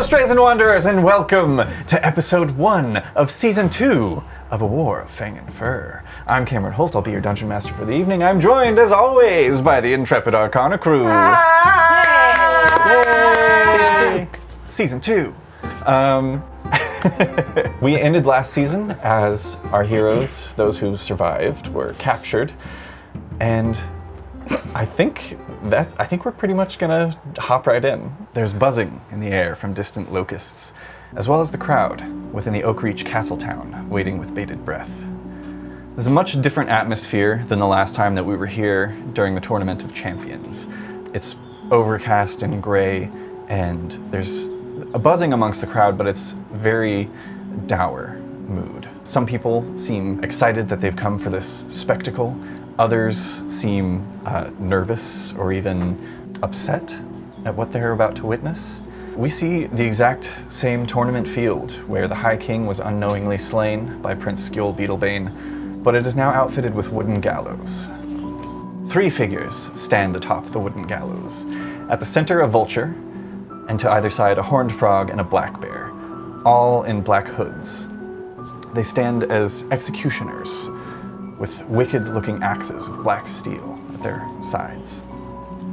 Strays and Wanderers, and welcome to episode 1 of season 2 of A War of Fang and Fur. I'm Cameron Holt, I'll be your dungeon master for the evening. I'm joined, as always, by the intrepid Arcana crew. Yay! Season 2. We ended last season as our heroes, those who survived, were captured, and I think we're pretty much gonna hop right in. There's buzzing in the air from distant locusts, as well as the crowd within the Oakreach castle town, waiting with bated breath. There's a much different atmosphere than the last time that we were here during the Tournament of Champions. It's overcast and gray, and there's a buzzing amongst the crowd, but it's very dour mood. Some people seem excited that they've come for this spectacle. Others seem nervous or even upset at what they're about to witness. We see the exact same tournament field where the High King was unknowingly slain by Prince Skjol Beetlebane, but it is now outfitted with wooden gallows. 3 figures stand atop the wooden gallows. At the center, a vulture, and to either side, a horned frog and a black bear, all in black hoods. They stand as executioners, with wicked-looking axes of black steel at their sides.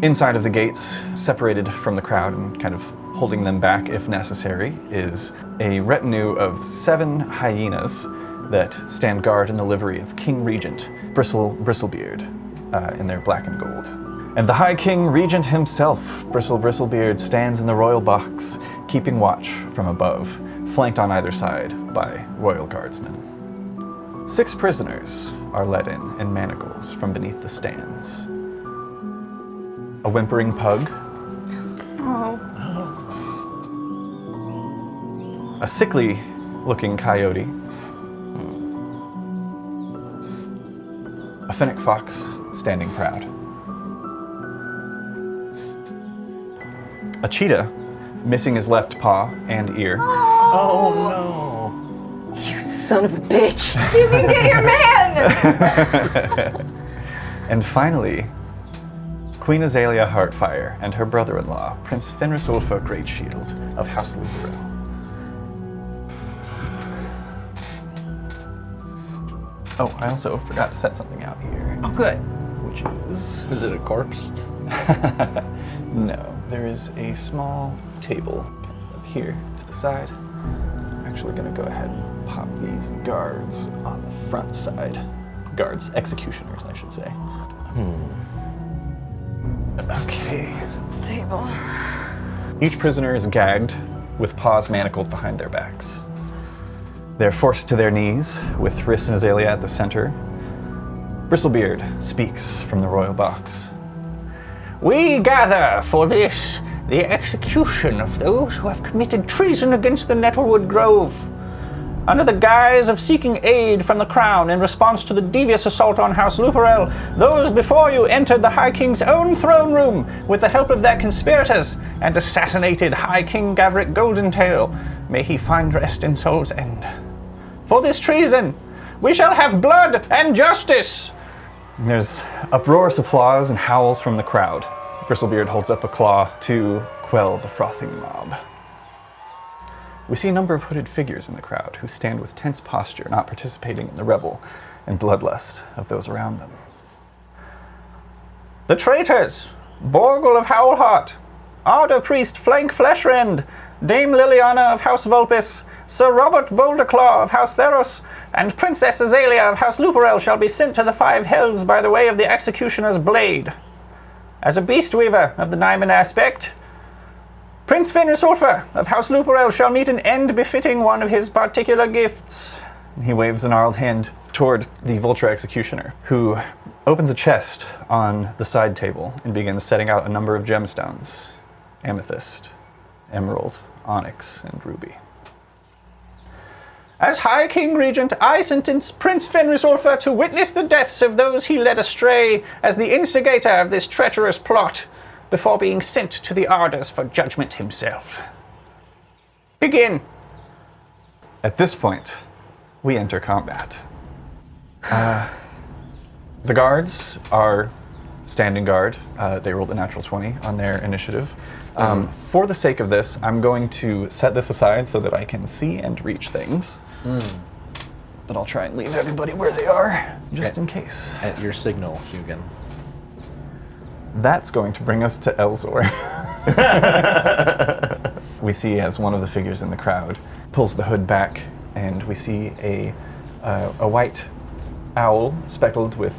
Inside of the gates, separated from the crowd and kind of holding them back if necessary, is a retinue of 7 hyenas that stand guard in the livery of King Regent Bristlebeard in their black and gold. And the High King Regent himself, Bristlebeard, stands in the royal box, keeping watch from above, flanked on either side by royal guardsmen. 6 prisoners are led in manacles from beneath the stands. A whimpering pug. Oh. A sickly-looking coyote. A fennec fox standing proud. A cheetah missing his left paw and ear. Oh no. You son of a bitch. You can get your man! And finally, Queen Azalea Heartfire and her brother-in-law, Prince Fenrisulfa Greatshield of House Luporell. Oh, I also forgot to set something out here. Oh, good. Which is... Is it a corpse? No, there is a small table kind of up here to the side. I'm actually going to go ahead and pop these guards on the front side. Guards, executioners, I should say. Okay. Table. Each prisoner is gagged with paws manacled behind their backs. They're forced to their knees with Riss and Azalea at the center. Bristlebeard speaks from the royal box. We gather for this, the execution of those who have committed treason against the Nettlewood Grove. Under the guise of seeking aid from the Crown in response to the devious assault on House Luporell, those before you entered the High King's own throne room with the help of their conspirators and assassinated High King Gavric Goldentail. May he find rest in Soul's End. For this treason, we shall have blood and justice! There's uproarious applause and howls from the crowd. Bristlebeard holds up a claw to quell the frothing mob. We see a number of hooded figures in the crowd who stand with tense posture, not participating in the revel and bloodlust of those around them. The traitors, Borgul of Howlheart, Arda Priest Flank Fleshrend, Dame Liliana of House Vulpes, Sir Robert Boulderclaw of House Theros, and Princess Azalea of House Luporell shall be sent to the 5 hells by the way of the executioner's blade. As a beast weaver of the Nyman aspect, Prince Fenrisulfa of House Luporell shall meet an end befitting one of his particular gifts. He waves a gnarled hand toward the vulture executioner, who opens a chest on the side table and begins setting out a number of gemstones: amethyst, emerald, onyx, and ruby. As High King Regent, I sentence Prince Fenrisulfa to witness the deaths of those he led astray as the instigator of this treacherous plot, before being sent to the Arders for judgment himself. Begin. At this point, we enter combat. The guards are standing guard. They rolled a natural 20 on their initiative. For the sake of this, I'm going to set this aside so that I can see and reach things. But I'll try and leave everybody where they are, just in case. At your signal, Hugin. That's going to bring us to Elzor. We see as one of the figures in the crowd pulls the hood back, and we see a white owl speckled with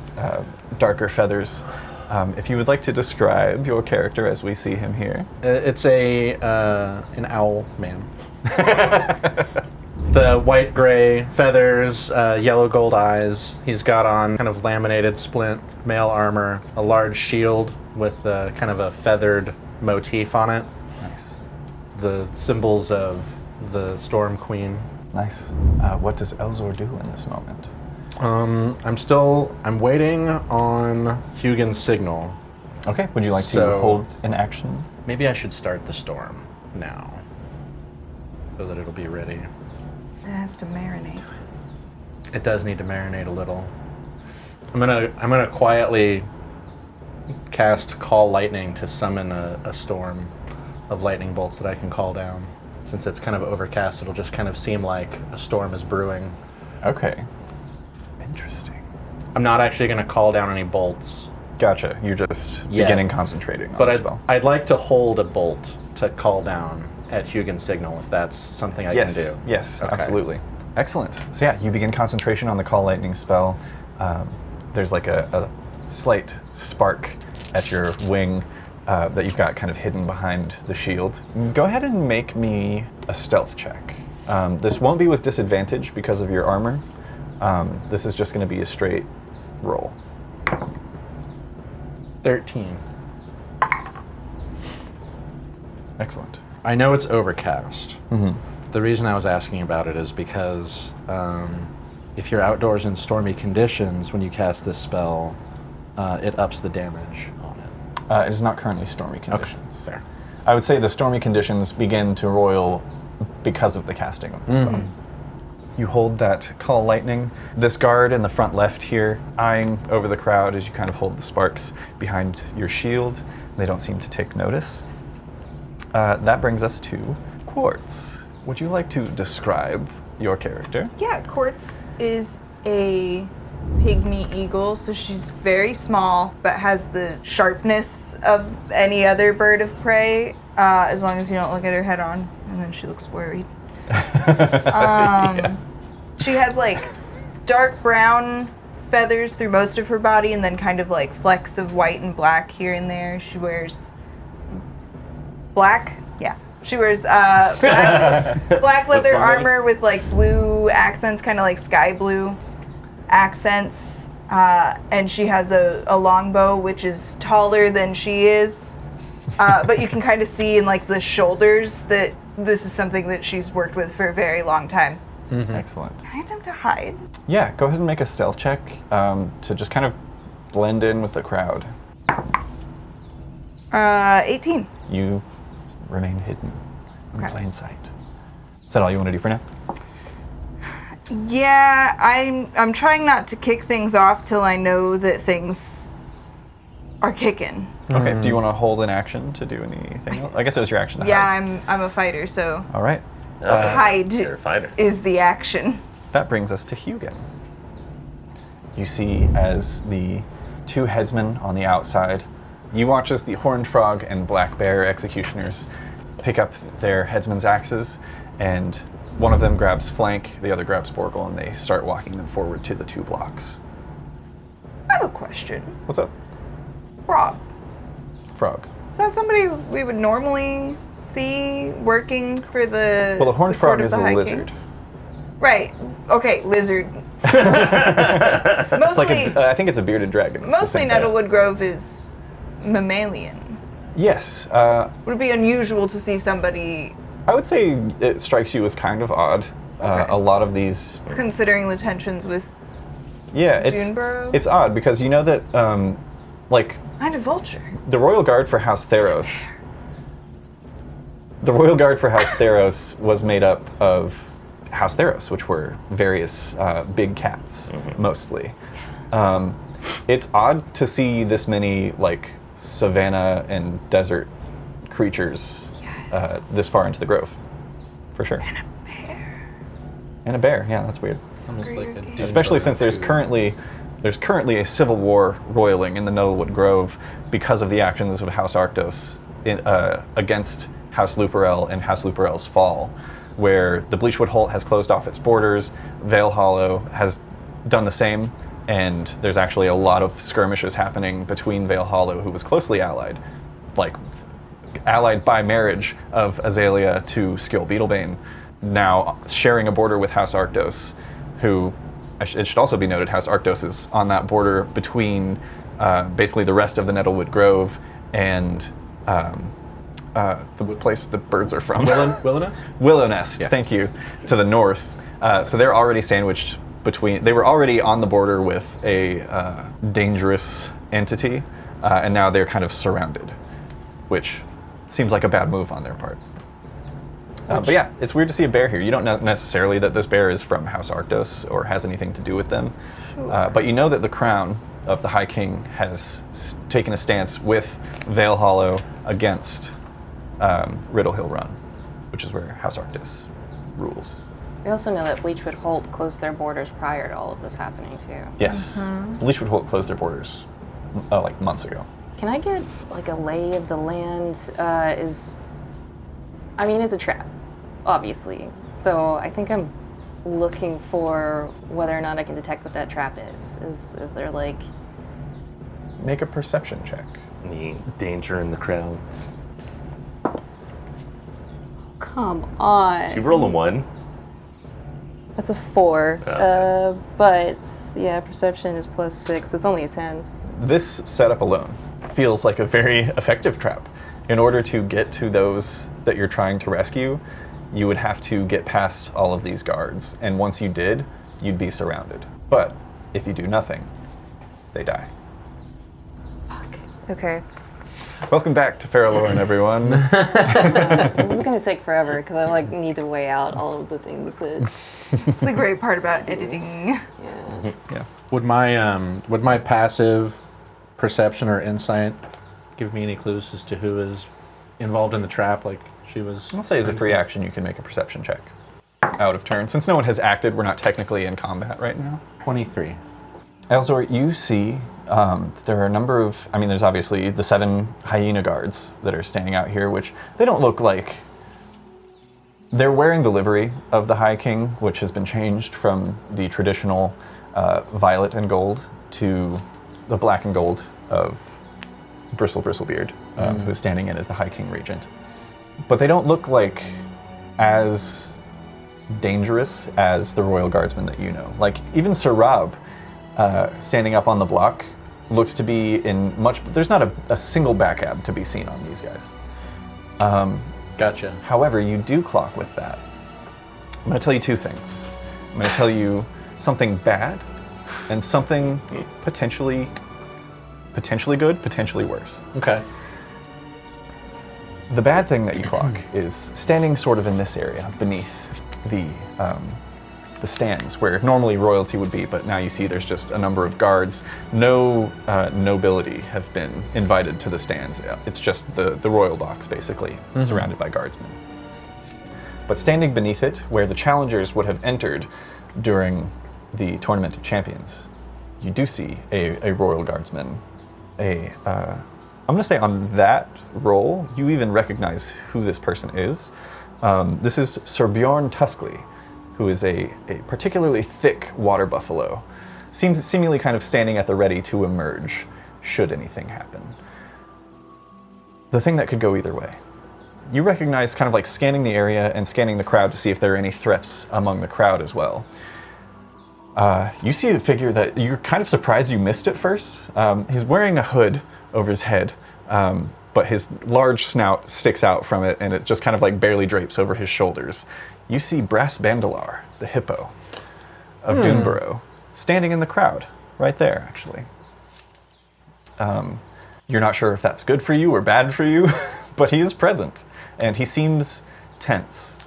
darker feathers. If you would like to describe your character as we see him here. It's an owl man. The white-gray feathers, yellow gold eyes. He's got on kind of laminated splint mail armor, a large shield with kind of a feathered motif on it. Nice. The symbols of the Storm Queen. Nice. What does Elzor do in this moment? I'm waiting on Hugin's signal. Okay, would you like to hold an action? Maybe I should start the storm now, so that it'll be ready. It has to marinate. It does need to marinate a little. I'm gonna quietly cast Call Lightning to summon a storm of lightning bolts that I can call down. Since it's kind of overcast, it'll just kind of seem like a storm is brewing. Okay. Interesting. I'm not actually gonna call down any bolts. Gotcha. You're just beginning concentrating on the spell. I'd like to hold a bolt to call down at Hugin's signal, if that's something I can do. Yes, Okay. absolutely. Excellent. So yeah, you begin concentration on the Call Lightning spell. There's like a slight spark at your wing that you've got kind of hidden behind the shield. Go ahead and make me a stealth check. This won't be with disadvantage because of your armor. This is just going to be a straight roll. 13. Excellent. I know it's overcast. The reason I was asking about it is because if you're outdoors in stormy conditions, when you cast this spell, it ups the damage on it. It is not currently stormy conditions. Okay, fair. I would say the stormy conditions begin to roil because of the casting of the spell. You hold that Call Lightning. This guard in the front left here, eyeing over the crowd as you kind of hold the sparks behind your shield. They don't seem to take notice. That brings us to Quartz. Would you like to describe your character? Yeah, Quartz is a pygmy eagle, so she's very small, but has the sharpness of any other bird of prey, as long as you don't look at her head on, and then she looks worried. She has like dark brown feathers through most of her body, and then kind of like flecks of white and black here and there. She wears black. Yeah, she wears black leather armor with like blue accents, kind of like sky blue accents. And she has a longbow, which is taller than she is. But you can kind of see in like the shoulders that this is something that she's worked with for a very long time. Excellent. Can I attempt to hide? Yeah, go ahead and make a stealth check to just kind of blend in with the crowd. 18. You remain hidden in Okay. plain sight. Is that all you want to do for now? Yeah, I'm trying not to kick things off till I know that things are kicking. Okay. Do you want to hold an action to do anything else? I guess it was your action to Yeah, hide. I'm a fighter, so All right. hide You're a fighter. is the action. That brings us to Hugin. You see as the two headsmen on the outside, you watch as the Horned Frog and Black Bear executioners pick up their headsmen's axes, and one of them grabs Flank, the other grabs Borgle, and they start walking them forward to the 2 blocks. I have a question. What's up? Frog. Frog. Is that somebody we would normally see working for the Well, the Horned Court Frog of is the a High King? lizard. Right. Okay, lizard. It's like Mostly, I think it's a bearded dragon. It's the mostly same type. Nettlewood Grove is mammalian. Yes. Would it be unusual to see somebody I would say it strikes you as kind of odd. Okay. A lot of these... considering the tensions with Yeah, Juneborough? it's odd because you know that, like, and a vulture? the Royal Guard for House Theros... The Royal Guard for House Theros was made up of House Theros, which were various big cats, mostly. It's odd to see this many like savanna and desert creatures this far into the grove, for sure. And a bear. And a bear, yeah, that's weird. Almost like a Dune Especially Bone since there's too. currently a civil war roiling in the Nettlewood Grove because of the actions of House Arctos against House Luporell and House Luporell's fall, where the Bleachwood Holt has closed off its borders, Vale Hollow has done the same, and there's actually a lot of skirmishes happening between Vale Hollow, who was closely allied by marriage of Azalea to Skill Beetlebane, now sharing a border with House Arctos, who, it should also be noted, House Arctos is on that border between basically the rest of the Nettlewood Grove and the place the birds are from. Willow Nest? Willow Nest, Yeah. thank you, to the north. So they're already sandwiched between, they were already on the border with a dangerous entity, and now they're kind of surrounded, which seems like a bad move on their part. But yeah, it's weird to see a bear here. You don't know necessarily that this bear is from House Arctos or has anything to do with them, but you know that the crown of the High King has taken a stance with Vale Hollow against Riddle Hill Run, which is where House Arctos rules. We also know that Bleachwood Holt closed their borders prior to all of this happening, too. Yes, Bleachwood Holt closed their borders like months ago. Can I get, like, a lay of the land? I mean, it's a trap, obviously. So I think I'm looking for whether or not I can detect what that trap is. Is there, like... Make a perception check. Any danger in the crowd? Come on. You roll a 1. That's a 4. Okay. But, yeah, perception is +6. It's only a 10. This setup alone feels like a very effective trap. In order to get to those that you're trying to rescue, you would have to get past all of these guards, and once you did, you'd be surrounded. But if you do nothing, they die. Okay. Welcome back to Farallorn, everyone. This is going to take forever because I, need to weigh out all of the things that... It's the great part about editing. Yeah. Yeah. Would my passive perception or insight give me any clues as to who is involved in the trap? Like she was. I'll say as a free action, you can make a perception check out of turn. Since no one has acted, we're not technically in combat right now. 23. Elzor, you see there are a number of, there's obviously the 7 hyena guards that are standing out here, which they don't look like, they're wearing the livery of the High King, which has been changed from the traditional violet and gold to the black and gold of Bristlebeard, who's standing in as the High King Regent. But they don't look like as dangerous as the Royal Guardsmen that you know. Like, even Sir Rob, standing up on the block, looks to be in much... There's not a single backab to be seen on these guys. Gotcha. However, you do clock with that. I'm going to tell you 2 things. I'm going to tell you something bad and something potentially good, potentially worse. Okay. The bad thing that you clock is standing sort of in this area beneath the stands where normally royalty would be, but now you see there's just a number of guards. No nobility have been invited to the stands. It's just the royal box, basically, surrounded by guardsmen. But standing beneath it, where the challengers would have entered during the Tournament of Champions, you do see a royal guardsman. I'm going to say on that roll, you even recognize who this person is. This is Sir Bjorn Tuskley, who is a particularly thick water buffalo, seemingly kind of standing at the ready to emerge should anything happen. The thing that could go either way. You recognize, kind of like scanning the area and scanning the crowd to see if there are any threats among the crowd as well. You see a figure that you're kind of surprised you missed at first. He's wearing a hood over his head, but his large snout sticks out from it, and it just kind of like barely drapes over his shoulders. You see Brass Bandalar, the hippo of Doonborough, standing in the crowd, right there, actually. You're not sure if that's good for you or bad for you, but he is present, and he seems tense.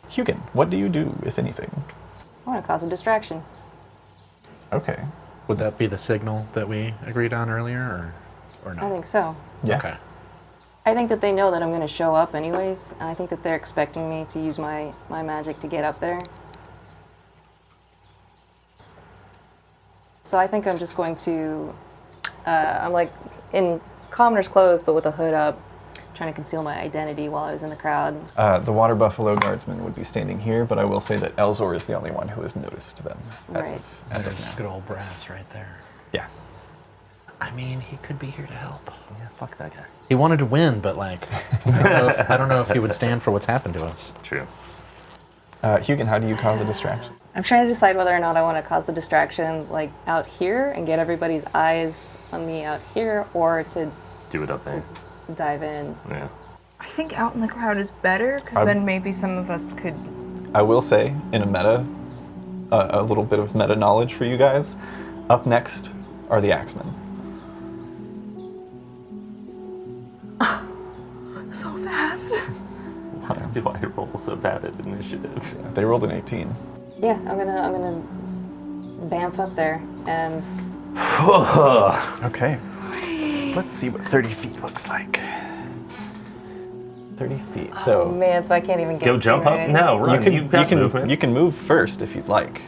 Hugin, what do you do, if anything? I want to cause a distraction. Okay. Would that be the signal that we agreed on earlier, or no? I think so. Yeah. Okay. I think that they know that I'm going to show up anyways, and I think that they're expecting me to use my magic to get up there. So I think I'm just going to, I'm like in commoner's clothes, but with a hood up, trying to conceal my identity while I was in the crowd. The water buffalo guardsman would be standing here, but I will say that Elzor is the only one who has noticed them as Right. as of There's now. good old brass right there. Yeah. I mean, he could be here to help. Yeah, fuck that guy. He wanted to win, but like, I don't know if he would stand for what's happened to us. True. Hugin, how do you cause a distraction? I'm trying to decide whether or not I want to cause the distraction like out here and get everybody's eyes on me out here, or to Do it up there. dive in. Yeah. I think out in the crowd is better, because then maybe some of us could. I will say, in a meta, a little bit of meta knowledge for you guys. Up next are the Axemen. So fast. Why do I roll so bad at initiative? They rolled an 18. Yeah, I'm gonna bamf up there and Okay. Let's see what 30 feet looks like. 30 feet. oh So man, so I can't even get Go to jump up? it. No, you run. can You've got movement. you can move first if you'd like.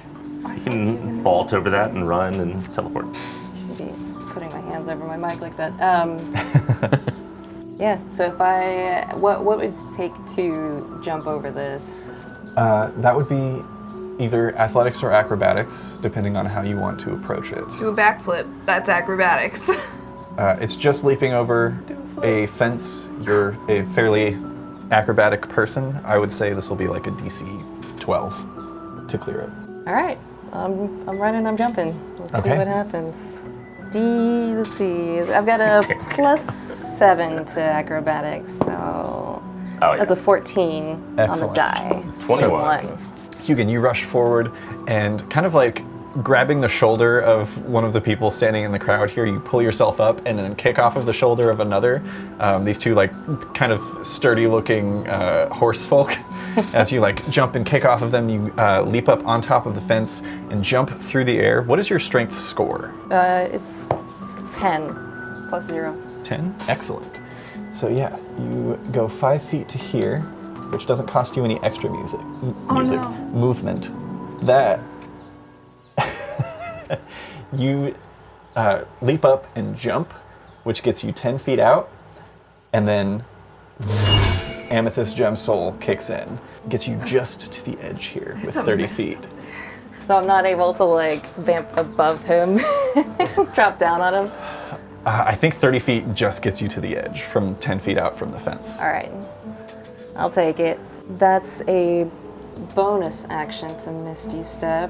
You can vault over that and run and teleport. Should be putting my hands over my mic like that. Yeah. So if what would it take to jump over this? That would be either athletics or acrobatics, depending on how you want to approach it. Do a backflip. That's acrobatics. It's just leaping over a fence. You're a fairly acrobatic person. I would say this will be like a DC 12 to clear it. All right. I'm running. I'm jumping. Let's see Okay. what happens. Let's see. I've got a +7 to acrobatics, so Oh, yeah. that's a 14 Excellent. on the die. 21. Hugin, you rush forward and kind of like grabbing the shoulder of one of the people standing in the crowd here, you pull yourself up and then kick off of the shoulder of another. These two like kind of sturdy looking horse folk. As you like jump and kick off of them, you leap up on top of the fence and jump through the air. What is your strength score? It's 10 +0. 10? Excellent. So yeah, you go 5 feet to here, which doesn't cost you any extra no. movement. That you leap up and jump, which gets you 10 feet out, and then Amethyst Gem Soul kicks in, gets you just to the edge here with 30 feet. So I'm not able to like vamp above him, drop down on him. I think 30 feet just gets you to the edge from 10 feet out from the fence. All right, I'll take it. That's a bonus action to Misty Step.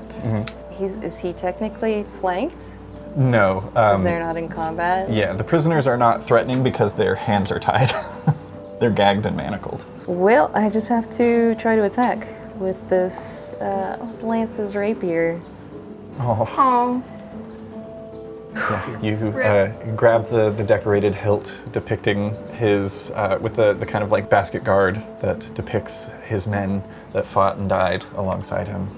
Is he technically flanked? No. They're not in combat? Yeah, the prisoners are not threatening because their hands are tied. They're gagged and manacled. Well, I just have to try to attack with this Lance's rapier. Oh. You grab the decorated hilt depicting his, with the kind of like basket guard that depicts his men that fought and died alongside him.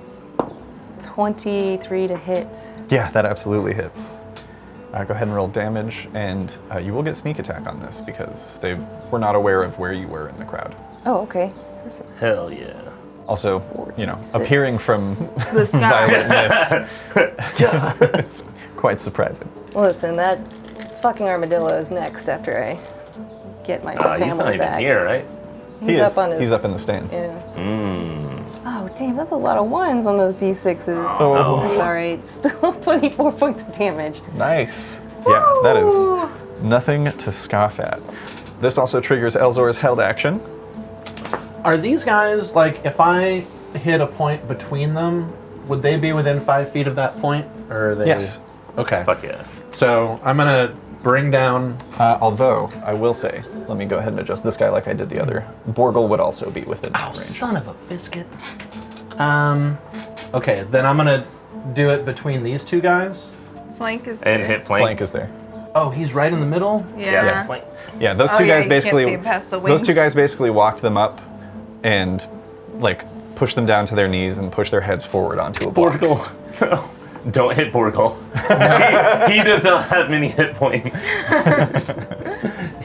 23 to hit. Yeah, that absolutely hits. Go ahead and roll damage, and you will get sneak attack on this because they were not aware of where you were in the crowd. Oh, okay. Hell yeah. Also, you know, 46. appearing from The sky. violet mist. It's quite surprising. Listen, that fucking armadillo is next after I get my He's not family even back. here, right? He's up on his. He's up in the stands. Yeah. Mmm. Oh, damn, that's a lot of ones on those d6s. Oh. That's alright. Still 24 points of damage. Nice. Yeah, that is nothing to scoff at. This also triggers Elzor's held action. Are these guys, like, if I hit a point between them, would they be within 5 feet of that point? Or are they... Yes. Okay. Fuck yeah. So I'm going to bring down... Although, I will say, let me go ahead and adjust this guy like I did the other. Borgle would also be within Oh, range. son of a biscuit. Okay, then I'm going to do it between these two guys. Flank is And there. hit flank. Flank is there. Oh, he's right in the middle? Yeah. that's flank. Yeah, those Oh, two yeah, guys you can't basically see him past the those two wings. guys basically walked them up and like pushed them down to their knees and pushed their heads forward onto a block. Don't hit Borgle. he does not have many hit points.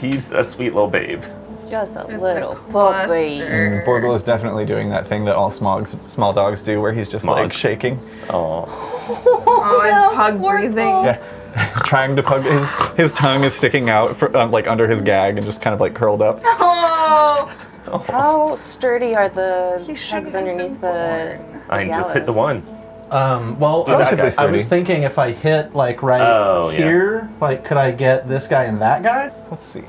He's a sweet little babe. Just a It's little a puppy. cluster. Borgle is definitely doing that thing that all small dogs do, where he's just like Smogs. shaking, Oh, Oh, and pug breathing. yeah, trying to pug. His tongue is sticking out like under his gag and just kind of like curled up. Oh, How sturdy are the He should pegs have been underneath the I just hit the gallows? one. Well, Relatively I sturdy. was thinking if I hit like right Oh, yeah. here, like could I get this guy and that guy? Let's see.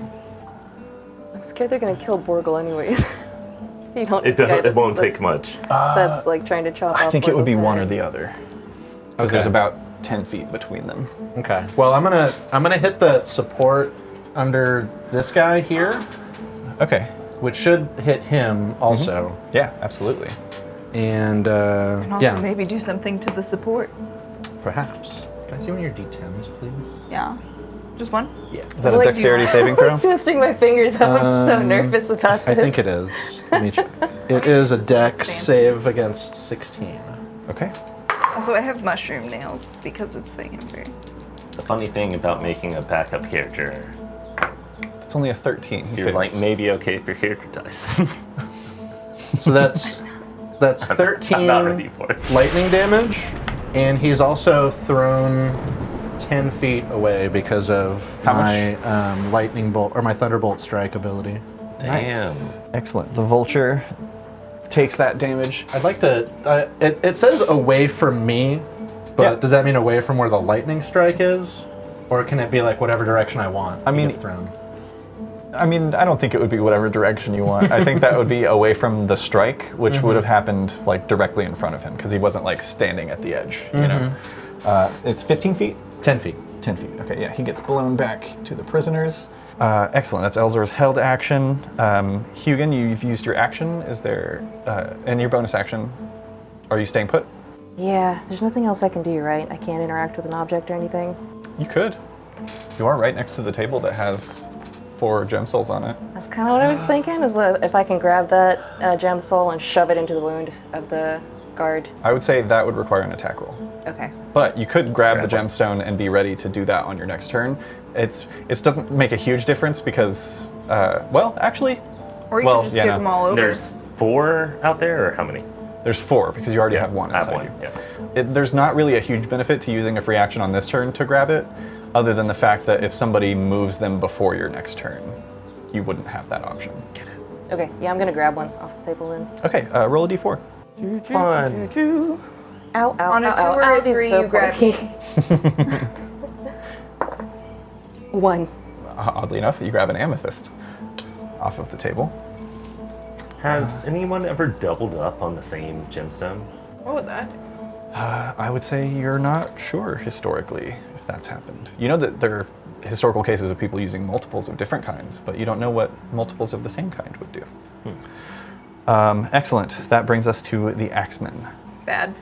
I'm scared they're gonna kill Borgle anyways. You don't. It won't take much. That's like trying to chop off. I think it would be Borgle's one or head. the other. Because there's about 10 feet between them. Okay. Well, I'm gonna hit the support under this guy here, Okay. which should hit him also. Yeah, absolutely. And and also yeah, maybe do something to the support. perhaps. Can I see one of your D10s, please? Yeah. Just one? Yeah. Is that a dexterity saving throw? Twisting my fingers up. I'm so nervous about I this. think it is. Let me check. It is a dex fancy. save against 16. Okay. Also, I have mushroom nails because it's Fang-Amber. The funny thing about making a backup character, It's only a 13. He you're like fails. maybe okay if your character dies. So that's 13 I'm not ready for it. lightning damage, and he's also thrown 10 feet away because of How my lightning bolt or my thunderbolt strike ability. Damn. Excellent. The vulture takes that damage. I'd like to. It says away from me, but Yeah. does that mean away from where the lightning strike is, or can it be like whatever direction I want? I mean- he gets thrown. I mean, I don't think it would be whatever direction you want. I think that would be away from the strike, which would have happened like directly in front of him because he wasn't like standing at the edge, you know. It's 15 feet? 10 feet. 10 feet. Okay, yeah, he gets blown back to the prisoners. Excellent. That's Elzor's held action. Hugin, you've used your action. Is there, and your bonus action, are you staying put? Yeah, there's nothing else I can do, right? I can't interact with an object or anything. You could. You are right next to the table that has 4 gem souls on it. That's kind of what I was thinking, is what if I can grab that gem soul and shove it into the wound of the guard. I would say that would require an attack roll. Okay. But you could grab the Grab one. gemstone and be ready to do that on your next turn. It doesn't make a huge difference because, well, actually, Or you Well, can just yeah, give no. them all over. There's 4 out there, or how many? there's 4 because you already have 1 I have inside one. you. Yeah. There's not really a huge benefit to using a free action on this turn to grab it, other than the fact that if somebody moves them before your next turn, you wouldn't have that option. Okay, yeah, I'm gonna grab one off the table then. Okay, roll a d4. Fun. Ow, ow, On a ow, 2 ow, or ow, a these are 3, so you grab quirky. 1. Oddly enough, you grab an amethyst off of the table. Has anyone ever doubled up on the same gemstone? What would that do? I would say you're not sure historically if that's happened. You know that there are historical cases of people using multiples of different kinds, but you don't know what multiples of the same kind would do. Excellent. That brings us to the axemen. Bad.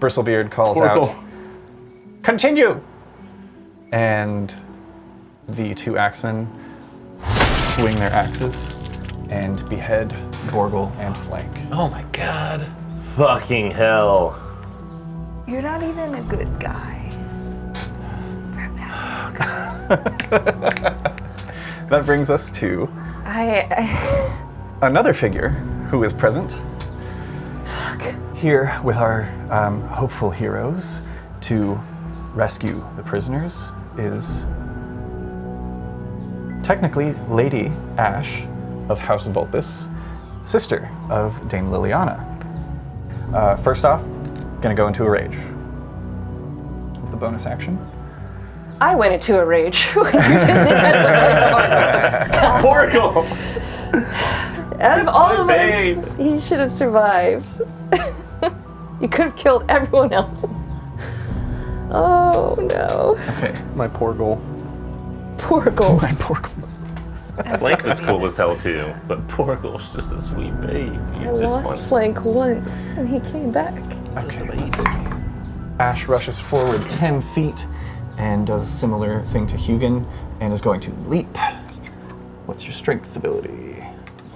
Bristlebeard calls Oracle. out, "Continue!" And the 2 axemen swing their axes and behead Borgle and Flank. Oh my god. Fucking hell. You're not even a good guy. That brings us to another figure who is present here with our hopeful heroes to rescue the prisoners is technically Lady Ash of House Vulpus, sister of Dame Liliana. First off, gonna go into a rage with the bonus action. I went into a rage. when you just did that. Oracle! Out of all of babe. us, he should have survived. You could have killed everyone else. Oh no. Okay, My poor goal. Poor Gold. my poor. Flank was cool as hell too, but Porgle's just a sweet babe. I You just lost want Flank once, and he came back. Okay, let's see. Ash rushes forward 10 feet and does a similar thing to Hugin and is going to leap. What's your strength ability?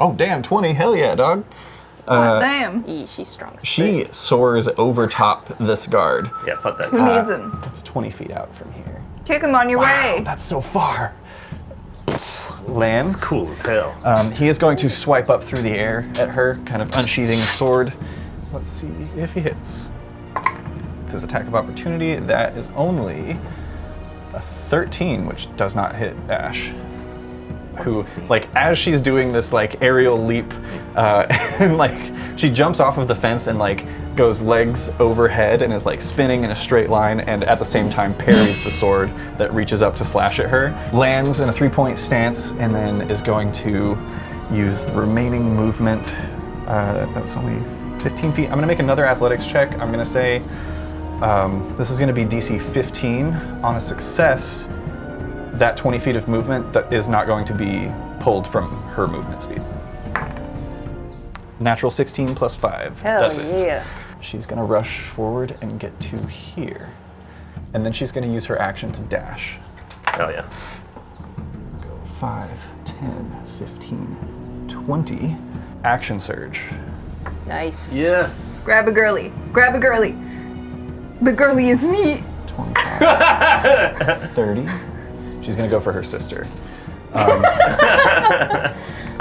Oh, damn, 20. Hell yeah, dog. Damn. She's strong. as She shit. soars over top this guard. Yeah, fuck that. Who needs him? It's 20 feet out from here. Kick him on your way. That's so far. Lands. Cool as hell. He is going to swipe up through the air at her, kind of unsheathing his sword. Let's see if he hits. With his attack of opportunity, that is only a 13, which does not hit Ash. Who, like, as she's doing this, like, aerial leap, and, like, she jumps off of the fence and, like, goes legs overhead and is, like, spinning in a straight line, and at the same time parries the sword that reaches up to slash at her, lands in a 3-point stance, and then is going to use the remaining movement. That's only 15 feet. I'm going to make another athletics check. I'm going to say this is going to be DC 15. On a success, that 20 feet of movement is not going to be pulled from her movement speed. Natural 16 plus 5 Hell does it. yeah. She's going to rush forward and get to here. And then she's going to use her action to dash. Hell yeah. 5, 10, 15, 20. Action surge. Nice. Yes. Grab a girly. Grab a girly. The girly is me. 25, 30. She's going to go for her sister.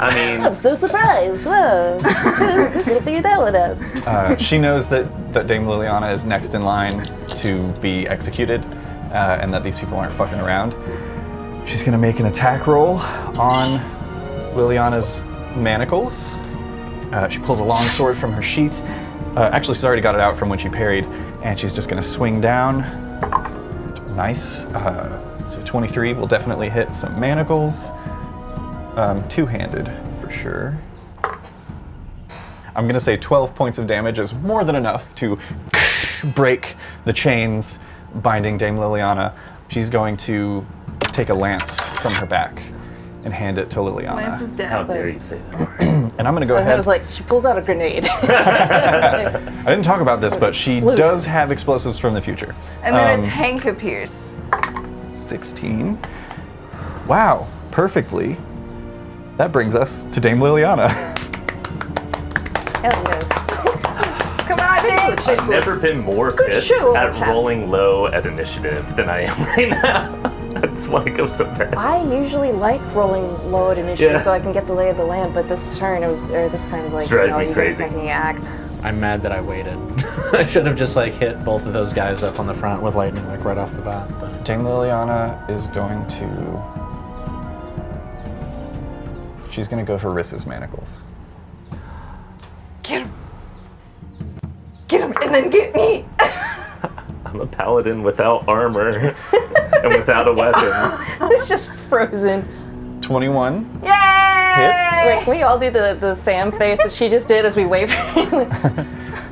I mean, I'm so surprised. Whoa. Gonna figure that one out. She knows that Dame Liliana is next in line to be executed, and that these people aren't fucking around. She's gonna make an attack roll on Liliana's manacles. She pulls a long sword from her sheath. Actually, she's already got it out from when she parried, and she's just gonna swing down. Nice. So 23 will definitely hit some manacles. Two-handed for sure. I'm gonna say 12 points of damage is more than enough to break the chains binding Dame Liliana. She's going to take a lance from her back and hand it to Liliana. Lance is how dead. dare you say that? And I'm gonna go I ahead. was like, she pulls out a grenade. I didn't talk about this, but she does have explosives from the future. And then a tank appears. 16. Wow, perfectly. That brings us to Dame Liliana. Hell yes. Come on, bitch! I've never been more pissed show, at chap. rolling low at initiative than I am right now. That's why I go so bad. I usually like rolling low at initiative Yeah. so I can get the lay of the land, but this time it was like, Drives me you crazy. gotta fucking act. I'm mad that I waited. I should have just like hit both of those guys up on the front with lightning like right off the bat. But Dame Liliana is going to... She's going to go for Riss's manacles. Get him! Get him, and then get me! I'm a paladin without armor and without a weapon. It's just frozen. 21 Yay! hits. Wait, can we all do the Sam face that she just did as we wave?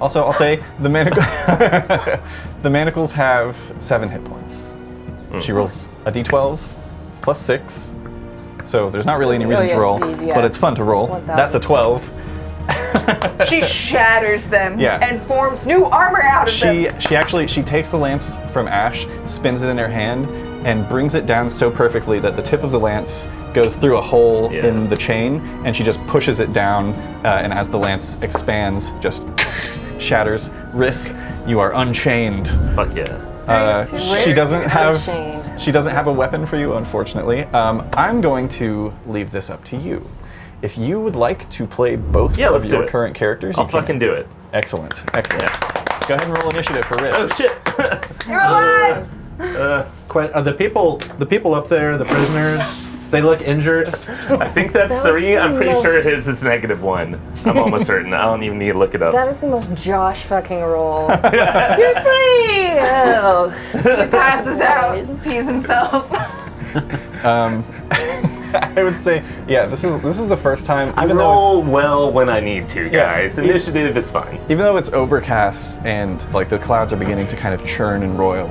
Also, I'll say the the manacles have 7 hit points. She rolls a d12 plus 6. So there's not really any reason yeah, to roll, yeah. but it's fun to roll. 1,000. That's a 12. She shatters them Yeah. and forms new armor out of them. She takes the lance from Ash, spins it in her hand, and brings it down so perfectly that the tip of the lance goes through a hole Yeah. in the chain, and she just pushes it down, and as the lance expands, just shatters. Riss, you are unchained. Fuck yeah. She doesn't have. Unchained. She doesn't have a weapon for you, unfortunately. I'm going to leave this up to you. If you would like to play both Yeah, of let's do your it. current characters, I'll you can. fucking do it. Excellent, excellent. Go ahead and roll initiative for Riss. Oh shit. You're alive! Are the people up there, the prisoners? They look injured. I think that's That was 3. the I'm pretty most- sure his is -1. I'm almost certain. I don't even need to look it up. That is the most Josh fucking roll. You're free! Oh. He passes out, pees himself. I would say, yeah, this is the first time. I Even though roll well when I need to, Yeah. guys. Initiative is fine. even though it's overcast and like the clouds are beginning to kind of churn and roil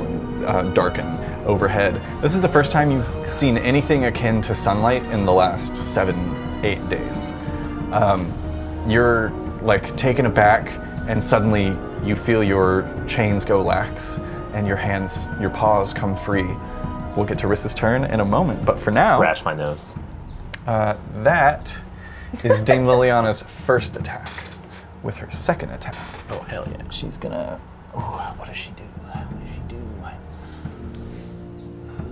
and darken overhead, this is the first time you've seen anything akin to sunlight in the last 7-8 days. You're like taken aback, and suddenly you feel your chains go lax, and your paws come free. We'll get to Riss's turn in a moment, but for now, Scratch my nose. that is Dame Liliana's first attack. with her second attack. Oh, hell yeah. She's gonna. Oh, what does she do?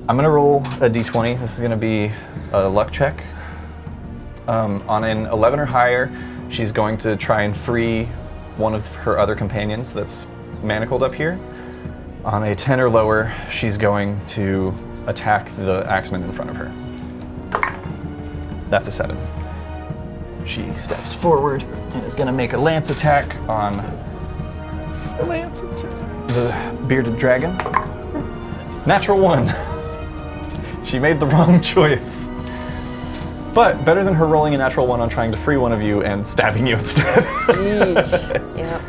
I'm gonna roll a d20. This is gonna be a luck check. On an 11 or higher, she's going to try and free one of her other companions that's manacled up here. On a 10 or lower, she's going to attack the axeman in front of her. That's a 7. She steps forward and is going to make a lance attack on the bearded dragon. Natural 1. She made the wrong choice. But better than her rolling a natural 1 on trying to free one of you and stabbing you instead. Yeah.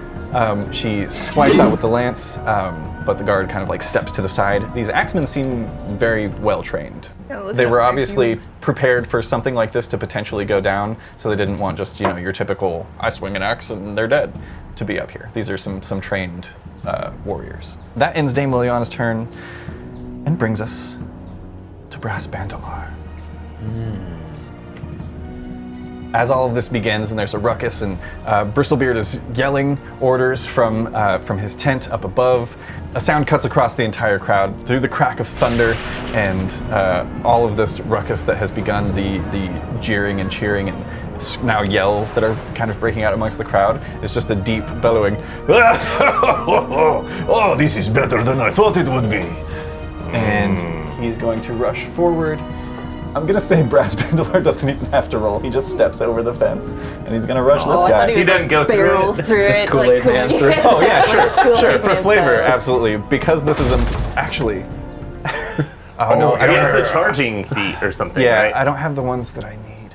She swipes out with the lance, but the guard kind of like steps to the side. These axemen seem very well trained. Yeah, look They at were them. obviously prepared for something like this to potentially go down, so they didn't want just, your typical, I swing an axe and they're dead, to be up here. These are some trained warriors. That ends Dame Liliana's turn and brings us to Brass Bandalar. As all of this begins and there's a ruckus and Bristlebeard is yelling orders from his tent up above, a sound cuts across the entire crowd through the crack of thunder and all of this ruckus that has begun, the jeering and cheering and now yells that are kind of breaking out amongst the crowd. It's just a deep bellowing, oh, this is better than I thought it would be. And he's going to rush forward. I'm gonna say Brass Bandalar doesn't even have to roll. He just steps over the fence, and he's gonna rush this I guy. thought he He would doesn't go through barrel it. through Just it. Kool-Aid like Man through it. Oh yeah, sure, Kool-Aid for Man flavor, style. absolutely. Because this is actually. Oh no, I He don't has have the charging feet or something, Yeah, right? I don't have the ones that I need.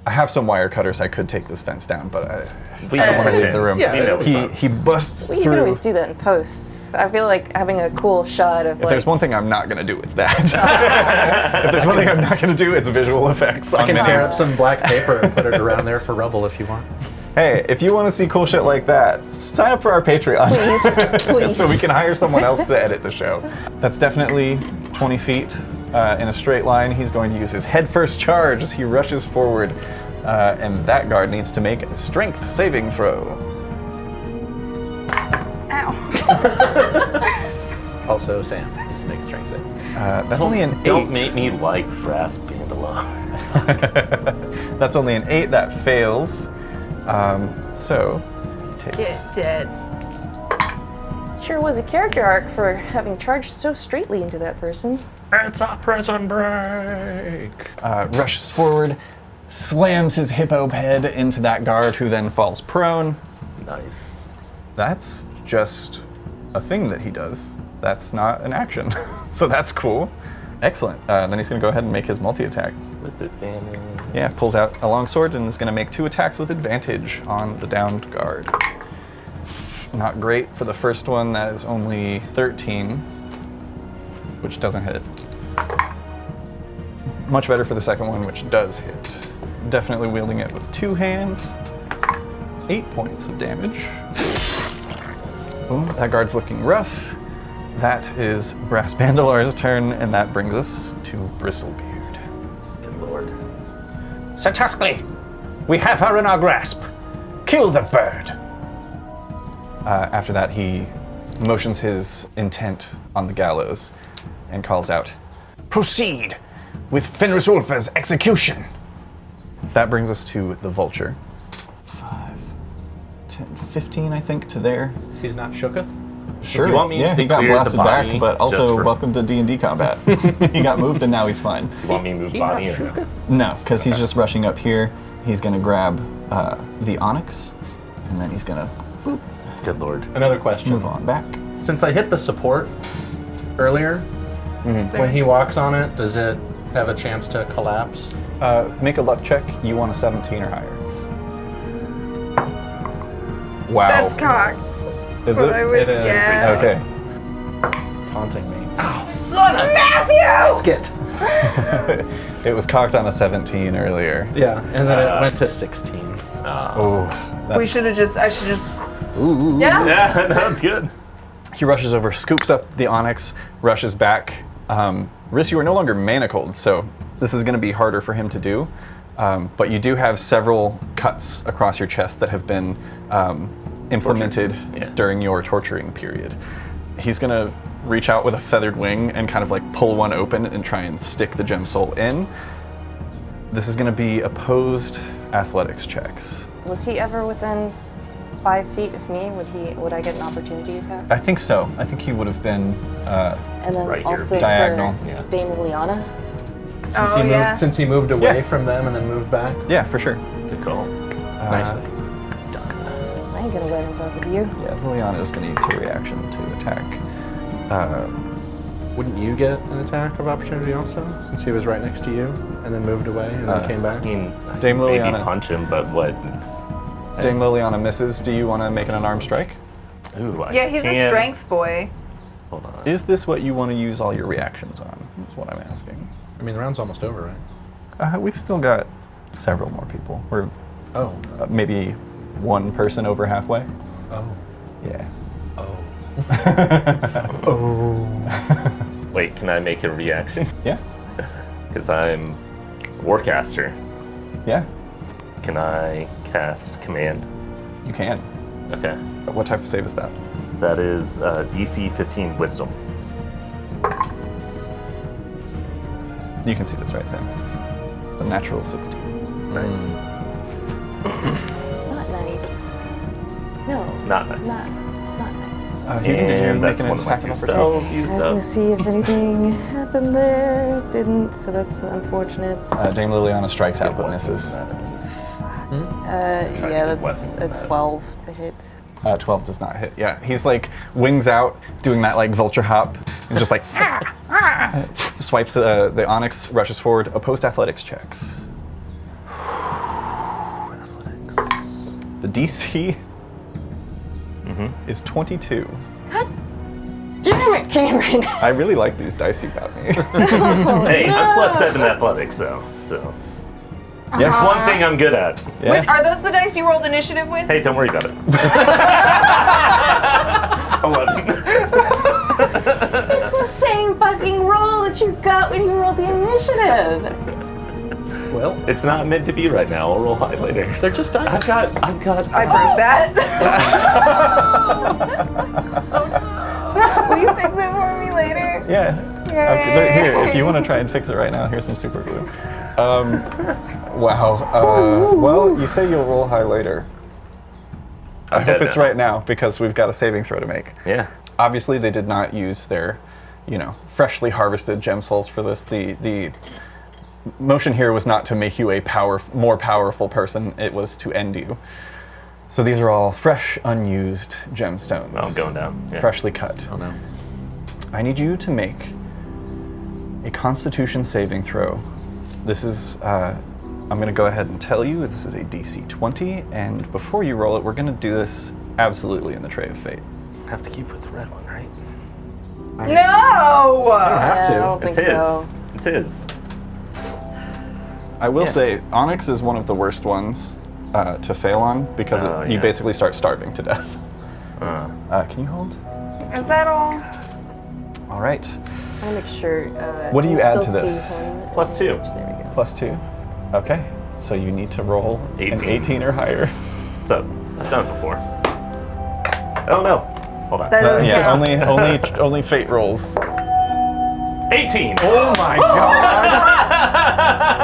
I have some wire cutters. I could take this fence down, but I We don't want to leave understand. the room. We know what's up. He busts Well, you through. can always do that in posts. I feel like having a cool shot of If there's one thing I'm not gonna do, it's that. If there's one thing I'm not gonna do, it's visual effects I on can tear minis. up some black paper and put it around there for rubble if you want. Hey, if you want to see cool shit like that, sign up for our Patreon. Please. So we can hire someone else to edit the show. That's definitely 20 feet in a straight line. He's going to use his head first charge as he rushes forward. And that guard needs to make a strength saving throw. Ow. Also, Sam, just make a strength save. That's only an 8. Don't make me like Brass Bandalar. That's only an 8. That fails. So he takes. Get dead. Sure was a character arc for having charged so straightly into that person. It's a prison break! Rushes forward, slams his hippo head into that guard, who then falls prone. Nice. That's just a thing that he does. That's not an action. So that's cool. Excellent. Then he's going to go ahead and make his multi-attack. With advantage. Yeah, pulls out a longsword and is going to make 2 attacks with advantage on the downed guard. Not great for the first one. That is only 13, which doesn't hit. Much better for the second one, which does hit. Definitely wielding it with 2 hands. 8 points of damage. Boom, that guard's looking rough. That is Brass Bandalar's turn, and that brings us to Bristlebeard. Good lord. Sir Tuskley, we have her in our grasp. Kill the bird. After that, he motions his intent on the gallows and calls out, Proceed with Fenris Ulfa's execution. that brings us to the vulture. 5, 10, 15, I think, to there. He's not shooketh? Sure. you want me yeah, to he got clear the blasted body back, but just also for- welcome to D&D combat. He got moved and now he's fine. You want me to move body or no? No, because he's just rushing up here. He's going to grab the onyx, and then he's going to Good lord. Another question. move on back. Since I hit the support earlier, when he walks on it, does it have a chance to collapse? Make a luck check. You want a 17 or higher. Wow. That's cocked. Is But it? I would- It is. Yeah. Okay. Taunting me. Matthew! Skit! It was cocked on a 17 earlier. Yeah, and then it went to 16. Oh. I should just. Ooh. Yeah? Yeah, no, it's good. He rushes over, scoops up the onyx, rushes back. Riss, you are no longer manacled, so this is going to be harder for him to do. but you do have several cuts across your chest that have been implemented during your torturing period. He's going to reach out with a feathered wing and kind of like pull one open and try and stick the gem soul in. This is going to be opposed athletics checks. Was he ever within 5 feet of me? Would I get an opportunity attack? I think so. I think he would have been And then Right here, also diagonal. for Yeah. Dame Liliana. Since he moved away Yeah. from them and then moved back. Yeah, for sure. Good call. Nicely. I ain't gonna let him talk with you. Yeah, Liliana is going to use her reaction to attack. Wouldn't you get an attack of opportunity also, since he was right next to you and then moved away and then came I back? mean, Dame maybe Liliana. punch him, but what? Dame Liliana misses. Do you want to make an unarmed strike? Ooh, I Yeah, he's a can't- strength boy. Hold on. Is this what you want to use all your reactions on? Is what I'm asking. I mean, the round's almost over, right? We've still got several more people. We're Oh. maybe one person over halfway. Oh. Yeah. Oh. Wait, can I make a reaction? Yeah. Because I'm Warcaster. Yeah. Can I cast Command? You can. Okay. What type of save is that? That is DC 15 Wisdom. You can see this right there. The natural 16. Nice. Not nice. No. Not nice. Not nice. Hayden, did you And make that's an one of my attack two of opportunity? spells I used was gonna up. see if anything happened there. It didn't, so that's unfortunate. Dame Liliana strikes out but One misses. Yeah, that's weapons a with that. 12 to hit. 12 does not hit. Yeah, he's like wings out, doing that like vulture hop, and just like swipes the onyx, rushes forward. Opposed athletics checks. The DC is 22. Damn it, Cameron! I really like these dice you got me. Hey, I'm +7 athletics though, so Yeah. it's one thing I'm good at. Yeah. Wait, are those the dice you rolled initiative with? Hey, don't worry about it. 11. It's the same fucking roll that you got when you rolled the initiative. Well, it's not meant to be right now. I'll roll high later. They're just dying. I've got. I proved that. Will you fix it for me later? Yeah. Yay. Here, if you want to try and fix it right now, here's some super glue. Wow. Well, you say you'll roll high later. I I'm hope dead it's now. right now because we've got a saving throw to make. Yeah. Obviously, they did not use their, freshly harvested gem souls for this. The motion here was not to make you a more powerful person. It was to end you. So these are all fresh, unused gemstones. Oh, I'm going down. Yeah. Freshly cut. Oh no. I need you to make a Constitution saving throw. This is, I'm going to go ahead and tell you, this is a DC 20, and before you roll it, we're going to do this absolutely in the Tray of Fate. Have to keep with the red one, right? No! Have to. I don't It's think his. so. It's his. I will Yeah. say, Onyx is one of the worst ones to fail on because Oh, you yeah. basically start starving to death. Can you hold? Is that all? All right. I want to make sure. What do you we'll add still to this? see him. +2. There we go. +2. Okay. So you need to roll an 18. 18 or higher. So I've done it before. Oh no. Hold on. That doesn't Yeah, count. only fate rolls. 18. Oh my god!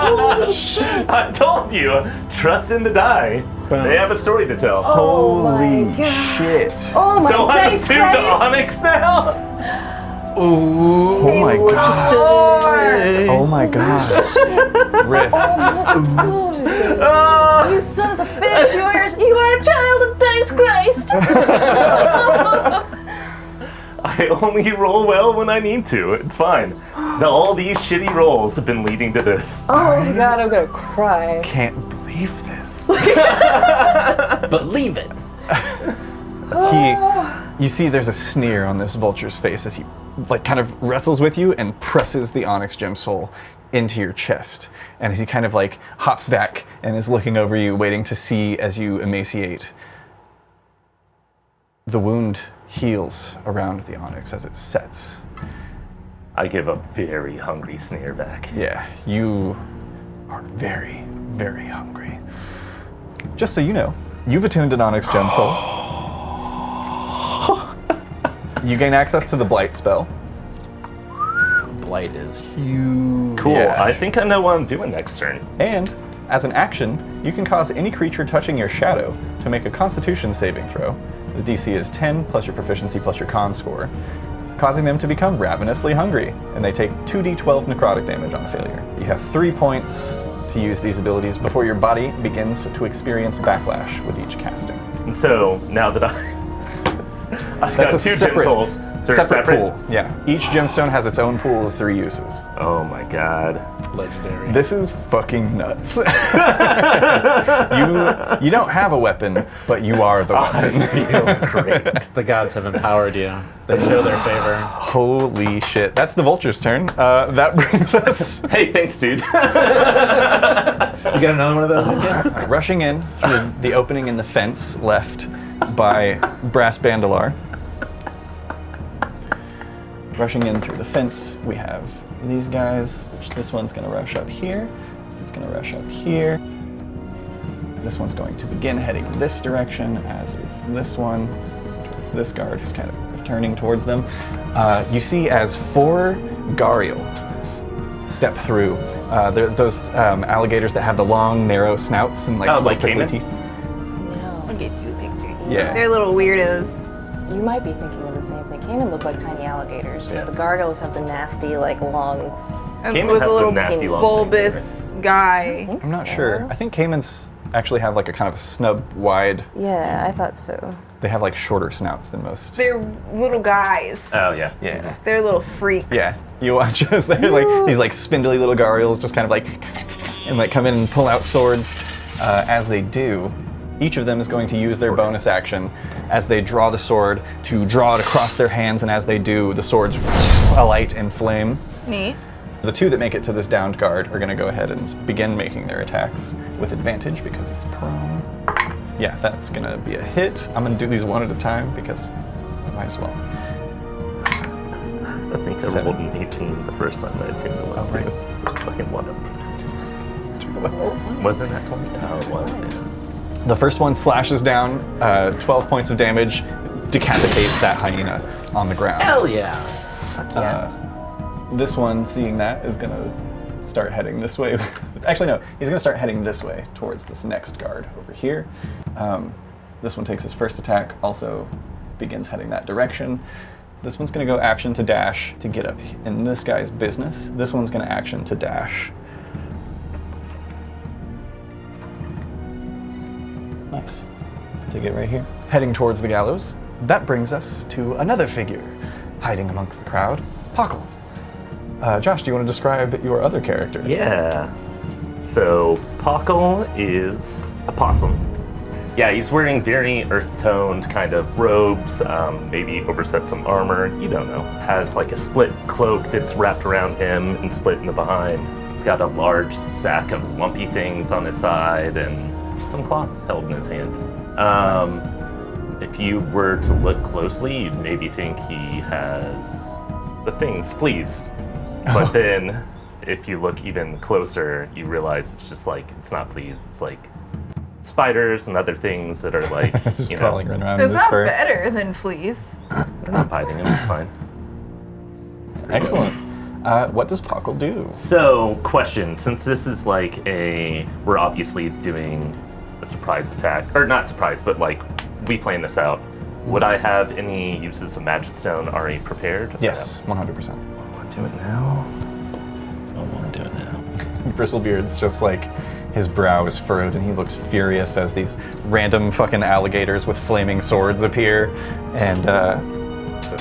Holy shit! I told you. Trust in the die. They have a story to tell. Oh my Holy god! shit! Oh my so I'm dice tuned Christ! to Onyx now. Oh my god! Oh my god! Riss. Ah, You son of a bitch! You are a child of Dice Christ! I only roll well when I need to. It's fine. Now all these shitty rolls have been leading to this. Oh my god, I'm gonna cry. Can't believe this. Believe it. You see there's a sneer on this vulture's face as he kind of wrestles with you and presses the onyx gem soul into your chest. And as he kind of hops back and is looking over you, waiting to see as you emaciate. The wound heals around the onyx as it sets. I give a very hungry sneer back. Yeah, you are very, very hungry. Just so you know, you've attuned an Onyx Gem Soul. You gain access to the Blight spell. Blight is huge. Cool. Yeah. I think I know what I'm doing next turn. And, as an action, you can cause any creature touching your shadow to make a Constitution saving throw. The DC is 10 plus your proficiency plus your con score, causing them to become ravenously hungry, and they take 2d12 necrotic damage on failure. You have 3 points to use these abilities before your body begins to experience backlash with each casting. And so now that I've got That's a two separate- gem souls. They're Separate pool, yeah. Each gemstone has its own pool of 3 uses. Oh my god. Legendary. This is fucking nuts. You don't have a weapon, but you are the weapon. I feel great. The gods have empowered you. They show their favor. Holy shit. That's the vulture's turn. That brings us Hey, thanks, dude. You got another one of those? rushing in through the opening in the fence left by Brass Bandalar. Rushing in through the fence, we have these guys, which this one's going to rush up here. This one's going to rush up here. This one's going to begin heading this direction, as is this one, towards this guard who's kind of turning towards them. You see as 4 Gariel step through. They're those alligators that have the long, narrow snouts and like, Oh, little like prickly Cayman? teeth. I'll get you a picture. Yeah. They're little weirdos. You might be thinking of the same thing. Cayman look like tiny alligators, but Yeah. the gargoyles have the nasty, like, long... And Cayman with have a the little nasty long bulbous guy. I'm not sure. I think caimans actually have like a kind of a snub wide. Yeah, I thought so. They have like shorter snouts than most. They're little guys. Oh, yeah. Yeah. They're little freaks. Yeah. You watch as they're like these like spindly little Gariels just kind of like and like come in and pull out swords. As they do, each of them is going to use their bonus action as they draw the sword to draw it across their hands, and as they do, the swords alight in flame. Neat. The 2 that make it to this downed guard are going to go ahead and begin making their attacks with advantage because he's prone. Yeah, that's going to be a hit. I'm going to do these one at a time because I might as well. I think I 7. rolled an 18 the first time that I tuned the one, Oh, right. too. Just fucking one up. Wasn't that 20? Oh, it was, yeah. The first one slashes down, 12 points of damage, decapitates that hyena on the ground. Hell yeah. This one, seeing that, is going to start heading this way. Actually, no, he's going to start heading this way towards this next guard over here. This one takes his first attack, also begins heading that direction. This one's going to go action to dash to get up in this guy's business. This one's going to action to dash. Nice. To get right here. Heading towards the gallows. That brings us to another figure hiding amongst the crowd. Pockle. Josh, do you want to describe your other character? Yeah. So, Pockle is a possum. Yeah, he's wearing very earth-toned kind of robes, maybe overset some armor, you don't know. Has like a split cloak that's wrapped around him and split in the behind. He's got a large sack of lumpy things on his side and some cloth held in his hand. If you were to look closely, you'd maybe think he has the things, please. But then, if you look even closer, you realize it's just like, it's not fleas, it's like spiders and other things that are like, Just you know, crawling around in It's this not fur. better than fleas. they're not biting him, it's fine. Excellent. What does Pockle do? So, question, since this is like we're obviously doing a surprise attack, or not surprise, but like, we plan this out. Would I have any uses of Magic Stone already prepared? Yes, 100%. I want to do it now. I want to do it now. Bristlebeard's just like, his brow is furrowed and he looks furious as these random fucking alligators with flaming swords appear, and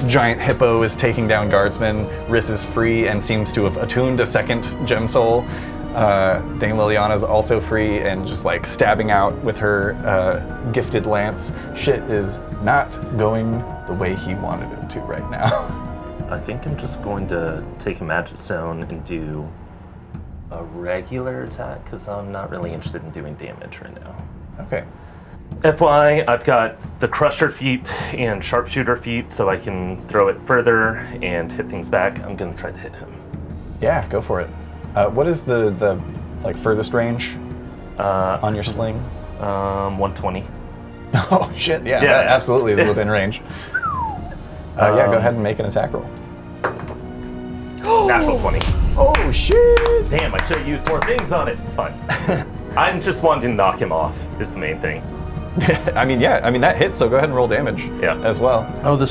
giant hippo is taking down guardsmen. Riss is free and seems to have attuned a second gem soul. Dame Liliana is also free and just like stabbing out with her gifted lance. Shit is not going the way he wanted it to right now. I think I'm just going to take a Magic Stone and do a regular attack, because I'm not really interested in doing damage right now. Okay. FY, I've got the Crusher feat and Sharpshooter feat, so I can throw it further and hit things back. I'm going to try to hit him. Yeah, go for it. What is the like furthest range? on your sling? 120. Oh shit! Yeah, Yeah. that absolutely is within range. Yeah, go ahead and make an attack roll. Natural 20. Oh shit! Damn, I should have used more things on it. It's fine. I'm just wanting to knock him off, is the main thing. I mean, that hits. So go ahead and roll damage. Yeah. As well. Oh, your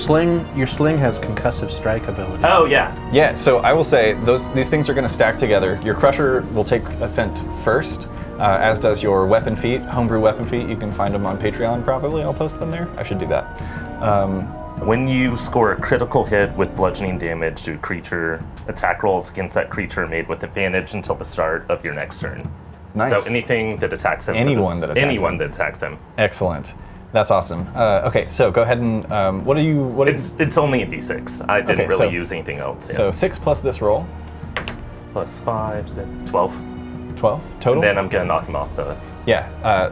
sling has concussive strike ability. Oh, yeah. Yeah. So I will say these things are going to stack together. Your crusher will take effect first, as does your weapon feat, homebrew weapon feat. You can find them on Patreon. Probably I'll post them there. I should do that. When you score a critical hit with bludgeoning damage to creature, attack rolls against that creature made with advantage until the start of your next turn. Nice. So anything that attacks him. Anyone that attacks anyone him. that attacks him. Excellent. That's awesome. Okay, so go ahead and It's only a d6. I didn't Okay, really so- use anything else. So 6 plus this roll, Plus 5, 12. 12 total. Then I'm gonna knock him off the. Yeah.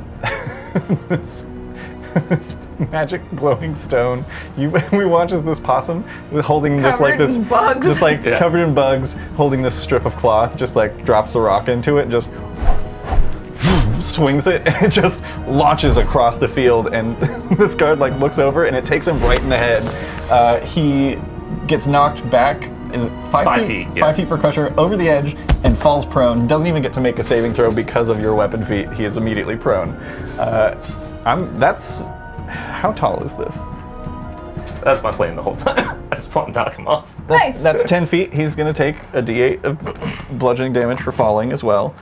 This magic glowing stone. We watch as this possum holding just like Covered this, in bugs. just like Yeah. covered in bugs, holding this strip of cloth, just like drops a rock into it, and just swings it, and it just launches across the field. And this guard like looks over, and it takes him right in the head. He gets knocked back. Is it 5 5 feet? feet, yeah. 5 feet for Crusher, over the edge, and falls prone. Doesn't even get to make a saving throw because of your weapon feat. He is immediately prone. How tall is this? That's my plan the whole time. I just want to knock him off. That's 10 feet. He's going to take a d8 of bludgeoning damage for falling as well.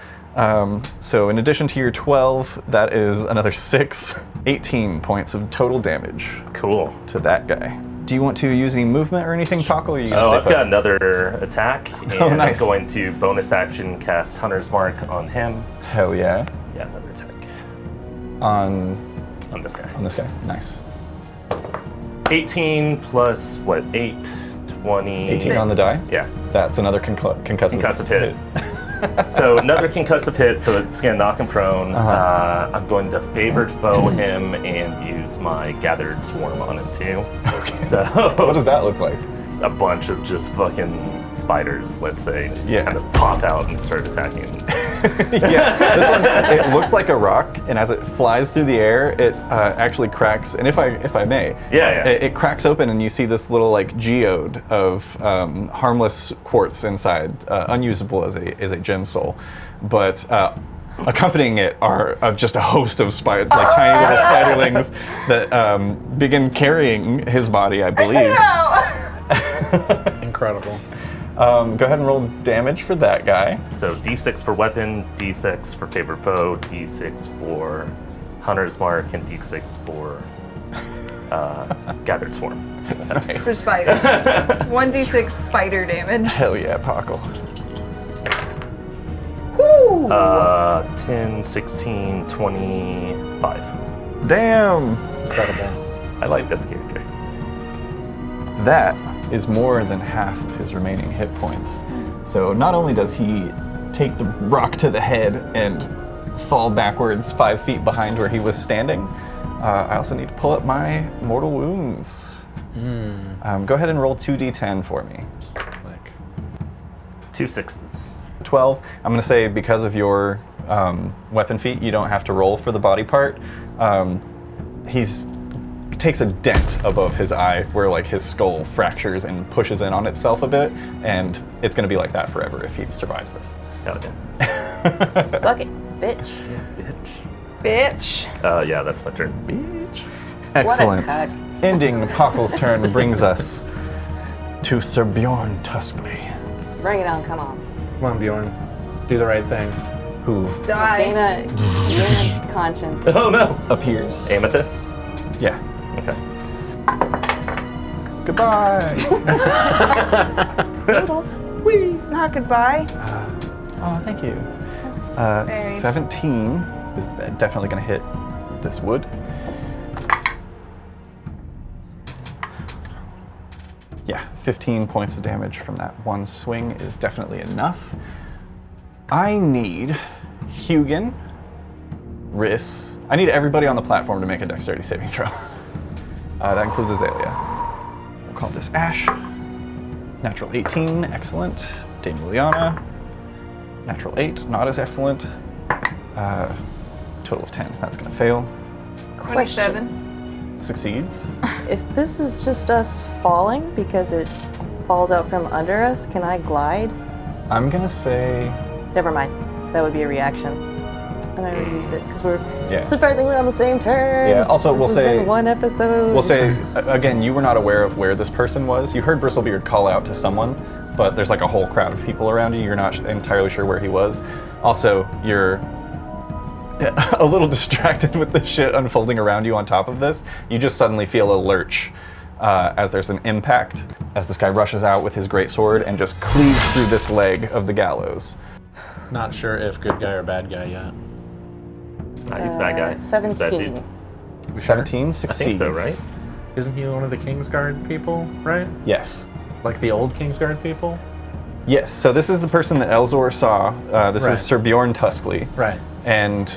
So in addition to your 12, that is another 6, 18 points of total damage Cool. to that guy. Do you want to use any movement or anything, Paco, or are you going to Oh, stay I've put? got another attack, and Oh, nice. I'm going to bonus action cast Hunter's Mark on him. Hell yeah. Yeah, another attack On on this guy. this guy. Nice. 18 plus, 8? 20. 18 on the die. Yeah, That's another concussive concussive hit. So another concussive hit, so it's going to knock him prone. I'm going to favored foe him and use my gathered swarm on him too. Okay. So What does that look like? a bunch of just fucking spiders, let's say, just Yeah. kind of pop out and start attacking. Yeah, this one, it looks like a rock, and as it flies through the air, it actually cracks. And if I may, Yeah. It cracks open, and you see this little like geode of harmless quartz inside, unusable as a gem soul, but. Accompanying it are just a host of tiny little spiderlings that begin carrying his body, I believe. Incredible. Go ahead and roll damage for that guy. So D6 for weapon, D6 for favored foe, D6 for Hunter's Mark, and D6 for gathered swarm. For spiders. 1d6 spider damage. Hell yeah, Paco. Woo! 10, 16, 25. Damn. Incredible. I like this character. That is more than half of his remaining hit points. So not only does he take the rock to the head and fall backwards 5 feet behind where he was standing, I also need to pull up my mortal wounds. Go ahead and roll 2d10 for me. Like, 2 6s. 12. I'm going to say because of your weapon feat, you don't have to roll for the body part. He takes a dent above his eye where like his skull fractures and pushes in on itself a bit, and it's going to be like that forever if he survives this. Hell yeah. Suck it, bitch. Bitch. Bitch. Yeah, that's my turn. Bitch. Excellent. cuck. Ending Pockle's turn brings us to Sir Bjorn Tuskly, Bring it on, come on. come on, Bjorn. Do the right thing. who Die. Dana, conscience. Oh no! appears. Amethyst? Yeah. Okay. Goodbye. Not goodbye. Oh, thank you. Very. 17 is definitely going to hit this wood. Yeah, 15 points of damage from that one swing is definitely enough. I need Hugin, Riss. I need everybody on the platform to make a dexterity saving throw. That includes Azalea. We'll call this Ash. Natural 18, excellent. Dame Liliana. Natural 8, not as excellent. Total of 10. That's going to fail. 27. Succeeds. If this is just us falling because it falls out from under us, can I glide? I'm going to say... Never mind. That would be a reaction. And I already used it because we're Yeah. surprisingly on the same turn. Yeah, also we'll This has say- been one episode. We'll say, again, you were not aware of where this person was. You heard Bristlebeard call out to someone, but there's like a whole crowd of people around you. You're not entirely sure where he was. Also, you're a little distracted with the shit unfolding around you on top of this. You just suddenly feel a lurch as there's an impact as this guy rushes out with his greatsword and just cleaves through this leg of the gallows. Not sure if good guy or bad guy yet. He's bad guy. He's bad 17. dude. 17 I succeeds. think so, right? Isn't he one of the Kingsguard people, right? Yes. Like the old Kingsguard people? Yes, so this is the person that Elzor saw. This Right. is Sir Bjorn Tuskley. Right. And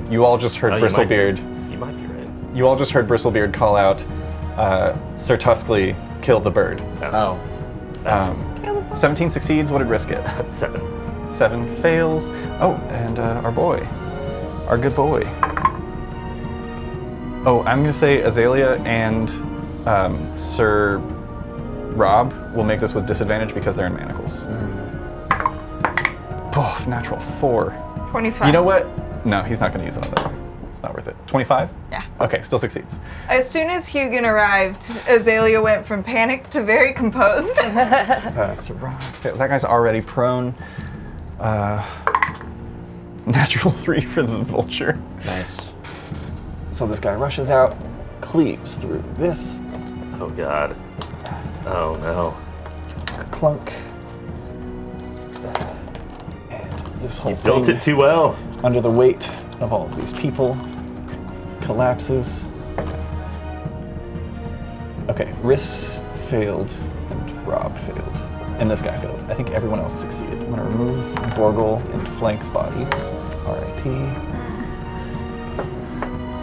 you all just heard Bristlebeard. You might be right. You all just heard Bristlebeard call out, Sir Tuskley, kill the bird. Oh. 17 succeeds, what did Risk get? 7. 7 fails. Oh, and our boy. Our good boy. Oh, I'm gonna say Azalea and Sir Rob will make this with disadvantage because they're in manacles. Oh, natural 4. 25. You know what? No, he's not gonna use it on this. It's not worth it. 25? Yeah. Okay, still succeeds. As soon as Hugin arrived, Azalea went from panicked to very composed. Sir Rob fails. That guy's already prone. Natural 3 for the vulture. Nice. So this guy rushes out, cleaves through this, Oh god. Oh no. clunk, and this whole Built thing, it too well. under the weight of all of these people, collapses. Okay, Riss failed and Rob failed. And this guy failed. I think everyone else succeeded. I'm gonna remove Borgle and Flank's bodies. R.I.P.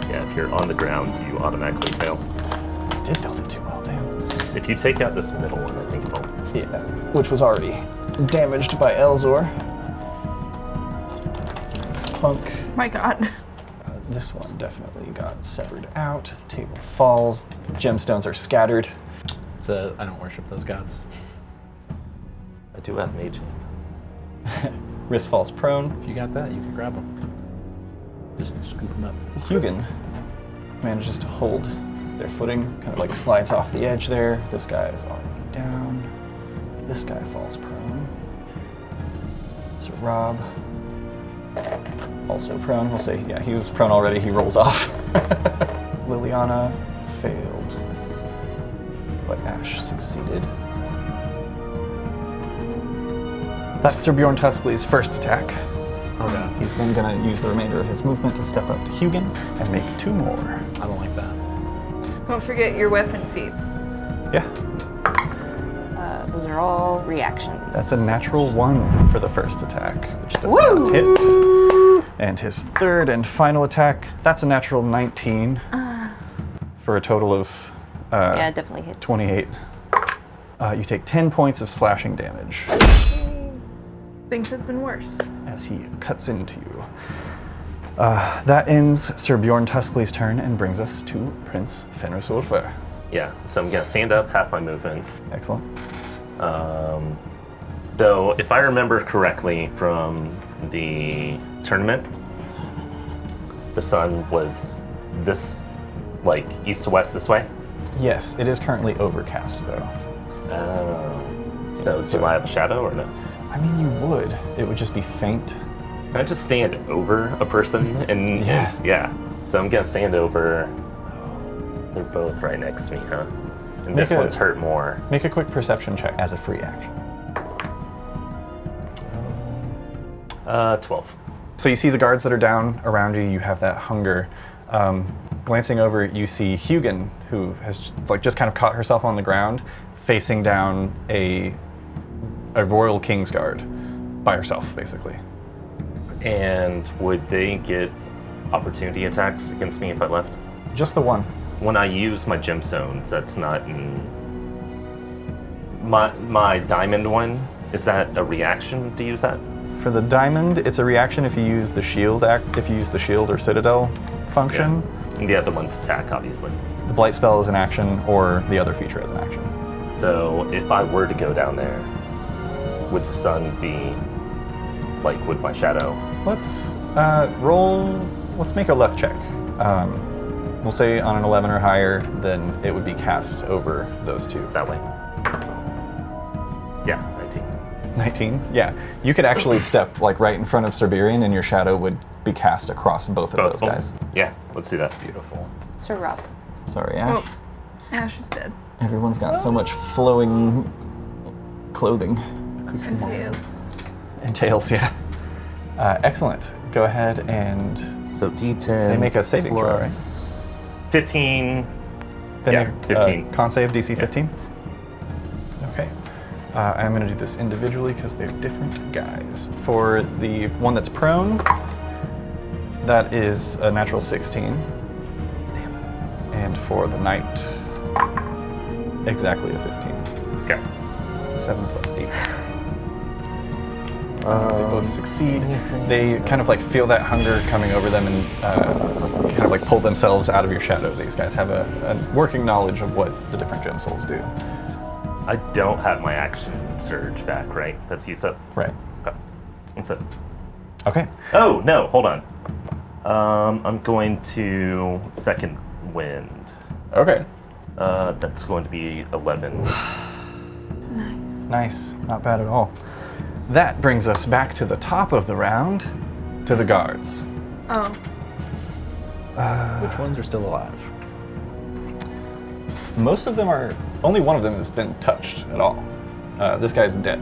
Yeah, if you're on the ground, you automatically fail. I did build it too well, damn. If you take out this middle one, I think it'll... Yeah, which was already damaged by Elzor. Clunk. My god. This one definitely got severed out. The table falls. The gemstones are scattered. So I don't worship those gods. I do have mage hand. Riss falls prone. If you got that, you can grab them. Just scoop them up. Hugin manages to hold their footing, kind of like slides off the edge there. This guy is already down. This guy falls prone. Sir Rob, also prone. We'll say, yeah, he was prone already. He rolls off. Liliana failed, but Ash succeeded. That's Sir Bjorn Tuskley's first attack. Okay. He's then going to use the remainder of his movement to step up to Hugin and make 2 more. I don't like that. Don't forget your weapon feats. Yeah, Those are all reactions. that's a natural 1 for the first attack, which does not hit. And his third and final attack, that's a natural 19 for a total of Yeah, it definitely hits. 28. You take 10 points of slashing damage Things have been worse. as he cuts into you. That ends Sir Bjorn Tuskley's turn and brings us to Prince Fenrisulfur. Yeah, so I'm gonna stand up, half my movement. Excellent. Though, if I remember correctly from the tournament, the sun was this, like, east to west this way. Yes, it is currently overcast though. So do I have a shadow or no? I mean, you would. It would just be faint. Can I just stand over a person and Yeah. So I'm gonna stand over. They're both right next to me, huh? And this Make a- one's hurt more. Make a quick perception check as a free action. 12. So you see the guards that are down around you. You have that hunger. Glancing over, you see Hugin, who has just kind of caught herself on the ground, facing down a royal kingsguard by herself, basically. And would they get opportunity attacks against me if I left? Just the one. When I use my gemstones, that's not in my diamond one. Is that a reaction to use that? For the diamond, it's a reaction if you use the shield or citadel function. Yeah. And the other one's attack, obviously. The blight spell is an action, or the other feature is an action. So if I were to go down there, would the sun be like with my shadow? Let's let's make a luck check. We'll say on an 11 or higher, then it would be cast over those two. That way. Yeah, 19. 19? Yeah. You could actually step like right in front of Cerberian and your shadow would be cast across both of those guys. Yeah, let's do that. Beautiful. So Rob. Sorry, Ash. Oh, Ash is dead. Everyone's got so much flowing clothing. And tail. And tails, yeah. Excellent. Go ahead and So D10. they make a saving throw, right? 15. They Yeah, make 15. Con save DC 15. Okay. I'm going to do this individually because they're different guys. For the one that's prone, that is a natural 16. And for the knight, exactly a 15. Okay. 7 plus 8. They both succeed. They kind of like feel that hunger coming over them and kind of like pull themselves out of your shadow. These guys have a working knowledge of what the different gem souls do. I don't have my action surge back, right? That's used up. Right. Okay. That's it. Okay. Oh, no, hold on. I'm going to second wind. Okay. That's going to be 11. Nice. Not bad at all. That brings us back to the top of the round, to the guards. Oh. Which ones are still alive? Most of them are, only one of them has been touched at all. This guy's dead.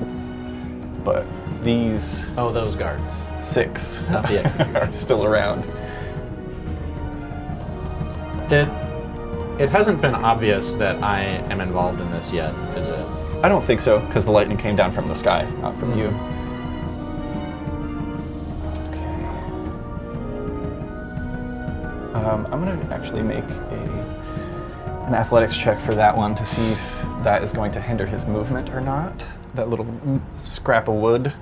But these Oh, those guards. 6 Not the executors. are still around. It hasn't been obvious that I am involved in this yet, is it? I don't think so, because the lightning came down from the sky, not from you. Okay. I'm going to actually make an athletics check for that one to see if that is going to hinder his movement or not. That little scrap of wood.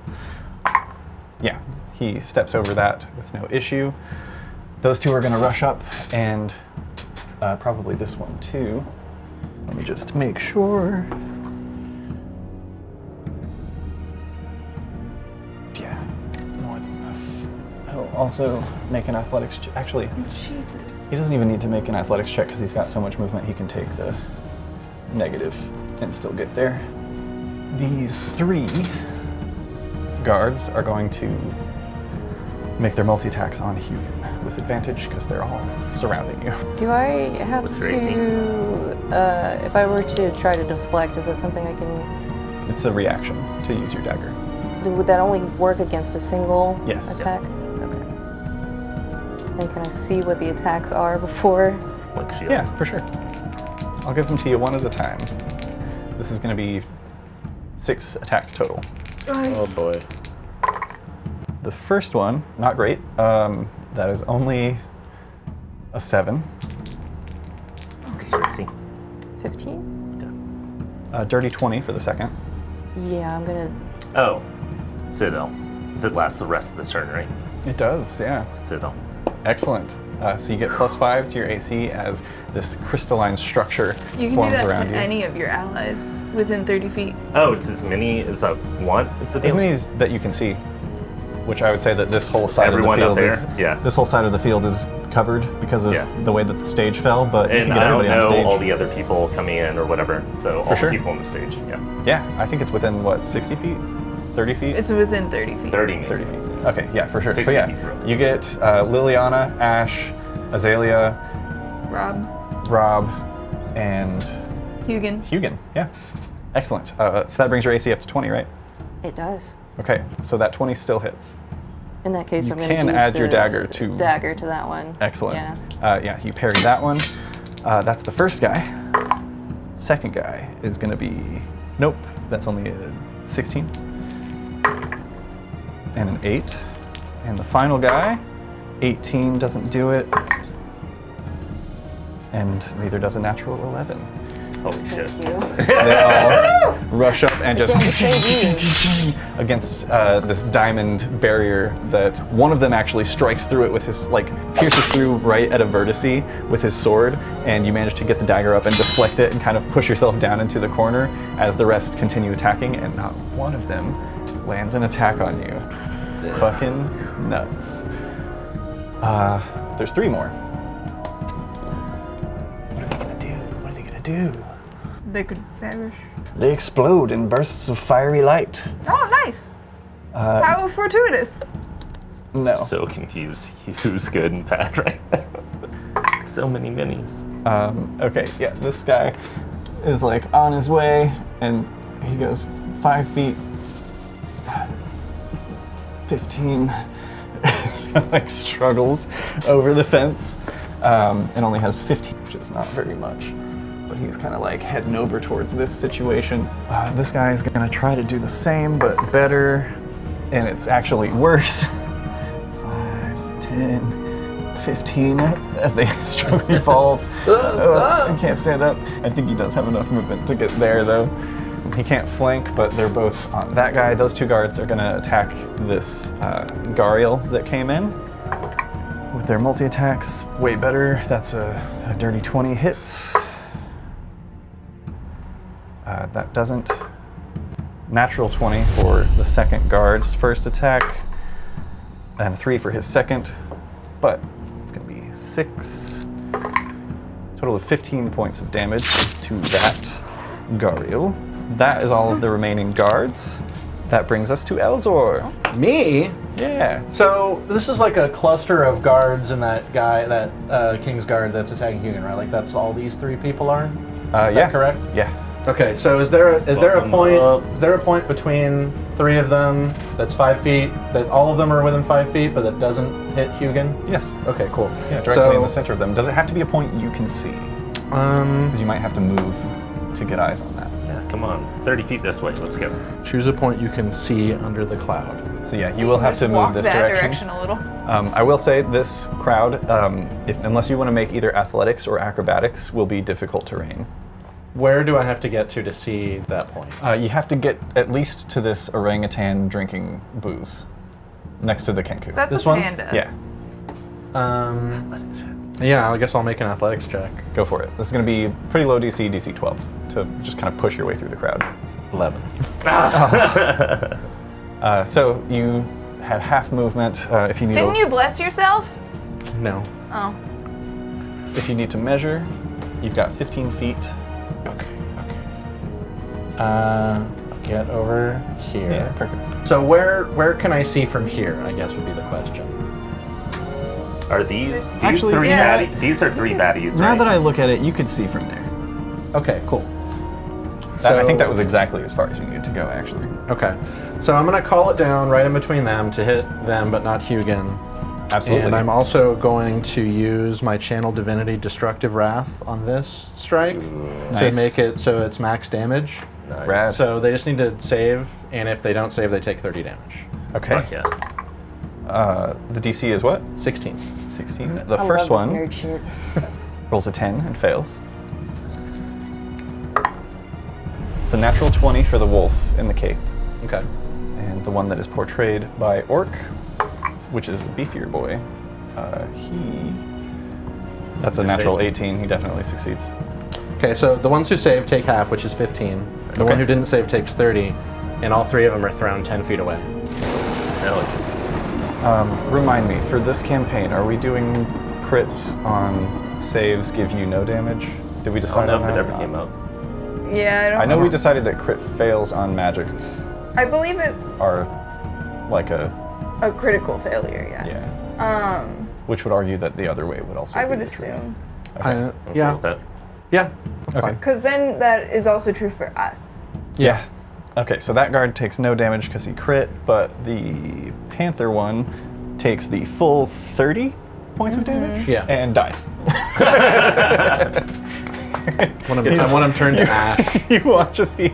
Yeah, he steps over that with no issue. Those two are going to rush up, and probably this one too. Let me just make sure. Yeah, more than enough. He'll also make an athletics check. Actually, Jesus. he doesn't even need to make an athletics check because he's got so much movement he can take the negative and still get there. These 3 guards are going to make their multi-attacks on Hugin with advantage because they're all surrounding you. Do I have What's to, crazy? if I were to try to deflect, is that something I can, It's a reaction to use your dagger. would that only work against a single Yes. attack? Okay. And can I see what the attacks are before? Like shield. Yeah, for sure. I'll give them to you one at a time. This is going to be 6 attacks total. Oh boy. The first one, not great. That is only a 7. Seriously. 15? Dirty 20 for the second. Yeah, I'm gonna. Oh, Citadel. Does it last the rest of the turn, right? It does, yeah. Citadel. Excellent. So you get +5 to your AC as this crystalline structure You can do forms that around to you. any of your allies within 30 feet. Oh, it's as many as I want? Is the deal? As many as that you can see, which I would say that this whole side Everyone of up the there? field is Yeah. this whole side of the field is covered because of Yeah. the way that the stage fell, but you And can get I don't everybody on know stage. all the other people coming in or whatever. So all sure. the people on the stage, yeah. Yeah, I think it's within what, 60 feet? 30 feet? It's within 30 feet. 30 makes 30 feet. sense. Okay, yeah, for sure. 60 So yeah, feet, really. you get Liliana, Ash, Azalea, Rob. Rob, and Hugin. Hugin. Yeah, excellent. So that brings your AC up to 20, right? It does. Okay, so that 20 still hits. In that case, You I'm gonna can do add your the dagger to- dagger to that one. Excellent. Yeah. Yeah, you parry that one. That's the first guy. Second guy is going to be, nope, that's only a 16. And an 8. And the final guy, 18 doesn't do it. And neither does a natural 11. Holy shit. Thank you. They all rush up and just Save you. against this diamond barrier that one of them actually strikes through it with his, pierces through right at a vertice with his sword, and you manage to get the dagger up and deflect it and kind of push yourself down into the corner as the rest continue attacking, and not one of them lands an attack on you. Fucking nuts. There's 3 more. What are they gonna do? What are they gonna do? They could perish. They explode in bursts of fiery light. Oh, nice. How fortuitous. No. So confused who's good and bad right now. So many minis. Okay, yeah, this guy is on his way, and he goes 5 feet, 15, struggles over the fence, and only has 15, which is not very much. But he's kind of heading over towards this situation. This guy is gonna try to do the same, but better, and it's actually worse. 5, 10, 15, as they struggle, he falls. He can't stand up. I think he does have enough movement to get there, though. He can't flank, but they're both on that guy. Those 2 guards are gonna attack this Gariel that came in with their multi-attacks. Way better. That's a dirty 20 hits. That doesn't. Natural 20 for the second guard's first attack, and 3 for his second, but it's gonna be 6. Total of 15 points of damage to that Gariel. That is all of the remaining guards. That brings us to Elzor. Me? Yeah. So this is like a cluster of guards and that guy, that King's Guard that's attacking Hugan, right? That's all these 3 people are? Is Yeah. that correct? Yeah. Okay, so is there a Welcome point up. is there a point between 3 of them that's 5 feet, that all of them are within 5 feet, but that doesn't hit Hugan? Yes. Okay, cool. Yeah, directly in the center of them. Does it have to be a point you can see? Because you might have to move to get eyes on that. Yeah, come on. 30 feet this way. Let's go. Choose a point you can see under the cloud. So yeah, you will have to move walk this that direction. a little. I will say this crowd, unless you want to make either athletics or acrobatics, will be difficult terrain. Where do I have to get to see that point? You have to get at least to this orangutan drinking booze next to the kenku. That's This a one? panda. Yeah, Yeah, I guess I'll make an athletics check. go for it. This is going to be pretty low DC, DC 12, to just kind of push your way through the crowd. 11. So you have half movement. If you need, Didn't you bless yourself? No. Oh. if you need to measure, you've got 15 feet. Okay. I'll get over here. Yeah, perfect. So where can I see from here, I guess would be the question. Are these Actually, 3 yeah. baddies? These are 3 baddies, Now right? that I look at it, you could see from there. Okay, cool. I think that was exactly as far as you needed to go, actually. Okay. So I'm going to call it down right in between them to hit them, but not Hugan. Absolutely. And I'm also going to use my Channel Divinity Destructive Wrath on this strike to Nice. make it so it's max damage. Nice. Rad. So they just need to save, and if they don't save, they take 30 damage. Okay. Fuck yeah. The DC is what? 16. 16. The I first love one this nerd shit. rolls a 10 and fails. It's a natural 20 for the wolf in the cape. Okay. And the one that is portrayed by Orc, which is the beefier boy, that's a natural 18. He definitely succeeds. Okay, so the ones who save take half, which is 15. The one who didn't save takes 30, and all 3 of them are thrown 10 feet away. Hell yeah. Remind me, for this campaign, are we doing crits on saves give you no damage? Did we I decide don't know on if that? it ever came up. Yeah, I don't I know we decided that crit fails on magic I believe it are like a critical failure, yeah. yeah, which would argue that the other way would also. I be would the truth. assume. I'm cool Yeah. with that. Yeah. That's Okay. fine. Because then that is also true for us. Yeah. Okay, so that guard takes no damage because he crit, but the Panther one takes the full 30 points of damage Yeah. and dies. I want him turned to ash. You watch as he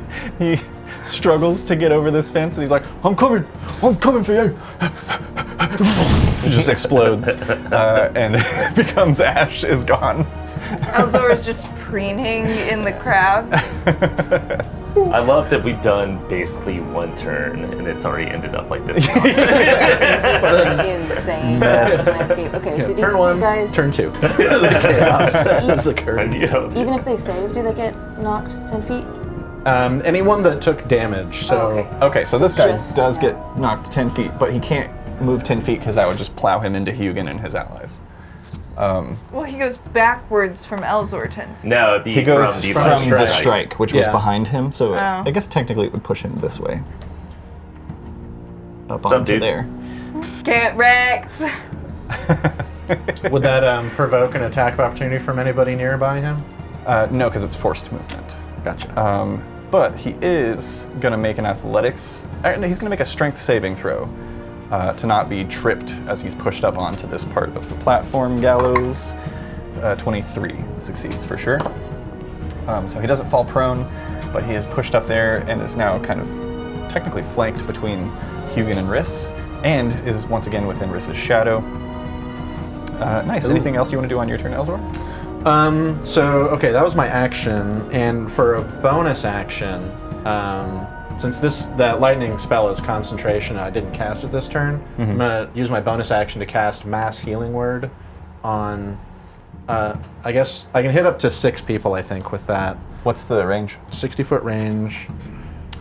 struggles to get over this fence, and he's like, I'm coming for you. It just explodes, and becomes ash, is gone. Elzor's just preening in the crowd. I love that we've done basically one turn and it's already ended up like this. Insane. Landscape. Okay, do these Turn two 1, guys, turn 2. The chaos that has occurred. even if they save, do they get knocked 10 feet? Anyone that took damage, so... Oh, okay. Okay, so this guy Just- does get knocked 10 feet, but he can't move 10 feet because that would just plow him into Hugin and his allies. Well, he goes backwards from Elzor 10 feet. No, it'd be He goes from from the the strike, which was Yeah. behind him, so Oh. I guess technically it would push him this way. Up What's up, onto dude? there. Get wrecked. Would that provoke an attack of opportunity from anybody nearby him? No, because it's forced movement. Gotcha. But he is going to make an athletics. He's going to make a strength saving throw to not be tripped as he's pushed up onto this part of the platform. Gallows 23 succeeds for sure. So he doesn't fall prone, but he is pushed up there and is now kind of technically flanked between Hugin and Riss, and is once again within Riss's shadow. Nice. Ooh. Anything else you want to do on your turn, Elzor? Okay, that was my action, and for a bonus action, since that lightning spell is concentration, I didn't cast it this turn. I'm gonna use my bonus action to cast Mass Healing Word on. I guess I can hit up to 6 people. I think with that What's the range? 60-foot range.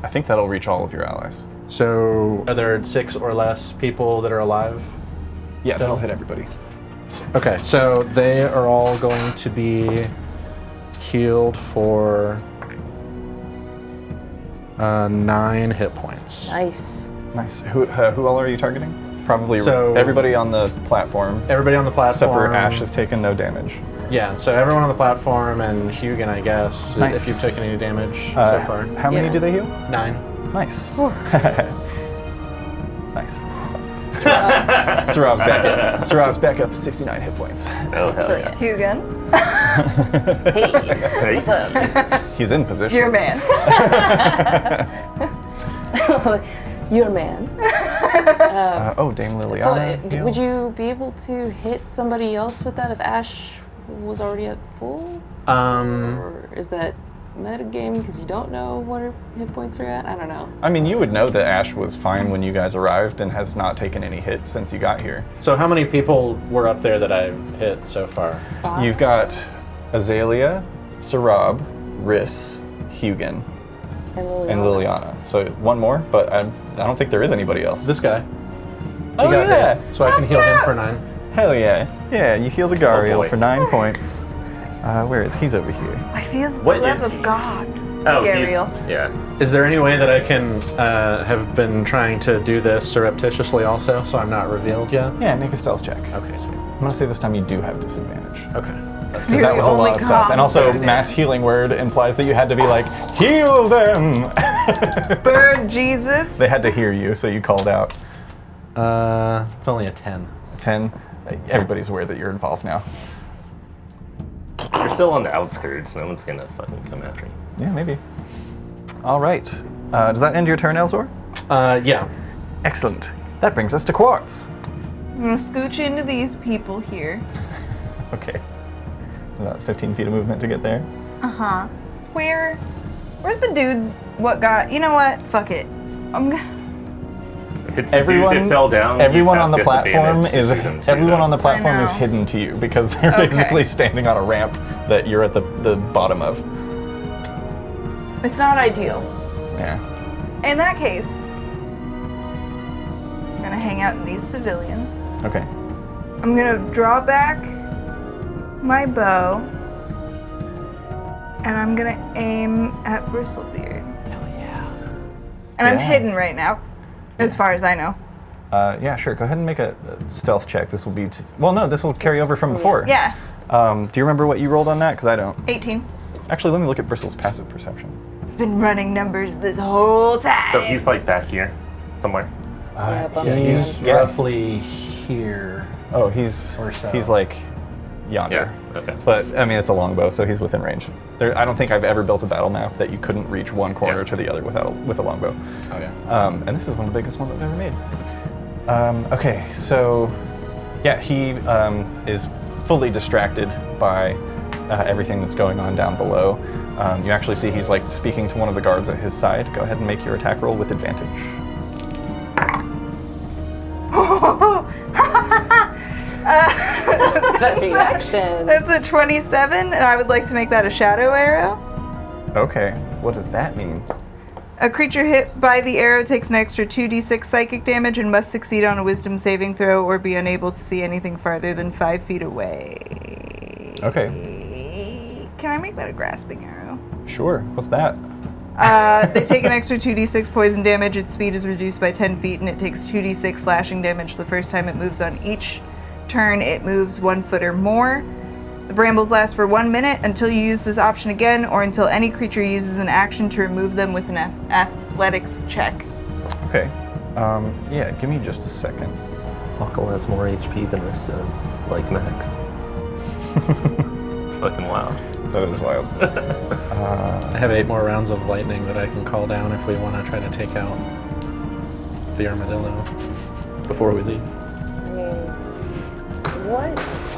I think that'll reach all of your allies. So are there 6 or less people that are alive? Yeah, that'll hit everybody. Okay, so they are all going to be healed for 9 hit points. Nice. Nice. Who all are you targeting? Probably So- everybody on the platform, Everybody on the platform. except for Ash has taken no damage. Yeah, so everyone on the platform and Hugin, I guess, Nice. if you've taken any damage so far. How many Yeah. do they heal? 9. Nice. Nice. Sarab's back up. Sarab's back up 69 hit points. Oh, hell yeah. Hugin, Hey, Hey. what's up? He's in position. your man. Your man. Dame So, Liliana. would heals. you be able to hit somebody else with that if Ash was already at full? Or is that metagame because you don't know what her hit points are at? I don't know. I mean, you would know that Ash was fine when you guys arrived and has not taken any hits since you got here. So how many people were up there that I've hit so far? 5? You've got Azalea, Sarab, Riss, Hugin, and Liliana. So one more, but I don't think there is anybody else. This guy. Oh, He got yeah. hit, so I can heal him for 9. Hell yeah. Yeah, you heal the Gariel boy. for 9 points. Where is he? He's over here. I feel the What love is of he? God. Oh, Gariel. yeah. Is there any way that I can have been trying to do this surreptitiously also, so I'm not revealed yet? Yeah, make a stealth check. Okay, sweet. I'm gonna say this time you do have disadvantage. Okay. Because You're that was a the lot only of stuff. And also, cop. mass healing word implies that you had to be like, heal them! Bird Jesus. They had to hear you, so you called out. It's only a 10. 10. Everybody's aware that you're involved now. You're still on the outskirts. No one's gonna fucking come after you. Yeah, maybe. All right. Does that end your turn, Elzor? Yeah. Excellent. That brings us to Quartz. I'm gonna scooch into these people here. Okay. About 15 feet of movement to get there. Uh-huh. Where's the dude what got, you know what? Fuck it. I'm gonna, If it's the dude that fell down, everyone you on have the platform is disadvantage to shoot him, too, everyone on the though. platform is know. hidden to you because they're Okay. basically standing on a ramp that you're at the bottom of. it's not ideal. Yeah. In that case, I'm gonna hang out in these civilians. Okay. I'm gonna draw back my bow, and I'm gonna aim at Bristlebeard. Hell yeah. And I'm Yeah. hidden right now, as far as I know. Yeah, sure. Go ahead and make a stealth check. This will be well, no, this will carry over from before. Yeah, Do you remember what you rolled on that? Because I don't. 18. Actually, let me look at Bristle's passive perception. I've been running numbers this whole time. So he's like back here, somewhere. Yeah, bump He's stand. Roughly here. Oh, he's Or so. he's like yonder. Yeah. Okay. But I mean, it's a longbow, so he's within range. I don't think I've ever built a battle map that you couldn't reach one corner Yeah. to the other with a longbow. Oh yeah. And this is one of the biggest ones I've ever made. Okay, so yeah, he is fully distracted by everything that's going on down below. You actually see he's like speaking to one of the guards at his side. Go ahead and make your attack roll with advantage. That reaction. That's a 27, and I would like to make that a shadow arrow. Okay, what does that mean? A creature hit by the arrow takes an extra 2d6 psychic damage and must succeed on a wisdom saving throw or be unable to see anything farther than 5 feet away. Okay. Can I make that a grasping arrow? Sure, what's that? They take an extra 2d6 poison damage. Its speed is reduced by 10 feet, and it takes 2d6 slashing damage the first time it moves on each turn it moves 1 foot or more. The brambles last for 1 minute until you use this option again, or until any creature uses an action to remove them with an athletics check. Okay, yeah, give me just a second. Huckle has more HP than Riss does, like Max. It's fucking wild. That is wild. I have 8 more rounds of lightning that I can call down if we want to try to take out the armadillo before we leave. I mean, what?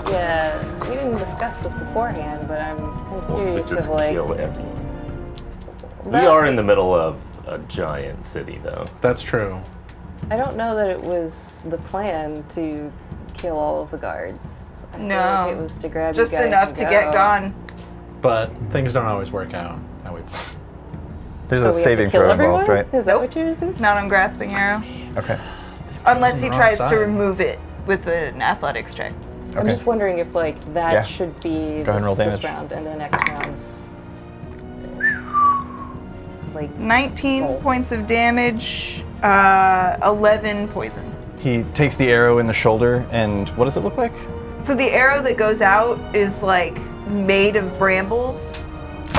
Yeah, we didn't discuss this beforehand, but I'm curious Just of like. kill everyone. We that- are in the middle of a giant city, though. That's true. I don't know that it was the plan to kill all of the guards. I feel No. like it was to grab Just you guys enough and to go. get gone. But things don't always work out how we plan. There's So a we have to saving kill throw everyone? involved, right? Is that what you're saying? Not on grasping arrow. Okay. Unless he on the tries wrong to side. remove it with an athletics check. I'm Okay. just wondering if like that Yeah. should be Go ahead and roll this damage. round and the next round's like 19 Roll. points of damage, 11 poison. He takes the arrow in the shoulder, and what does it look like? So the arrow that goes out is like made of brambles,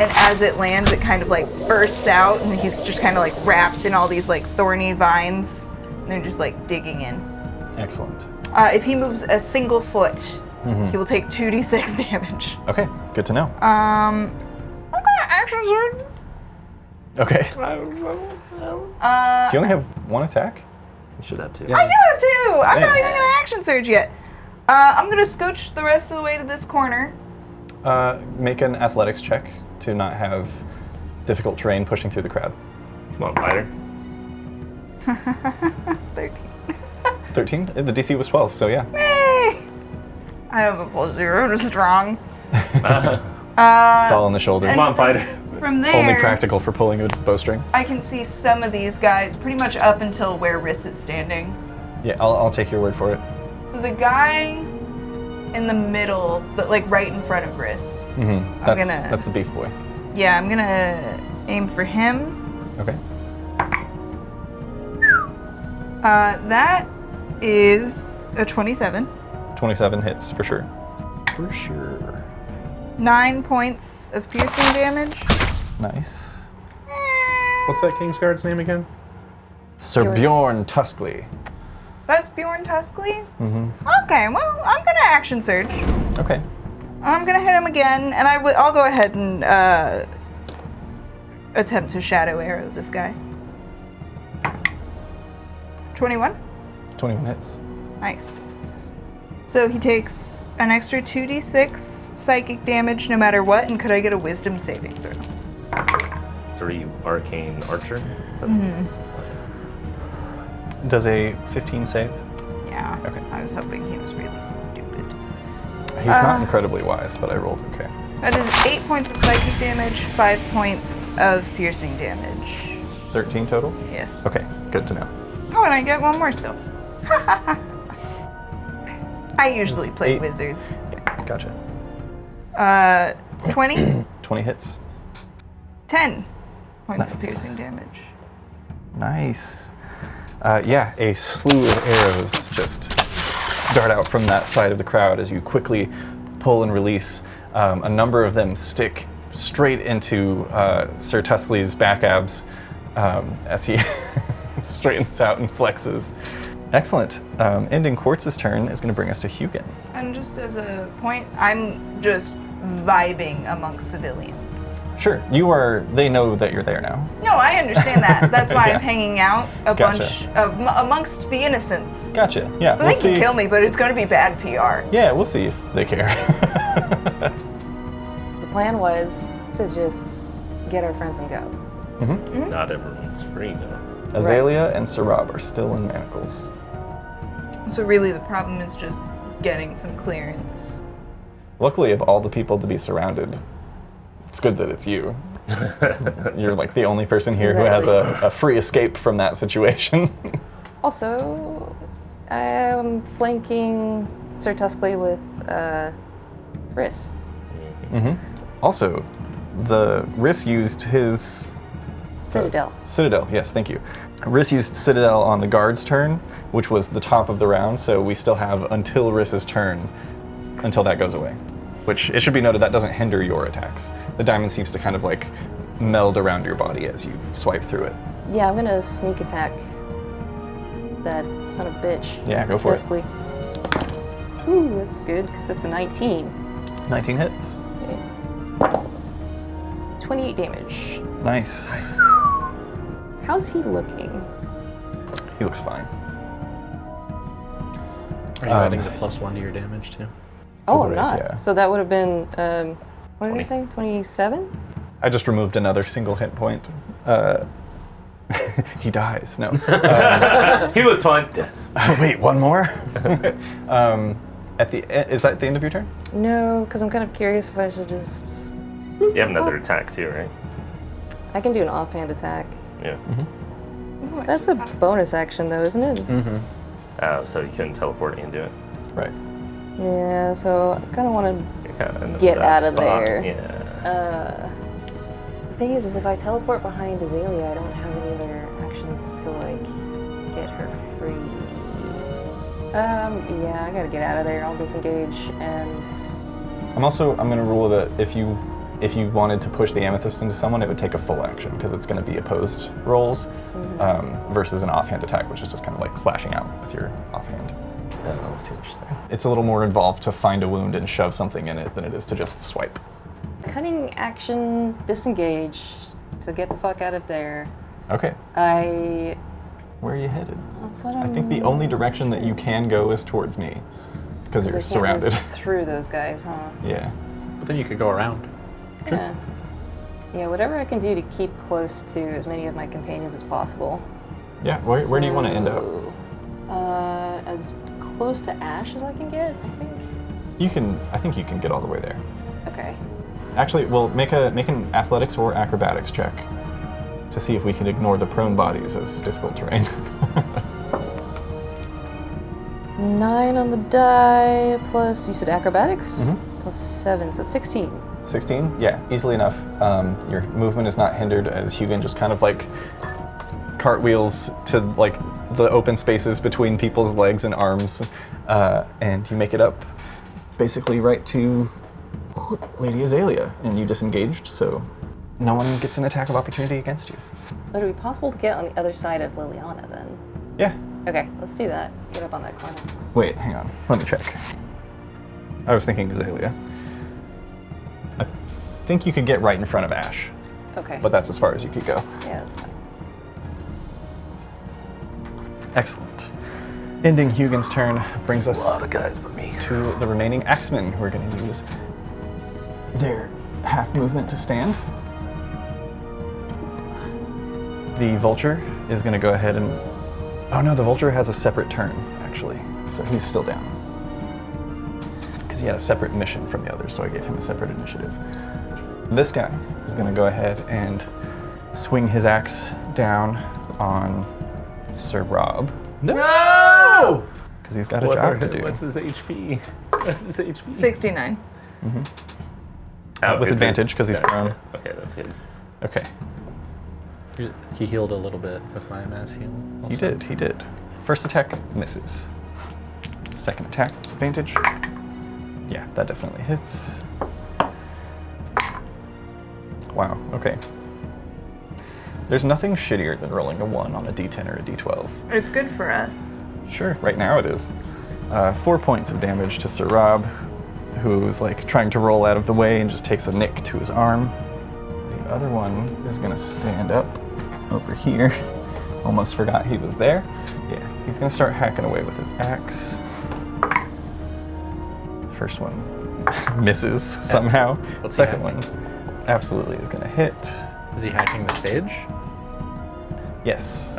and as it lands, it kind of like bursts out, and he's just kind of like wrapped in all these like thorny vines, and they're just like digging in. Excellent. If he moves a single foot, he will take 2d6 damage. Okay, good to know. I'm gonna action sword. Okay. Do you only have one attack? You should have two. I do have two. I'm not Dang. even gonna action surge yet. I'm gonna scooch the rest of the way to this corner. Make an athletics check to not have difficult terrain pushing through the crowd. Come on, fighter. 13. 13? The DC was 12, so yeah. Hey! I have a +0 to strong. It's all on the shoulders. Come on, fighter. From there, Only practical for pulling a bowstring. I can see some of these guys pretty much up until where Riss is standing. Yeah, I'll take your word for it. So the guy in the middle, but like right in front of Riss. That's the beef boy. Yeah, I'm gonna aim for him. Okay. That is a 27. 27 hits for sure. For sure. 9 points of piercing damage. Nice. What's that King's Guard's name again? Sir Bjorn Tuskley. That's Bjorn Tuskley? Okay, well, I'm gonna action surge. Okay. I'm gonna hit him again, and I'll go ahead and attempt to shadow arrow this guy. 21? 21 hits. Nice. So he takes an extra 2d6 psychic damage no matter what, and could I get a wisdom saving throw? So are you arcane archer? Is that- Does a 15 save? Yeah. Okay. I was hoping he was really stupid. He's not incredibly wise, but I rolled okay. That is 8 points of psychic damage, 5 points of piercing damage. 13 total? Yeah. Okay, good to know. Oh, and I get one more still. I usually play 8. wizards. Gotcha. 20? 20 hits. 10 points of Nice. piercing damage. Nice. Yeah, a slew of arrows just dart out from that side of the crowd as you quickly pull and release. A number of them stick straight into Sir Tuskley's back abs as he straightens out and flexes. Excellent. Ending Quartz's turn is going to bring us to Hugin. And just as a point, I'm just vibing amongst civilians. Sure, they know that you're there now. No, I understand that. That's why Yeah. I'm hanging out Gotcha. bunch of amongst the innocents. Gotcha, yeah. So they can kill me, but it's going to be bad PR. Yeah, we'll see if they care. plan was to just get our friends and go. Not everyone's free, though. Azalea and Sarab are still in manacles. So really the problem is just getting some clearance. Luckily, of all the people to be surrounded, it's good that it's you. You're like the only person here who has a free escape from that situation. Also, I'm flanking Sir Tuskley with Riss. Also, the Riss used his Citadel. Citadel, yes, thank you. Riss used Citadel on the guard's turn, which was the top of the round, so we still have until Riss's turn until that goes away. Which, it should be noted, that doesn't hinder your attacks. The diamond seems to kind of like meld around your body as you swipe through it. Yeah, I'm gonna sneak attack that son of a bitch. Yeah, go for Tuskley. Ooh, that's good, because that's a 19. 19 hits. Okay. 28 damage. Nice. How's he looking? He looks fine. Are you adding the +1 to your damage too? Oh, the I'm raid, not. yeah. So that would have been, what did I say? 27? I just removed another single hit point. He dies. No. He was fine. Wait, one more? Is that the end of your turn? No, because I'm kind of curious if I should just... You have another attack too, right? I can do an offhand attack. Yeah. That's a bonus action, though, isn't it? So you couldn't teleport and do it. Right. Yeah, so I kind of want You're kinda in Get that out of spot. there. Yeah. The thing is if I teleport behind Azalea, I don't have any other actions to, like, get her free. Yeah, I gotta get out of there. I'll disengage, and... I'm gonna rule that if you wanted to push the amethyst into someone, it would take a full action because it's gonna be opposed rolls versus an offhand attack, which is just kind of like slashing out with your offhand. That's interesting. It's a little more involved to find a wound and shove something in it than it is to just swipe. Cunning action, disengage, to get the fuck out of there. Okay. Where are you headed? That's what I think the only direction that you can go is towards me because you're I can't surrounded. move through those guys, huh? Yeah. But then you could go around. Yeah. Yeah, whatever I can do to keep close to as many of my companions as possible. Yeah. Where do you want to end up? As close to Ash as I can get, I think. I think you can get all the way there. Okay. Actually, well, make an athletics or acrobatics check to see if we can ignore the prone bodies as difficult terrain. 9 on the die, plus, you said acrobatics? Plus 7, so 16. 16? Yeah, easily enough. Your movement is not hindered as Hugin just kind of like cartwheels to like the open spaces between people's legs and arms, and you make it up basically right to Lady Azalea, and you disengaged, so no one gets an attack of opportunity against you. Would it be possible to get on the other side of Liliana then? Yeah. Okay, let's do that. Get up on that corner. Wait, hang on. Let me check. I was thinking Azalea. I think you could get right in front of Ash, Okay. but that's as far as you could go. Yeah, that's fine. Excellent. Ending Hugin's turn brings us A lot of guys but me. to the remaining axemen who are going to use their half movement to stand. The vulture is going to go ahead and... Oh no, the vulture has a separate turn, actually. So he's still down. Because he had a separate mission from the others, so I gave him a separate initiative. This guy is going to go ahead and swing his axe down on Sir Rob. No! Because he's got a job to do. What's his HP? What's his HP? 69. With is advantage, this- 'cause he's okay. prone. Okay, that's good. Okay. He healed a little bit with my mass heal. Also. He did. First attack misses. Second attack, advantage. Yeah, that definitely hits. Wow, okay. There's nothing shittier than rolling a 1 on a d10 or a d12. It's good for us. Sure, right now it is. 4 points of damage to Sir Rob, who's like trying to roll out of the way and just takes a nick to his arm. The other one is gonna stand up over here. Almost forgot he was there. Yeah, he's gonna start hacking away with his axe. First one misses somehow. What's he Second one absolutely is going to hit. Is he hacking the stage? Yes.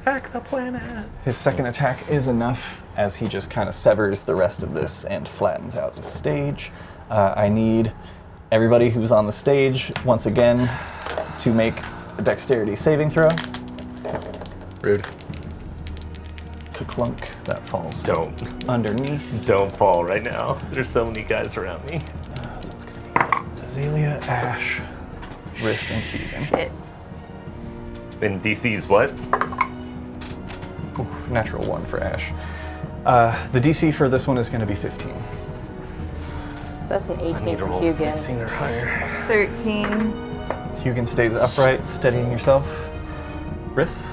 Hack the planet. His second attack is enough as he just kind of severs the rest of this and flattens out the stage. I need everybody who's on the stage, once again, to make a dexterity saving throw. Rude. Ka-clunk, that falls Don't. underneath. Don't fall right now. There's so many guys around me. That's going to be Azalea, Ash, Riss, and Keegan. Shit. And DC's what? Ooh, natural 1 for Ash. The DC for this one is going to be 15. That's an 18 for roll Hugin. 16 or higher. 13. Hugin stays upright, steadying yourself. Riss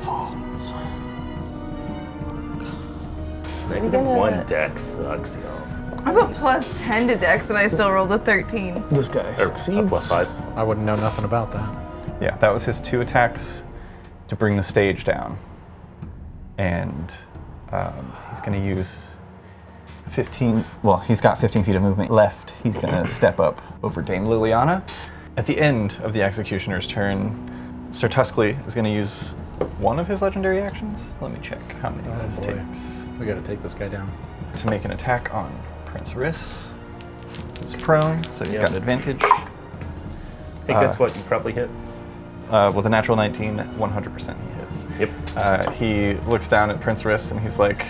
falls. One deck sucks, y'all. I have a plus 10 to dex and I still rolled a 13. This guy Or succeeds. a plus 5. I wouldn't know nothing about that. Yeah, that was his 2 attacks to bring the stage down. And he's going to use 15, well, he's got 15 feet of movement left. He's going to step up over Dame Liliana. At the end of the Executioner's turn, Sir Tuskley is going to use one of his legendary actions. Let me check how many this boy. takes. We gotta take this guy down. To make an attack on Prince Riss, who's prone, so he's got advantage. Hey, guess what? You probably hit. With a natural 19, 100% he hits. Yep. He looks down at Prince Riss and he's like,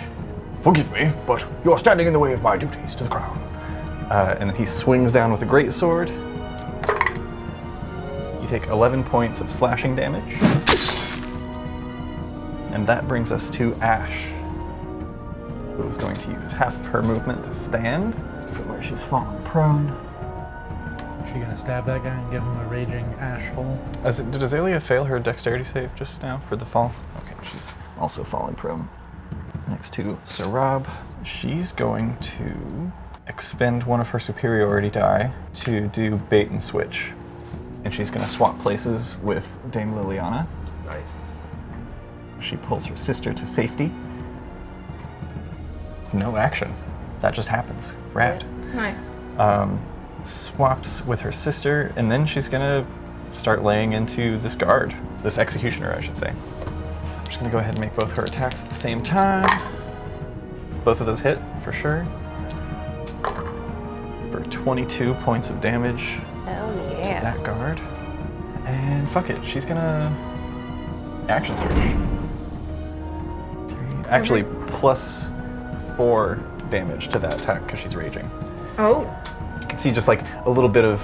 "Forgive me, but you are standing in the way of my duties to the crown." And he swings down with a great sword. You take 11 points of slashing damage. And that brings us to Ash, who is going to use half of her movement to stand from where she's fallen prone. Is she gonna stab that guy and give him a raging ash hole? Did Azalea fail her dexterity save just now for the fall? Okay, she's also fallen prone. Next to Sir Rob, she's going to expend one of her superiority die to do bait and switch. And she's going to swap places with Dame Liliana. Nice. She pulls her sister to safety. No action. That just happens. Rad. Nice. Swaps with her sister, and then she's gonna start laying into this guard, this executioner, I should say. I'm just gonna go ahead and make both her attacks at the same time. Both of those hit, for sure. For 22 points of damage Hell to yeah. that guard. And fuck it, she's gonna action surge. Actually, plus 4 damage to that attack because she's raging. Oh. You can see just like a little bit of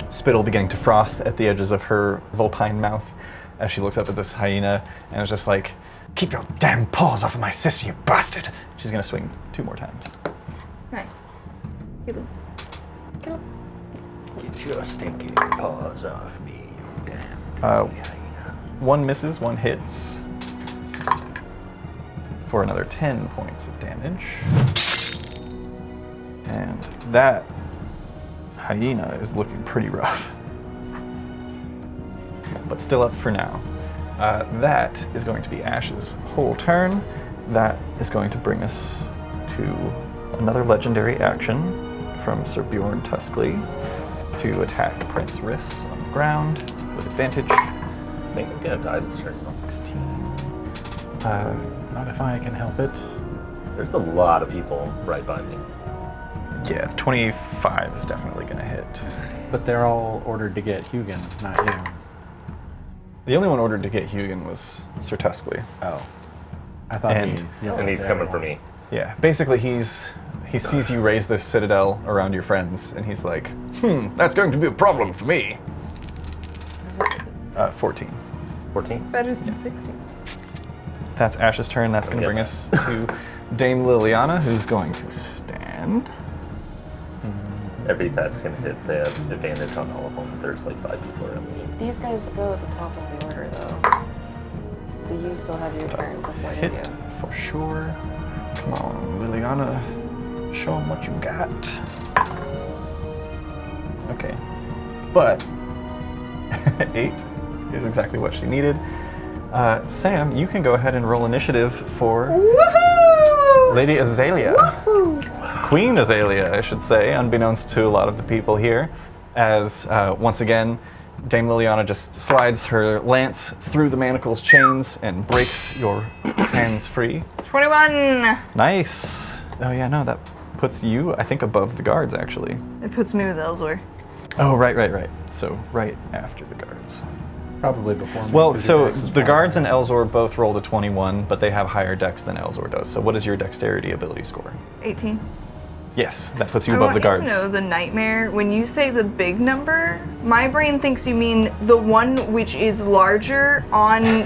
spittle beginning to froth at the edges of her vulpine mouth as she looks up at this hyena and is just like, "Keep your damn paws off of my sister, you bastard!" She's gonna swing 2 more times. Nice. Get him. Get your stinking paws off me, you damn dirty hyena. 1 misses, 1 hits for another 10 points of damage. And that hyena is looking pretty rough. But still up for now. That is going to be Ash's whole turn. That is going to bring us to another legendary action from Sir Bjorn Tuskley to attack Prince Riss on the ground with advantage. I think I'm gonna die this turn. 16. Not if I can help it. There's a lot of people right by me. Yeah, 25 is definitely going to hit. But they're all ordered to get Hugin, not you. The only one ordered to get Hugin was Sir Tuskley. Oh. I thought And- he yelled And he's at coming for everyone. me. Yeah, basically he sees you raise this citadel around your friends, and he's like, that's going to be a problem for me. 14. 14? Better than 16. That's Ash's turn. That's going to Yeah. bring us to Dame Liliana, who's going to stand. Every attack's gonna hit. They have advantage on all of them. There's like 5 people around me. These guys go at the top of the order, though. So you still have your turn before they Hit do. for sure. Come on, Liliana. Show them what you got. Okay. But 8 is exactly what she needed. Sam, you can go ahead and roll initiative for Woohoo! Lady Azalea. Woohoo! Queen Azalea, I should say, unbeknownst to a lot of the people here, as once again, Dame Liliana just slides her lance through the manacle's chains and breaks your hands free. 21. Nice. Oh yeah, no, that puts you, I think, above the guards, actually. It puts me with Elzor. Oh, right. So right after the guards. Probably before me. Well, 'cause so your dex is the guards and probably Elzor both rolled a 21, but they have higher dex than Elzor does. So what is your dexterity ability score? 18. Yes, that puts you I above want the guards. you to know the nightmare. When you say the big number, my brain thinks you mean the one which is larger on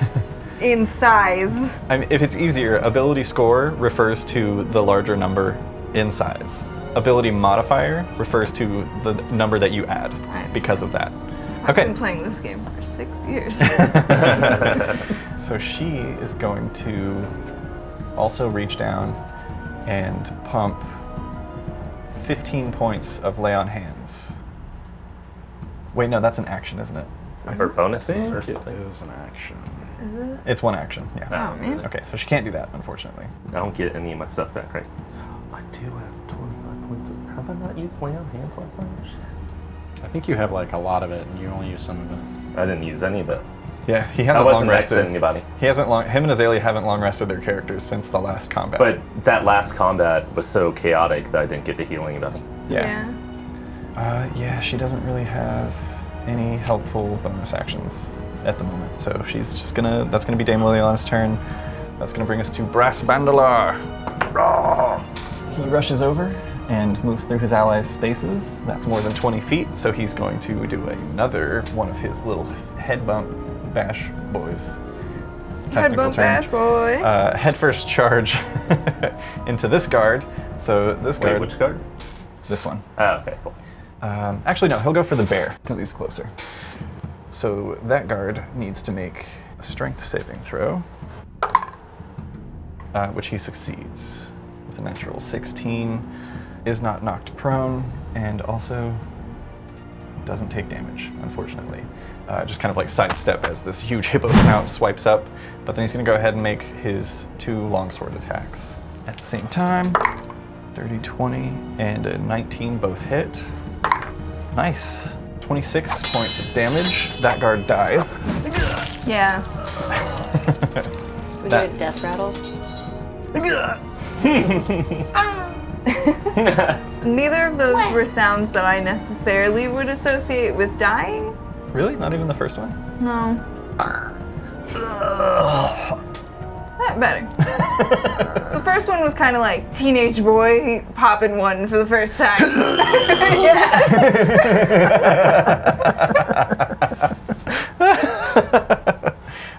in size. I mean, if it's easier, ability score refers to the larger number in size. Ability modifier refers to the number that you add because of that. I've Okay. been playing this game for 6 years. So she is going to also reach down and pump 15 points of lay on hands. Wait, no, that's an action, isn't it? Or bonus I or think something. it is an action. Is it? It's one action, yeah. Oh, man. Okay, so she can't do that, unfortunately. I don't get any of my stuff back, right? I do have 25 points. Have I not used lay on hands last time? I think you have like a lot of it, and you only use some of it. I didn't use any of it. Yeah, he I hasn't wasn't long next to rested. anybody. Him and Azalea haven't long rested their characters since the last combat. But that last combat was so chaotic that I didn't get to heal anybody. yeah. Yeah, she doesn't really have any helpful bonus actions at the moment. So she's just that's gonna be Dame Liliana's turn. That's gonna bring us to Brass Bandalar. He rushes over and moves through his allies' spaces. That's more than 20 feet, so he's going to do another one of his little head bump bash boys. Head Technical bump term. bash, boy. Head first charge into this guard. So this Wait, guard, which card? this one. Oh, okay, cool. Actually, no, he'll go for the bear because he's closer. So that guard needs to make a strength saving throw, which he succeeds with a natural 16, is not knocked prone, and also doesn't take damage, unfortunately. Just kind of like sidestep as this huge hippo snout swipes up, but then he's going to go ahead and make his 2 longsword attacks. At the same time, dirty 20 and a 19 both hit. Nice. 26 points of damage. That guard dies. Yeah. We That's- get a death rattle. Neither of those were sounds that I necessarily would associate with dying. Really? Not even the first one? No. That better. The first one was kind of like teenage boy popping one for the first time.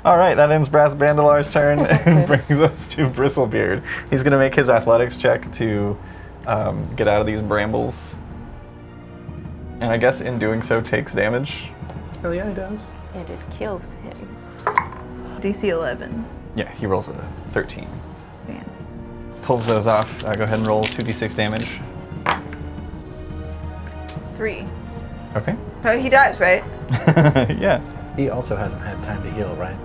All right, that ends Brass Bandalar's turn and brings us to Bristlebeard. He's going to make his athletics check to get out of these brambles. And I guess in doing so takes damage. Hell yeah, he does. And it kills him. DC 11. Yeah, he rolls a 13. Yeah. Pulls those off. Go ahead and roll 2d6 damage. 3. Okay. Oh, he dies, right? Yeah. He also hasn't had time to heal, right?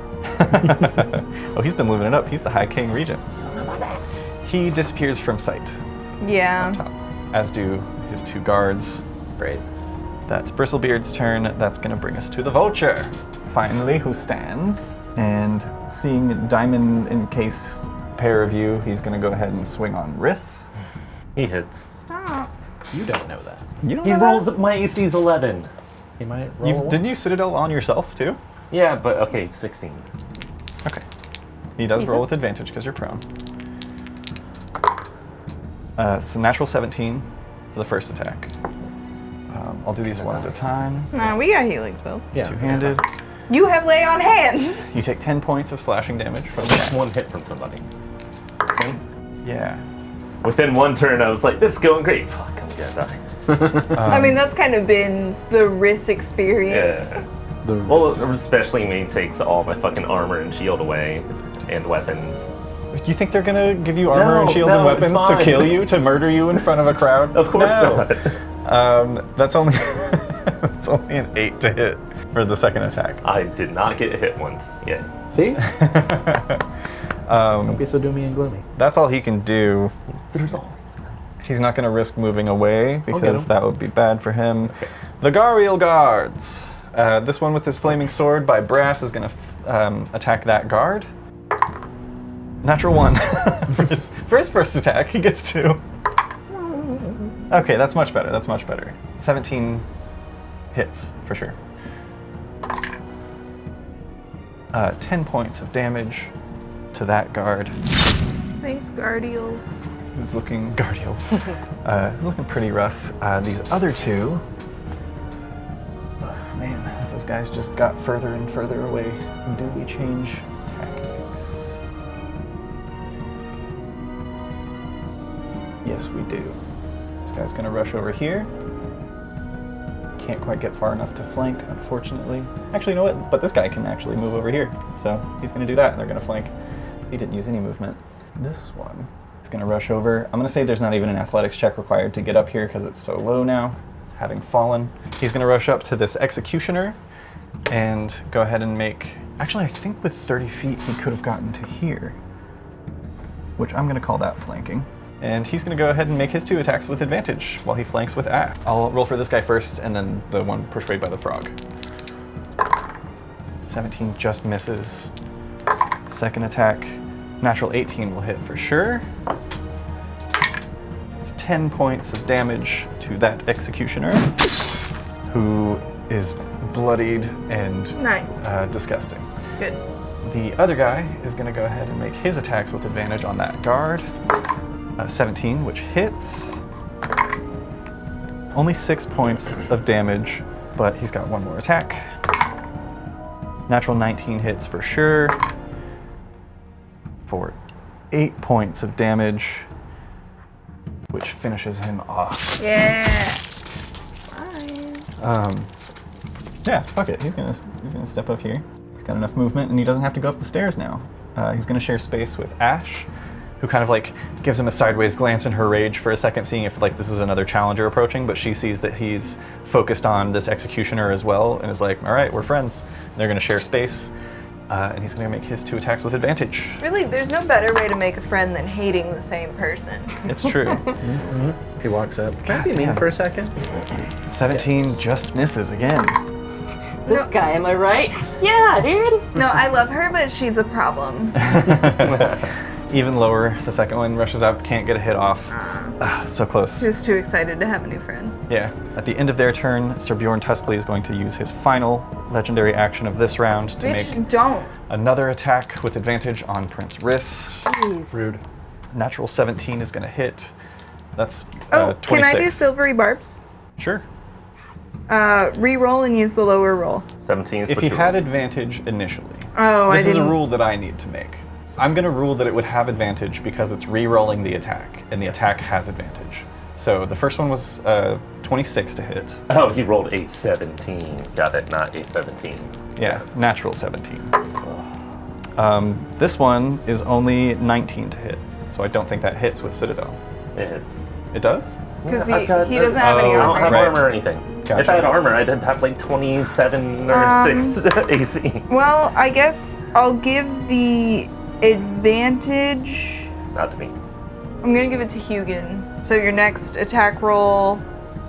Oh, he's been living it up. He's the High King Regent. He disappears from sight Yeah. top, as do his 2 guards. Great. That's Bristlebeard's turn. That's going to bring us to the Vulture, finally, who stands. And seeing diamond encased pair of you, he's going to go ahead and swing on Riss. He hits. Stop. You don't know that. You don't He know rolls up my AC's 11. He might roll. Didn't you Citadel on yourself, too? Yeah, but okay, 16. Okay. He does He's roll up. with advantage because you're prone. It's a natural 17 for the first attack. I'll do these one at a time. Nah, we got healing spells. Yeah. Two-handed. You have lay on hands. You take 10 points of slashing damage from that. One hit from somebody. 10. Yeah. Within one turn, I was like, this is going great. Fuck, I'm gonna die. I mean, that's kind of been the Riss experience. Yeah. The Well, especially when he takes all my fucking armor and shield away and weapons. You think they're gonna give you armor and No, shields and no, it's weapons to fine. kill you, to murder you in front of a crowd? Of course No. not. That's only that's only an 8 to hit for the second attack. I did not get hit once yet. See? Don't be so doomy and gloomy. That's all he can do. There's all. He's not going to risk moving away because that would be bad for him. Okay. The Gariel guards. This one with his flaming sword by Brass is going to attack that guard. Natural 1 for his first attack. He gets 2. Okay, that's much better. That's much better. 17 hits for sure. 10 points of damage to that guard. Thanks, Guardials. Who's looking looking pretty rough. These other two, man, those guys just got further and further away. Do we change tactics? Yes, we do. This guy's gonna rush over here. Can't quite get far enough to flank, unfortunately. Actually, you know what? But this guy can actually move over here, so he's gonna do that, and they're gonna flank. He didn't use any movement. This one is going to rush over. I'm going to say there's not even an athletics check required to get up here because it's so low now, having fallen. He's going to rush up to this executioner and go ahead and make... Actually, I think with 30 feet he could have gotten to here, which I'm going to call that flanking. And he's going to go ahead and make his 2 attacks with advantage while he flanks with A. I'll roll for this guy first and then the one persuaded by the frog. 17 just misses. Second attack. Natural 18 will hit for sure. It's 10 points of damage to that executioner, who is bloodied and disgusting. Good. The other guy is going to go ahead and make his attacks with advantage on that guard. 17, which hits. Only 6 points of damage, but he's got 1 more attack. Natural 19 hits for sure. For 8 points of damage, which finishes him off. Yeah. Yeah, fuck it. He's gonna step up here. He's got enough movement, and he doesn't have to go up the stairs now. He's gonna share space with Ash, who kind of like gives him a sideways glance in her rage for a second, seeing if like this is another challenger approaching, but she sees that he's focused on this executioner as well, and is like, all right, we're friends. And they're gonna share space. And he's going to make his 2 attacks with advantage. Really, there's no better way to make a friend than hating the same person. It's true. He walks up. Can I be mean for a second? 17 just misses again. This guy, am I right? Yeah, dude. No, I love her, but she's a problem. Even lower, the second one rushes up, can't get a hit off. So close. Just too excited to have a new friend. Yeah. At the end of their turn, Sir Bjorn Tuskley is going to use his final legendary action of this round to make another attack with advantage on Prince Riss. Jeez. Rude. Natural 17 is going to hit. That's 26. Can I do silvery barbs? Sure. Re-roll and use the lower roll. 17 is If what he you had rolled. advantage initially. Oh, This is a rule that I need to make. I'm going to rule that it would have advantage because it's re-rolling the attack, and the attack has advantage. So the first one was 26 to hit. Oh, he rolled a 17. Got it, not a 17. Yeah, natural 17. This one is only 19 to hit, so I don't think that hits with Citadel. It hits. It does? Because Yeah, I've he doesn't have any I don't armor. have Right. armor or anything. Gotcha. If I had armor, I'd have like 27 or 6 AC. Well, I guess I'll give the advantage. Not to me. I'm gonna give it to Hugin. So your next attack roll,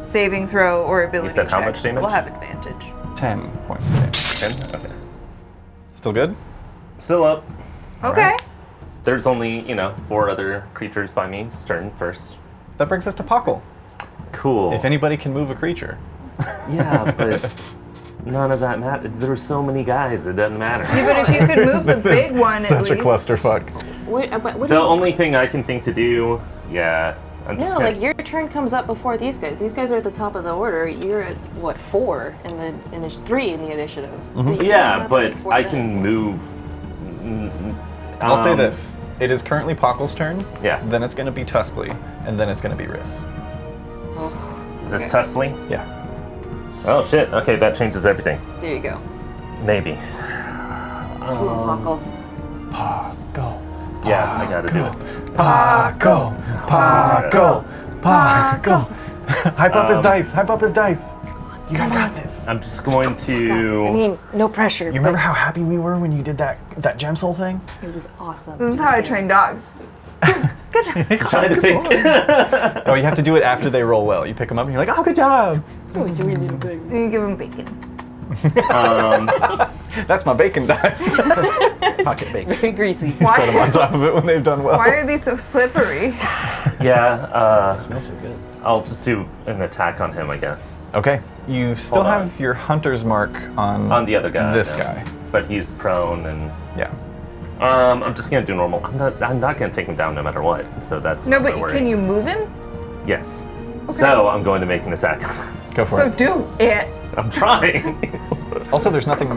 saving throw, or ability You said how check much damage? will have advantage. 10 points of damage. 10? Okay. Still good? Still up. Okay. There's only, 4 other creatures by me. It's turn first. That brings us to Pockle. Cool. If anybody can move a creature. Yeah, but none of that mattered. There were so many guys, it doesn't matter. Yeah, but if you could move the This big is one such at a least. clusterfuck. What do The you... only thing I can think to do, I'm just No, gonna, like your turn comes up before these guys. These guys are at the top of the order. You're at what 4 in the 3 in the initiative. So you yeah, come up but before I them. can move. I'll say this. It is currently Pockle's turn. Yeah. Then it's going to be Tuskley. And then it's going to be Riss. Is this Tuskley? Yeah. Oh shit. Okay, that changes everything. There you go. Maybe. Pockle. Pockle. Yeah, I gotta do it. Pockle. Pockle. Pockle. Hype up his dice. Hype up his dice. You guys got this. I'm just going to. I mean, no pressure. You remember how happy we were when you did that gem soul thing? It was awesome. This is how I train dogs. Good. I'm trying to think. Oh, you have to do it after they roll well. You pick them up and you're like, oh, good job. Oh, you really need a big. You give him bacon. That's my bacon dice. Pocket bacon. Very greasy. Set them on top of it when they've done well. Why are these so slippery? Yeah, Smells so good. I'll just do an attack on him, I guess. Okay. You still Hold on. have your hunter's mark on The other guy. This yeah. guy. But he's prone and Yeah. I'm just gonna do normal. I'm not gonna take him down no matter what. So that's No, not but the worry. can you move him? Yes. So I'm going to make an attack. Go for So it. do it. I'm trying. Also, there's nothing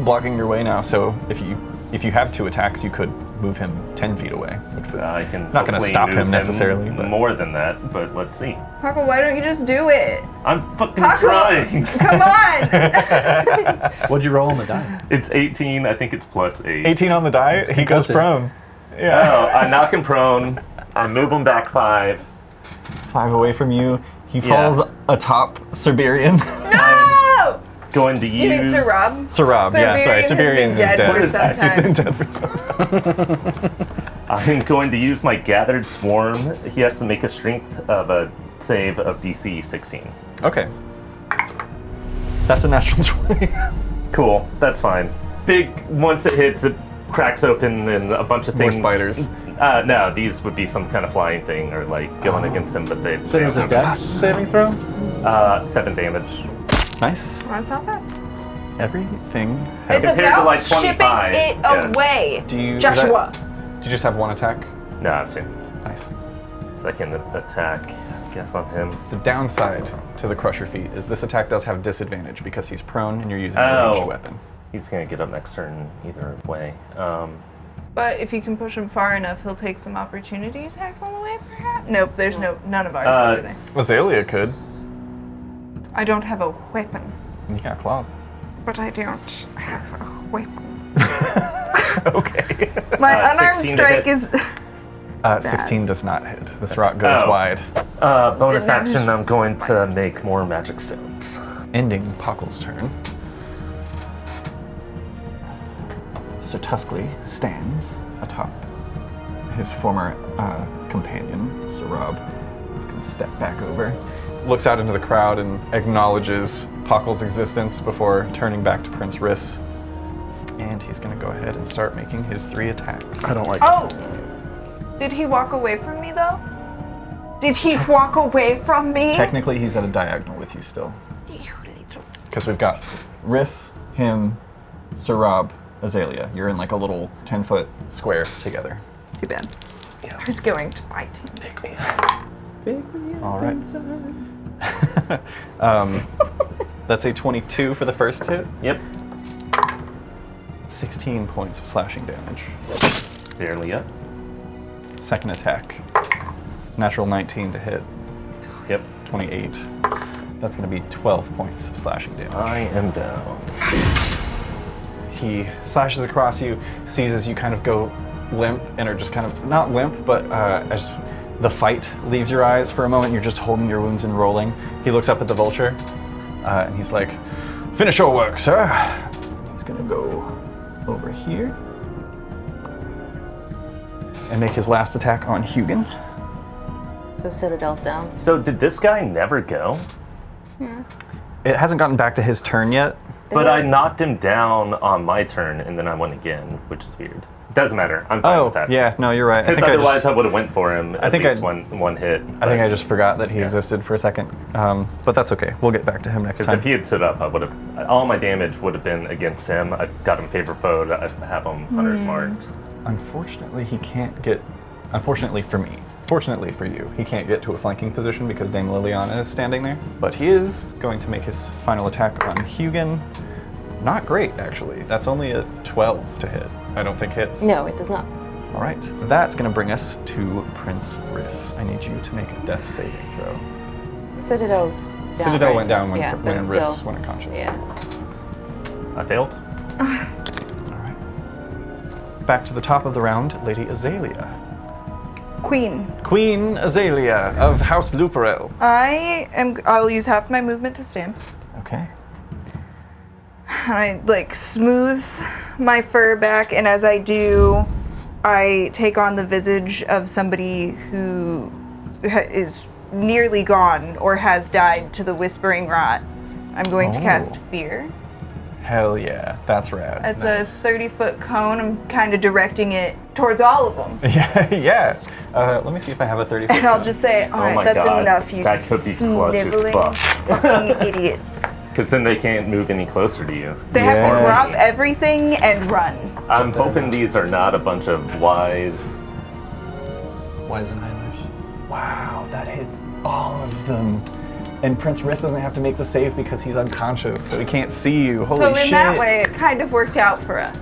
blocking your way now, so if you have 2 attacks, you could move him 10 feet away, which would I can not going to hopefully stop move him necessarily. But more than that, but let's see. Paco, why don't you just do it? I'm fucking Paco, trying. come on. What'd you roll on the die? It's 18. I think it's plus 8. 18 on the die, he goes concussive. prone. Yeah. Oh, I knock him prone. I move him back 5. 5 away from you. He Yeah. falls atop Siberian. No! Going to use. You mean Sir Rob? Sarab, yeah, sorry. Siberian has been is dead for dead. some He's been time. dead for some time. I'm going to use my gathered swarm. He has to make a strength of a save of DC 16. Okay. That's a natural 20. Cool, that's fine. Big, once it hits, it cracks open and a bunch of More things. spiders. No, these would be some kind of flying thing or like going against him, but they've. So it was a dex saving throw? 7 damage. Nice. That's not bad. Everything. It's Compared to, about like, shipping 25, it yeah. away. Do you Joshua. Do you just have 1 attack? No, I've seen. Nice. Second attack, I guess, on him. The downside to the Crusher feat is this attack does have disadvantage because he's prone and you're using a Oh. ranged weapon. He's gonna get up next turn either way. But if you can push him far enough, he'll take some opportunity attacks on the way, perhaps? Nope, there's none of ours over there. Azalea could. I don't have a weapon. You got claws. But I don't have a weapon. Okay. My 16 unarmed to strike hit. is... 16 does not hit. This rock goes Oh. wide, Bonus Then that is action, I'm just going to make more magic stones. ending Pockle's turn. Sir Tuskley stands atop his former companion, Sir Rob. He's going to step back over, looks out into the crowd and acknowledges Pockle's existence before turning back to Prince Riss. And he's going to go ahead and start making his 3 attacks. I don't like Oh! Did he walk away from me, though? Did he walk away from me? Technically, he's at a diagonal with you still. You little... Because we've got Riss, him, Sir Rob, Azalea. You're in like a little 10-foot square together. Too bad. I was going to bite him. All right. That's a 22 for the first hit. Yep, 16 points of slashing damage. barely up. Second attack. Natural 19 to hit. Yep, 28. That's going to be 12 points of slashing damage. I am down. He slashes across you, sees as you kind of go limp and are just kind of, not limp, but as the fight leaves your eyes for a moment, you're just holding your wounds and rolling. He looks up at the vulture and he's like, finish your work, sir. He's going to go over here and make his last attack on Hugin. So Citadel's down. So did this guy never go? It hasn't gotten back to his turn yet. But I knocked him down on my turn, and then I went again, which is weird. Doesn't matter. I'm fine with that. Yeah, no, you're right. Because otherwise I would have went for him at think least I- one hit. I think I just forgot that he existed for a second. But that's okay. We'll get back to him next Because time. if he had stood up, I would have. All my damage would have been against him. I got him favor foe. I have him hunter's marked. Unfortunately, he can't get. Unfortunately for me. Fortunately for you, he can't get to a flanking position because Dame Liliana is standing there. But he is going to make his final attack on Hugin. Not great, actually. That's only a 12 to hit. I don't think hits. No, it does not. All right. That's going to bring us to Prince Riss. I need you to make a death saving throw. Citadel's down. Citadel right? went down when, yeah, when but Riss still, went unconscious. Yeah. I failed. All right. Back to the top of the round, Lady Azalea. Queen. Queen Azalea of House Luporell. I'll use half my movement to stand. Okay. And I like smooth my fur back, and as I do, I take on the visage of somebody who is nearly gone or has died to the Whispering Rot. I'm going to cast Fear. Hell yeah, that's rad. It's a 30-foot cone. I'm kind of directing it towards all of them. Yeah. Let me see if I have a 30-foot. And I'll just say, all right, my that's God. enough, you That could be clutch as sniveling fuck. fucking idiots. Because then they can't move any closer to you. They have to Yeah. drop everything and run. I'm hoping these are not a bunch of wise. Weisenheimers. Wow, that hits all of them. And Prince Riss doesn't have to make the save because he's unconscious, so he can't see you. Holy So shit. in that way, it kind of worked out for us.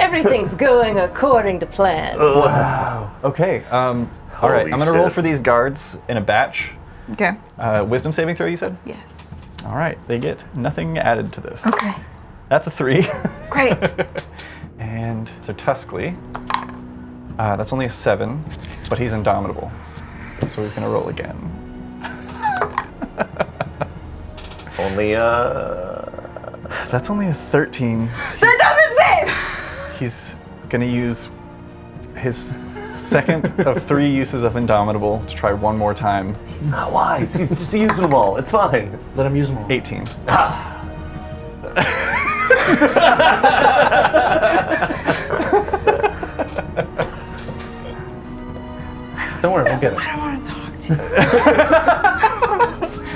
Everything's going according to plan. Wow. Okay. All right. I'm gonna roll shit. for these guards in a batch. Okay. Wisdom saving throw, you said? Yes. All right. They get nothing added to this. Okay. That's a 3. Great. And so Tuskly. That's only a 7, but he's indomitable. So he's gonna roll again. Only, That's only a 13. That doesn't save! He's gonna use his second of 3 uses of Indomitable to try one more time. he's not wise. He's just using them all. It's fine. Let him use them all. 18. Don't worry, we'll get it. I don't want to talk to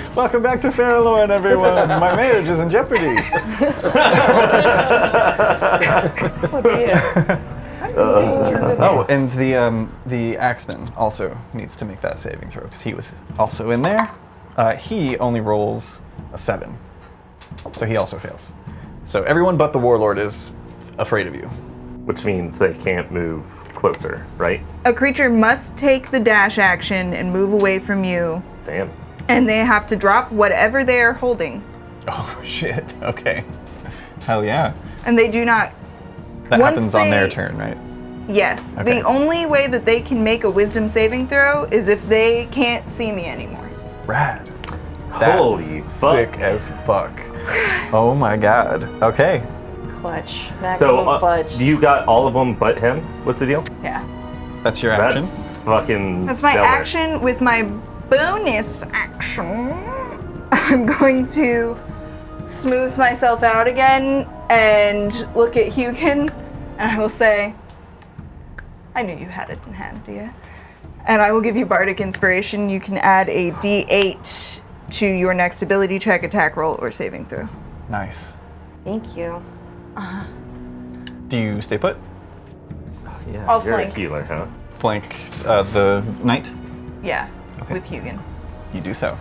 you. Welcome back to Fairlorn, everyone. My marriage is in jeopardy. Oh dear. Oh, and the Axeman also needs to make that saving throw because he was also in there. He only rolls a 7, so he also fails. So everyone but the Warlord is afraid of you. Which means they can't move closer, right? A creature must take the dash action and move away from you, Damn. and they have to drop whatever they are holding. Oh shit. Okay. Hell yeah. And they do not. That Once happens on their they- turn, right? Yes. Okay. The only way that they can make a wisdom saving throw is if they can't see me anymore. Rad. Holy That's fuck. sick as fuck. Oh my god. Okay. Clutch. Maximum So, clutch. you got all of them but him? What's the deal? Yeah. That's your action. That's fucking That's my stellar. action. With my bonus action, I'm going to smooth myself out again and look at Hugin, and I will say, I knew you had it in hand, dear. And I will give you Bardic Inspiration. You can add a D8 to your next ability check, attack roll, or saving throw. Nice. Thank you. Do you stay put? Yeah, I'll you're flank. a healer, huh? Flank the knight? Yeah, Okay. with Hugin. You do so.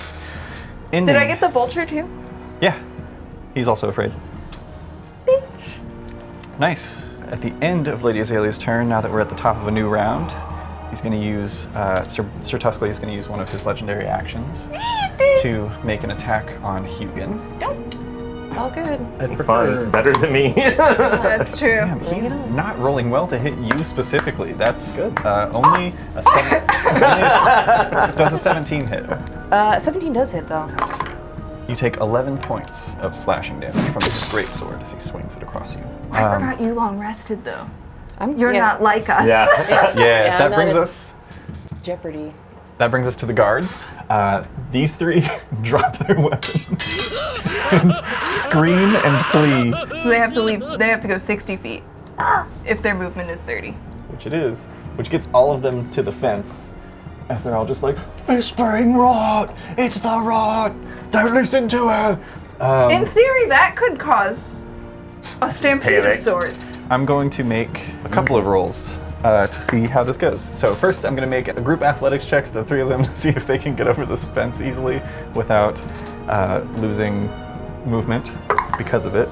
Did I get the vulture too? Yeah. He's also afraid. Nice. At the end of Lady Azalea's turn, now that we're at the top of a new round, he's going to use, Sir Tuskly is going to use one of his legendary actions to make an attack on Hugin. All good. It's fine. Better than me. That's true. Damn, he's not rolling well to hit you specifically. That's only a 7. Does a 17 hit? 17 does hit though. You take 11 points of slashing damage from his greatsword as he swings it across you. I forgot you long rested though. I'm You're not like us. yeah. Yeah, I'm that not brings in us. Jeopardy. That brings us to the guards. These 3 drop their weapons, and scream and flee, So they have to leave. They have to go 60 feet if their movement is 30. which it is, which gets all of them to the fence, as they're all just like, "Whispering Rot! It's the Rot! Don't listen to her!" In theory, that could cause a stampede Panic. of sorts. I'm going to make a couple of rolls to see how this goes. So first, I'm going to make a group athletics check, the 3 of them, to see if they can get over this fence easily without losing movement because of it.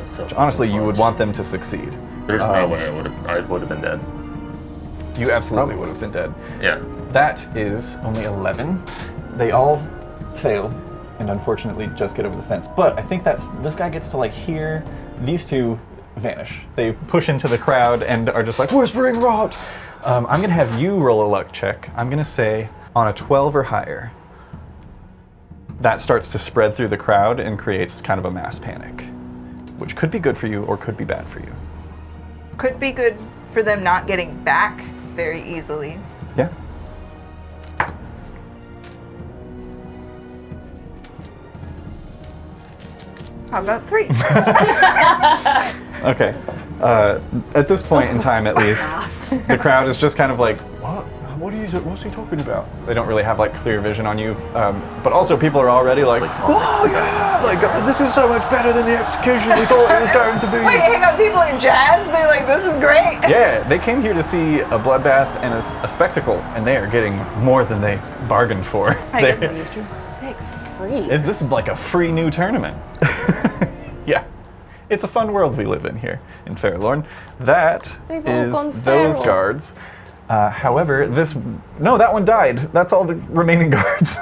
So Honestly, you would want them to succeed. There's no way I would have been dead. You absolutely would have been dead. Yeah. That is only 11. They all fail, and unfortunately just get over the fence. But I think this guy gets to like hear these 2 vanish. They push into the crowd and are just like, "Whispering Rot!" I'm gonna have you roll a luck check. I'm gonna say on a 12 or higher, that starts to spread through the crowd and creates kind of a mass panic, which could be good for you or could be bad for you. could be good for them not getting back very easily. Yeah. How about 3? Okay. At this point in time, at least, the crowd is just kind of like, what? What's he talking about? They don't really have like clear vision on you, but also people are already like, oh yeah, like this is so much better than the execution we thought it was going to be. Wait, hang on, people are jazzed? They're like, this is great. Yeah, they came here to see a bloodbath and a spectacle, and they are getting more than they bargained for. I guess They- that is true. Sick freak. This is like a free new tournament. Yeah. It's a fun world we live in here in Fairlorn. That They've all is gone those feral. guards. However, no, that one died. That's all the remaining guards.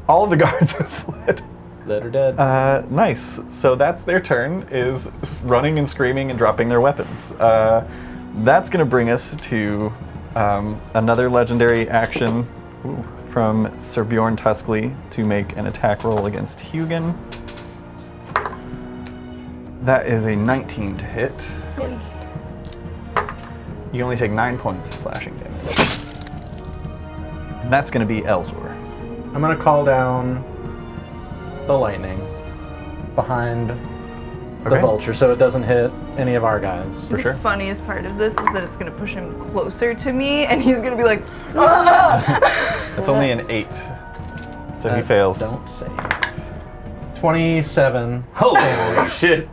All of the guards have fled. Dead or dead. Nice. So that's their turn, is running and screaming and dropping their weapons. That's going to bring us to another legendary action from Sir Bjorn Tuskly to make an attack roll against Hugin. That is a 19 to hit. You only take 9 points of slashing damage. And that's going to be Elzor. I'm gonna call down the lightning behind the Okay. vulture so it doesn't hit any of our guys. For sure. The funniest part of this is that it's going to push him closer to me, and he's going to be like, ah! That's only an 8. So he fails. Don't save. 27, Holy shit.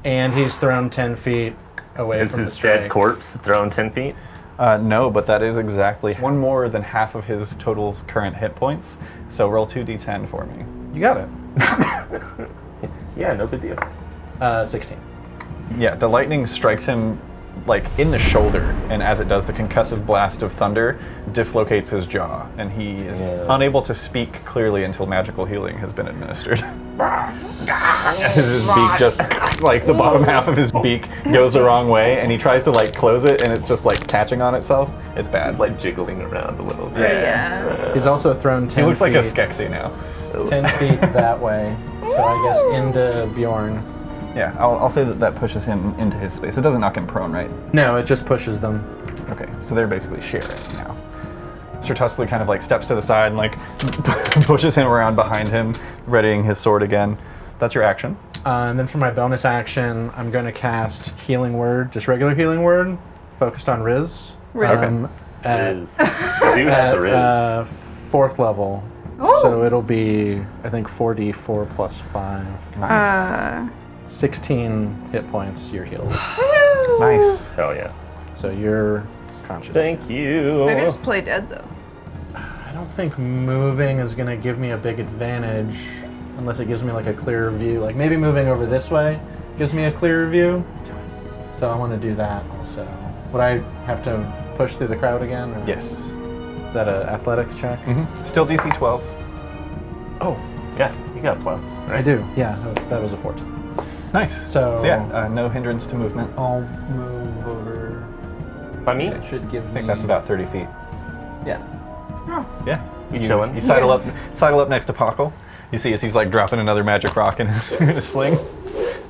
and he's thrown 10 feet away Is from the his strike. dead corpse thrown 10 feet? No, but that is exactly one more than half of his total current hit points. So roll 2d10 for me. You got it. Yeah, no big deal. 16. Yeah, the lightning strikes him like in the shoulder, and as it does, the concussive blast of thunder dislocates his jaw, and he is unable to speak clearly until magical healing has been administered. As his beak just, like the bottom half of his beak goes the wrong way, and he tries to like close it, and it's just like catching on itself. It's bad. Like jiggling around a little bit. Yeah. He's also thrown 10 He looks like a feet, Skeksis now. 10 feet that way. So I guess into Bjorn. Yeah, I'll say that pushes him into his space. It doesn't knock him prone, right? No, it just pushes them. Okay, so they're basically sharing now. Sir Tuskly kind of like steps to the side and like pushes him around behind him, readying his sword again. That's your action. And then for my bonus action, I'm going to cast Healing Word, just regular Healing Word, focused on Riz. Riz. At, Riz. I do have the Riz. 4th level. Oh. So it'll be, I think, 4d4 plus 5. Nice. 16 hit points, you're healed. Nice. Hell yeah. So you're conscious. Thank you. Maybe just play dead, though. I don't think moving is going to give me a big advantage unless it gives me like a clearer view. Like maybe moving over this way gives me a clearer view. So I want to do that also. Would I have to push through the crowd again? Or Yes. Is that an athletics check? Still DC 12. Oh, Yeah, you got a plus, right? I do. Yeah, that was a 14. Nice. So- yeah, no hindrance to movement. I'll move over. By me? It should give I think that's about 30 feet. Yeah. Yeah. You chilling? You sidle up next to Pockle. You see as he's like dropping another magic rock in his, in his sling.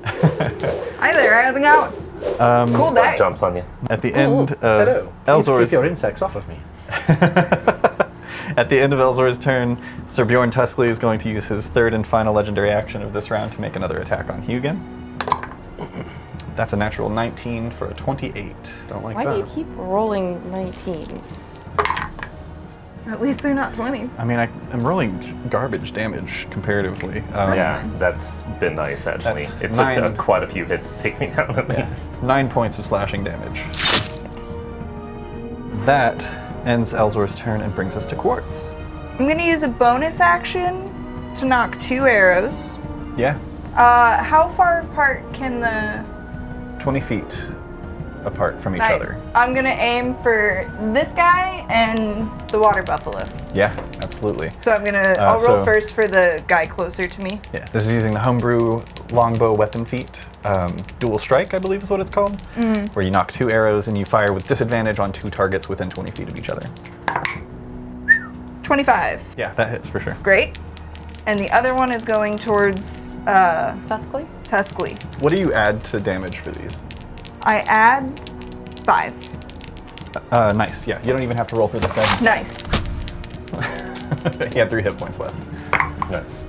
Hi there, how's it going? Cool day. Jumps on you. At the end Hello. of Please keep Elzor's your insects off of me. At the end of Elzor's turn, Sir Bjorn Tuskly is going to use his third and final legendary action of this round to make another attack on Hugin. That's a natural 19 for a 28. Don't like Why that. do you keep rolling 19s? At least they're not 20s. I mean, I'm rolling garbage damage comparatively. Yeah, that's been nice actually. That's It took 9. quite a few hits to take me down at least. 9 points of slashing damage. That ends Elzor's turn and brings us to Quartz. I'm gonna use a bonus action to knock 2 arrows. Yeah, How far apart can the... 20 feet apart from each Nice. other. I'm gonna aim for this guy and the water buffalo. Yeah, absolutely. So I'm gonna, I'll roll so- first for the guy closer to me. Yeah, this is using the Homebrew longbow weapon feat. Dual strike, I believe is what it's called. Where you knock 2 arrows and you fire with disadvantage on 2 targets within 20 feet of each other. 25. Yeah, that hits for sure. Great. And the other one is going towards Tuskly? Tuskly. What do you add to damage for these? I add 5. Nice. Yeah, you don't even have to roll for this guy. Nice. He had 3 hit points left. Nice.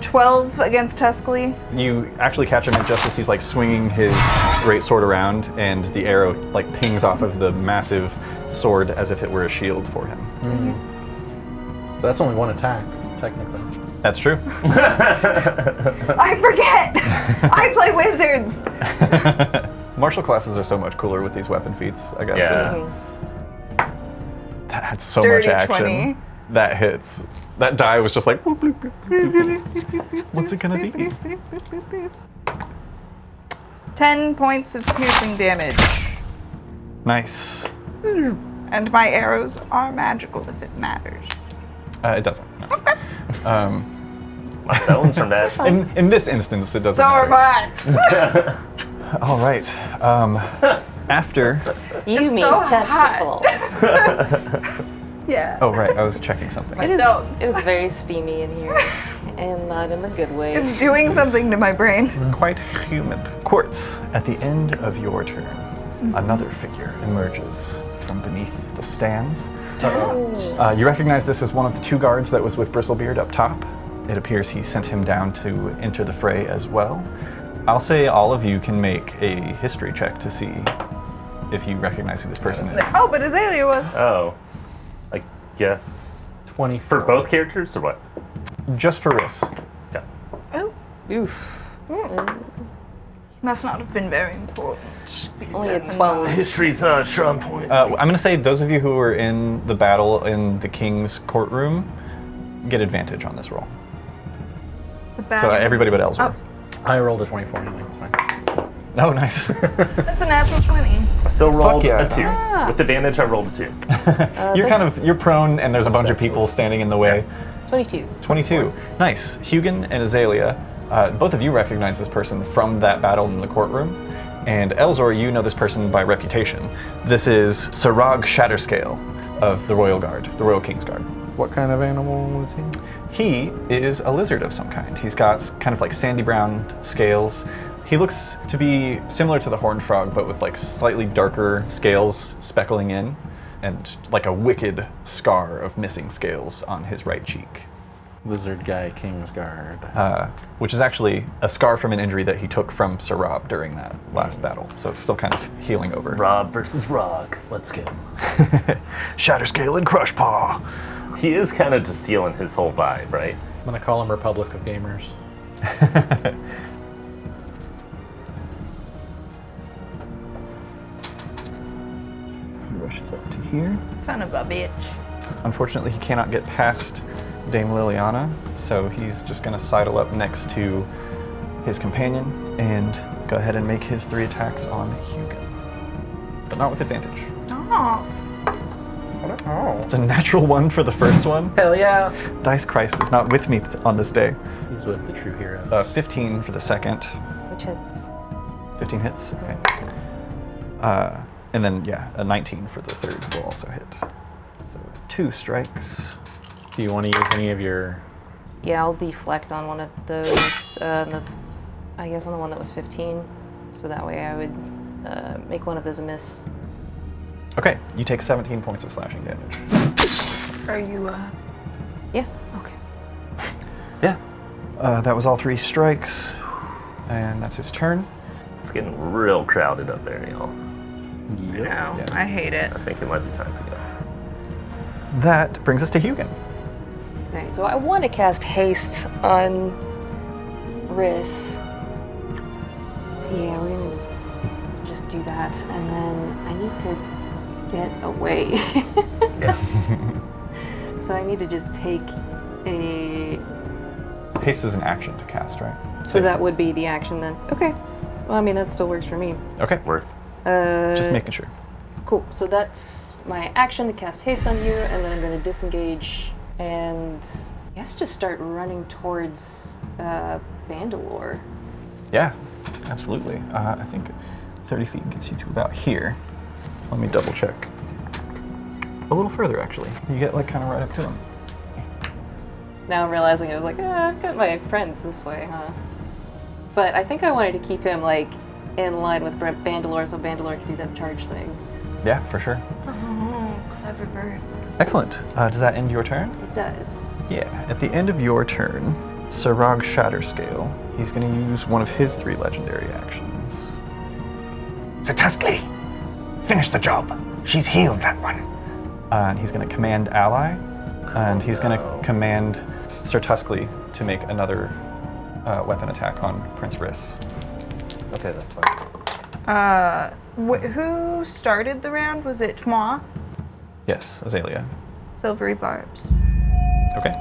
12 against Tuscally. You actually catch him just as he's like swinging his great sword around, and the arrow like pings off of the massive sword as if it were a shield for him. That's only 1 attack, technically. That's true. I forget! I play wizards! Martial classes are so much cooler with these weapon feats, I gotta say. That had so Dirty much action. 20. That hits. That die was just like, whoop, bloop, bloop, bloop, bloop. What's it gonna be? 10 points of piercing damage. Nice. And my arrows are magical if it matters. It doesn't. No. Okay. My stones are magic. In this instance, it doesn't So are matter. mine. All right. After. You It's mean so hot. testicles. Yeah. Oh right, I was checking something. My It stones. was very steamy in here, and not in the good way. It's doing something to my brain. Quite humid. Quartz, at the end of your turn, another figure emerges from beneath the stands. You recognize this as one of the 2 guards that was with Bristlebeard up top. It appears he sent him down to enter the fray as well. I'll say all of you can make a history check to see if you recognize who this person is. Oh, but Azalea was. Oh. I guess. 20 For both characters or what? Just for Riss. Yeah. Oh. Oof. Must not have been very important. Only a 12. History's not a strong point. I'm going to say those of you who were in the battle in the king's courtroom get advantage on this roll. So everybody but Ellsworth. I rolled a 24 anyway, it's fine. Oh, nice. That's a natural 20. I still rolled yeah. a 2. With advantage, I rolled a 2. You're prone, and there's a bunch of people standing in the way. 22. 22. Nice. Hugin and Azalea, both of you recognize this person from that battle in the courtroom. And Elzor, you know this person by reputation. This is Sarag Shatterscale of the Royal Guard, the Royal King's Guard. What kind of animal is he? He is a lizard of some kind. He's got kind of like sandy brown scales. He looks to be similar to the horned frog, but with like slightly darker scales speckling in, and like a wicked scar of missing scales on his right cheek. Lizard guy, Kingsguard. Which is actually a scar from an injury that he took from Sir Rob during that last battle. So it's still kind of healing over. Rob versus Rog. Let's go. Shatterscale and Crushpaw. He is kind of just stealing his whole vibe, right? I'm gonna call him Republic of Gamers. He rushes up to here. Son of a bitch. Unfortunately, he cannot get past Dame Liliana, so he's just going to sidle up next to his companion and go ahead and make his 3 attacks on Hugin. But not with advantage. Oh. It's a natural 1 for the first one. Hell yeah! Dice Christ is not with me on this day. He's with the true heroes. 15 for the second. Which hits? 15 hits? Okay. And then, yeah, a 19 for the third will also hit. So 2 strikes. Do you want to use any of your... Yeah, I'll deflect on one of those. I guess on the one that was 15. So that way I would make one of those a miss. Okay, you take 17 points of slashing damage. Are you, Yeah. Okay. Yeah. That was all 3 strikes. And that's his turn. It's getting real crowded up there, y'all. No, Yeah. I hate it. I think it might be time to go. That brings us to Hugin. Alright, so I want to cast haste on Riss. Yeah, we're gonna just do that, and then I need to get away. So I need to just take a... Haste is an action to cast, right? So that would be the action then. Okay. Well, I mean, that still works for me. Okay, Worth. just making sure. Cool. So that's my action to cast haste on you, and then I'm going to disengage and I guess just start running towards Bandalore. Yeah, absolutely. I think 30 feet gets you to about here. Let me double check. A little further, actually. You get like kind of right up to him. Now I'm realizing I was like, I've got my friends this way, huh? But I think I wanted to keep him like in line with Bandalore, so Bandalore can do that charge thing. Yeah, for sure. Oh, clever bird. Excellent. Does that end your turn? It does. Yeah. At the end of your turn, Sarag Shatterscale, he's going to use one of his 3 legendary actions. Sir Tuskly, finish the job. She's healed that one. And he's going to command ally, and he's going to command Sir Tuskly to make another weapon attack on Prince Riss. Okay, that's fine. Who started the round? Was it moi? Yes, Azalea. Silvery barbs. Okay.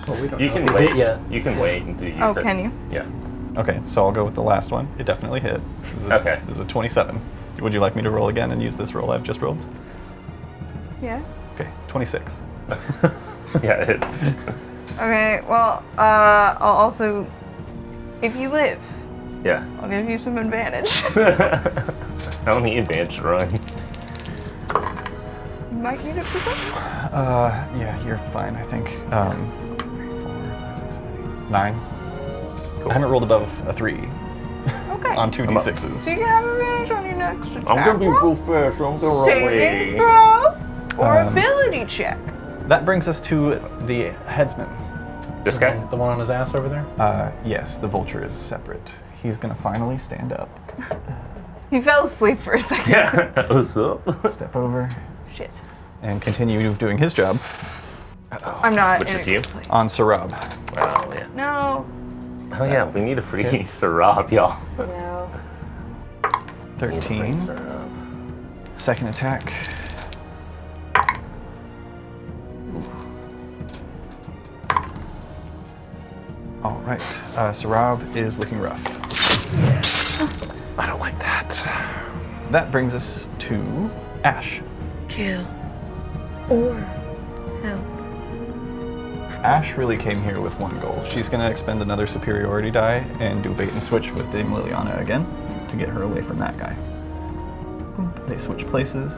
Well, we don't You know can if we wait. did yet. You can wait until you Oh, use it. can you? Yeah. Okay, so I'll go with the last one. It definitely hit. Okay. It was a 27. Would you like me to roll again and use this roll I've just rolled? Yeah. Okay, 26. Yeah, it's. Okay, well, I'll also, if you live, Yeah. I'll give you some advantage. How many advantage run? You might need it for something. Yeah, you're fine, I think. 3, 4, 5, 6, 7, 8, 9. I haven't rolled above a 3 Okay. on 2d6s. So you can have advantage on your next attack. I'm gonna be roll, real fast. I'm gonna saving roll. throw, or ability check. That brings us to the headsman. This guy? The one on his ass over there? Yes, the vulture is separate. He's gonna finally stand up. He fell asleep for a second. Yeah. What's up? Step over Shit. and continue doing his job I'm not Which in is a you? good place. on Sarab. Oh yeah. No. Oh yeah. We need a free Hits. Sarab, y'all. No. 13. Sarab. Second attack. All right, Sarab is looking rough. I don't like that. That brings us to Ash. Kill. Or help. Ash really came here with one goal. She's going to expend another superiority die and do bait and switch with Dame Liliana again to get her away from that guy. Boom. They switch places.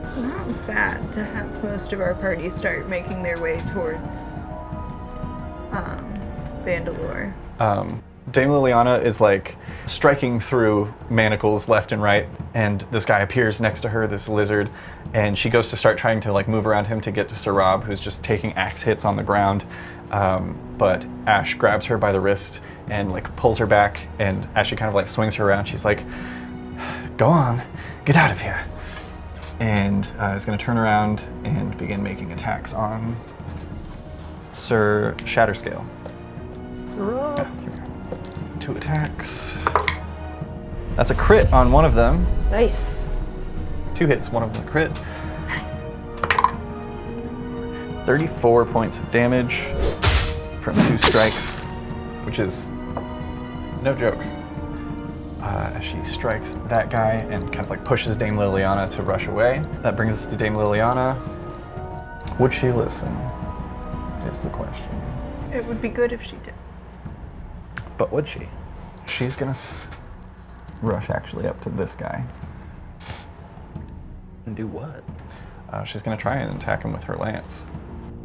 It's not bad to have most of our party start making their way towards Vandalore. Dame Liliana is like striking through manacles left and right, and this guy appears next to her, this lizard, and she goes to start trying to like move around him to get to Sarab, who's just taking axe hits on the ground. But Ash grabs her by the wrist and like pulls her back, and as she kind of like swings her around, she's like, "Go on, get out of here," and is going to turn around and begin making attacks on Sir Shatterscale. Yeah, here we go. 2 attacks. That's a crit on one of them. Nice. 2 hits, one of them a crit. Nice. 34 points of damage from 2 strikes, which is no joke. As she strikes that guy and kind of like pushes Dame Liliana to rush away. That brings us to Dame Liliana. Would she listen? Is the question. It would be good if she did. But would she? She's gonna rush actually up to this guy. And do what? She's gonna try and attack him with her lance.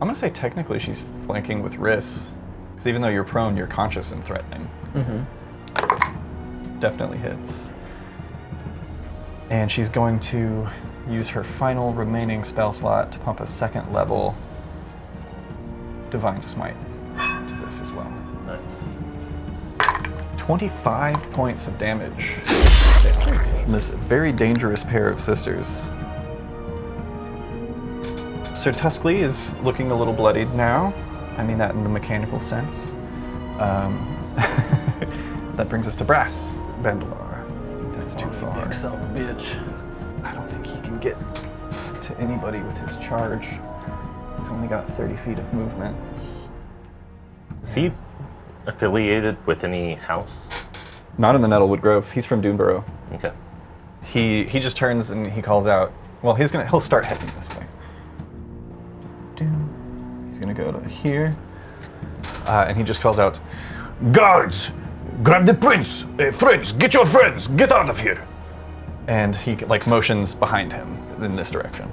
I'm gonna say technically she's flanking with Riss, because even though you're prone, you're conscious and threatening. Definitely hits. And she's going to use her final remaining spell slot to pump a 2nd level Divine Smite to this as well. Nice. 25 points of damage from this very dangerous pair of sisters. Sir Tuskly is looking a little bloodied now. I mean that in the mechanical sense. That brings us to Brass Bandalar. That's too far. Big son of a bitch. I don't think he can get to anybody with his charge. He's only got 30 feet of movement. Is he affiliated with any house? Not in the Nettlewood Grove. He's from Doonborough. Okay. He just turns and he calls out. Well, he'll start heading this way. He's gonna go to here, and he just calls out, Guards! Grab the prince! Friends, get your friends! Get out of here! and he like motions behind him in this direction.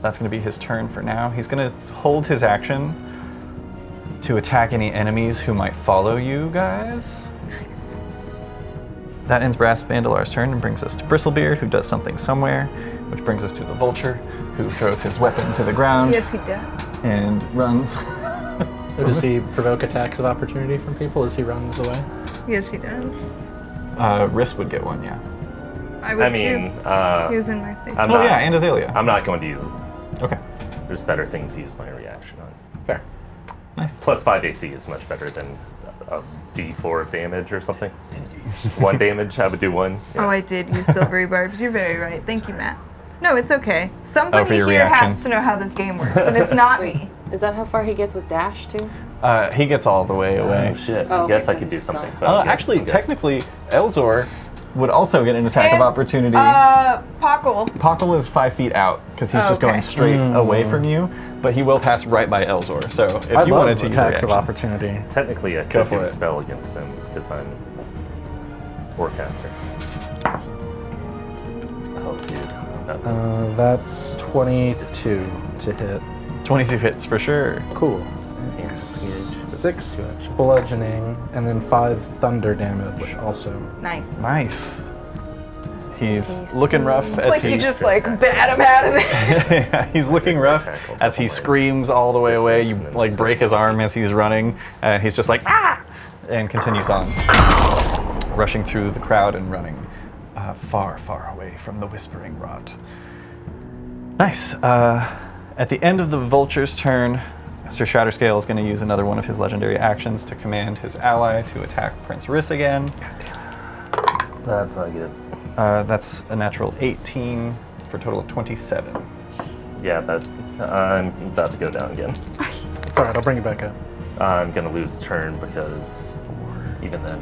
That's gonna be his turn for now. He's gonna hold his action to attack any enemies who might follow you guys. Nice. That ends Brass Bandalar's turn and brings us to Bristlebeard, who does something somewhere, which brings us to the Vulture, who throws his weapon to the ground Yes, he does. and runs. Does he provoke attacks of opportunity from people as he runs away? Yes, he does. Riss would get one, yeah. I would I mean, too. He was in my space. I'm Oh not, yeah, and Azalea. I'm not going to use it. Okay, There's better things to use my reaction on. Fair. nice. Plus 5 AC is much better than a D4 of damage or something. 1 damage, I would do 1. Yeah. Oh, I did use silvery barbs. You're very right. Thank you, Matt. No, it's okay. Somebody your here reaction. has to know how this game works, and it's not me. Is that how far he gets with dash too? He gets all the way away. Oh shit, Oh, I guess okay, I so could do he's something. gone. But yeah, Actually, I'm good. technically, Elzor would also get an attack And, of opportunity. Pockle. Pockle is 5 feet out because he's just Okay. going straight away from you, but he will pass right by Elzor. So if I you love wanted to use attacks of reaction- opportunity. Technically, I Go could do for a it. spell against him because I'm Warcaster. Oh, dude. That's 22 to hit. 22 hits for sure. Cool. 6 bludgeoning, and then 5 thunder damage also. Nice. Nice. He's looking rough It's as like he you just like bat him out of there. Yeah, he's looking rough as he screams all the way away. You like break his arm as he's running, and he's just like ah, and continues on, rushing through the crowd and running far, far away from the Whispering Rot. Nice. At the end of the Vulture's turn, Sir Shatterscale is going to use another one of his legendary actions to command his ally to attack Prince Riss again. That's not good. That's a natural 18 for a total of 27. Yeah, that I'm about to go down again. It's alright, I'll bring it back up. I'm gonna lose turn because even then,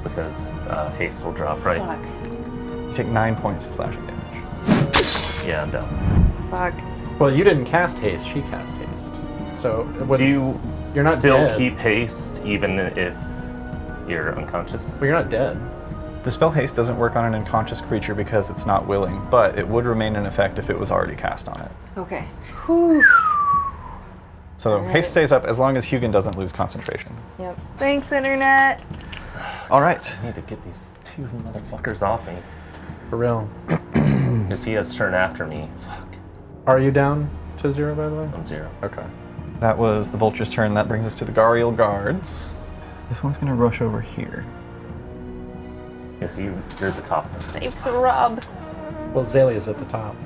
because haste will drop, right? Fuck. You take 9 points of slashing damage. Yeah, I'm down. Fuck. Well, you didn't cast haste, she cast haste. So, Do you you're not still dead. keep haste even if you're unconscious? But you're not dead. The spell haste doesn't work on an unconscious creature because it's not willing, but it would remain in effect if it was already cast on it. Okay. So Alright. haste stays up as long as Hugin doesn't lose concentration. Yep. Thanks, Internet. All right. I need to get these 2 motherfuckers off me. For real. Because he has turn after me. Fuck. Are you down to 0, by the way? I'm 0. Okay. That was the Vulture's turn. That brings us to the Gariel Guards. This one's going to rush over here. Yes, you're the top. Save Sir Rob. Well, Zalia's at the top,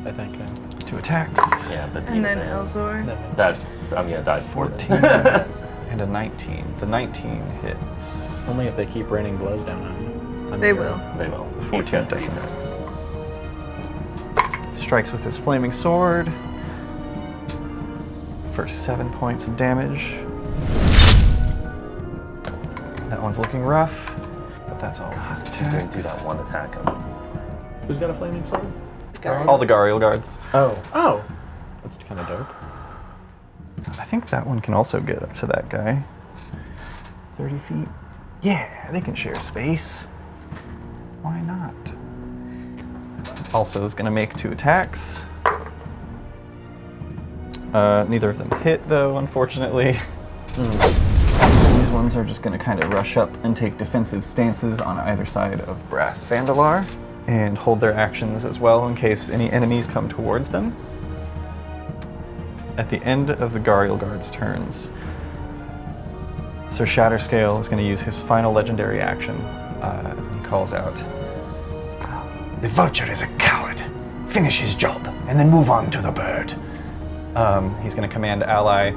I think. Now. 2 attacks. Yeah, but And then Elzor. that's I'm gonna die before 14 then. and a 19. The 19 hits. Only if they keep raining blows down on you. On They you. will. They will. 14 doesn't. Strikes with his flaming sword for 7 points of damage. That one's looking rough, but that's all of his You didn't attacks. do that one attack on me. Who's got a flaming sword? All the Gariel Guards. Oh. That's kind of dope. I think that one can also get up to that guy. 30 feet. Yeah, they can share space. Why not? Also is going to make 2 attacks. Neither of them hit, though, unfortunately. These ones are just going to kind of rush up and take defensive stances on either side of Brass Bandalar and hold their actions as well in case any enemies come towards them. At the end of the Gariel Guard's turns, Sir Shatterscale is going to use his final legendary action. He calls out, "The Vulture is a coward. Finish his job, and then move on to the bird." He's going to command ally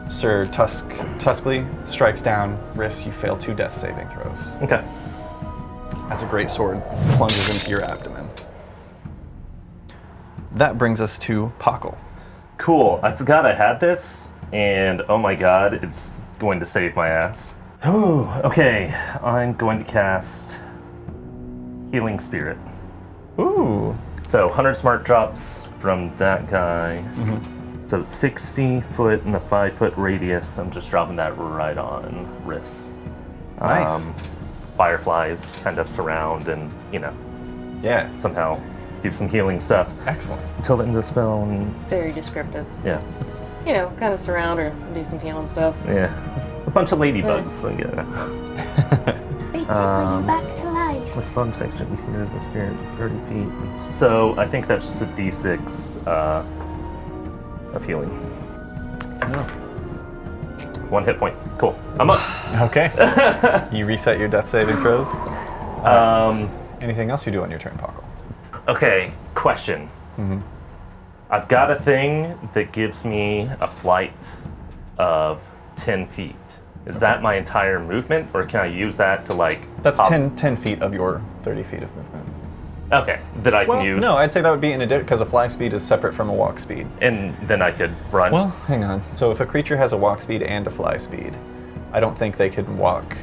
Sir Tuskly strikes down. Riss, you fail 2 death saving throws. Okay. As a great sword plunges into your abdomen. That brings us to Pockle. Cool. I forgot I had this, and oh my god, it's going to save my ass. Ooh, okay. I'm going to cast Healing Spirit. Ooh. So 100 smart drops from that guy. So 60 foot in a 5 foot radius. I'm just dropping that right on Riss. Nice. Fireflies kind of surround and, Yeah. somehow do some healing stuff Excellent. until the end of the spell. And Very descriptive. yeah, You know, kind of surround or do some healing stuff. yeah. A bunch of ladybugs. So, yeah. They tickle you back to life. What's bonus action? You can move the spirit 30 feet. So I think that's just a d6 of healing. That's enough. 1 hit point. Cool. I'm up. Okay. You reset your death saving throws. Anything else you do on your turn, Pockle? Okay, question. I've got a thing that gives me a flight of 10 feet. Is that my entire movement, or can I use that to like... That's 10 feet of your 30 feet of movement. Okay, that I can use. No, I'd say that would be in addition, because a fly speed is separate from a walk speed. And then I could run. Well, hang on. So if a creature has a walk speed and a fly speed, I don't think they could walk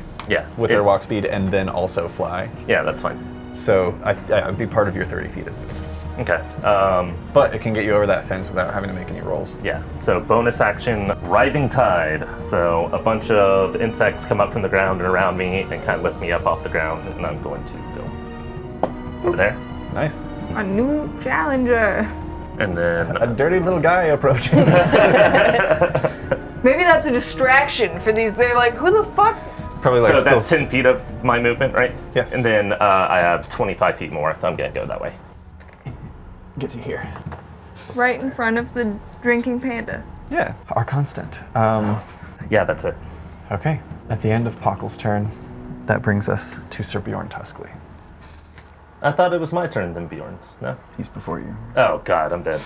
with their walk speed and then also fly. Yeah, that's fine. So it would be part of your 30 feet of movement. Okay. But it can get you over that fence without having to make any rolls. Yeah, so bonus action, Writhing Tide. So a bunch of insects come up from the ground and around me and kind of lift me up off the ground, and I'm going to go over there. Nice. A new challenger. And then... A dirty little guy approaching. Maybe that's a distraction for these. They're like, who the fuck? Probably like so still that's 10 feet of my movement, right? Yes. And then I have 25 feet more, so I'm going to go that way. Gets you here. Right in front of the drinking panda. Yeah, our constant. Yeah, that's it. Okay, at the end of Pockle's turn, that brings us to Sir Bjorn Tuskley. I thought it was my turn, then Bjorn's. No? He's before you. Oh, God, I'm dead.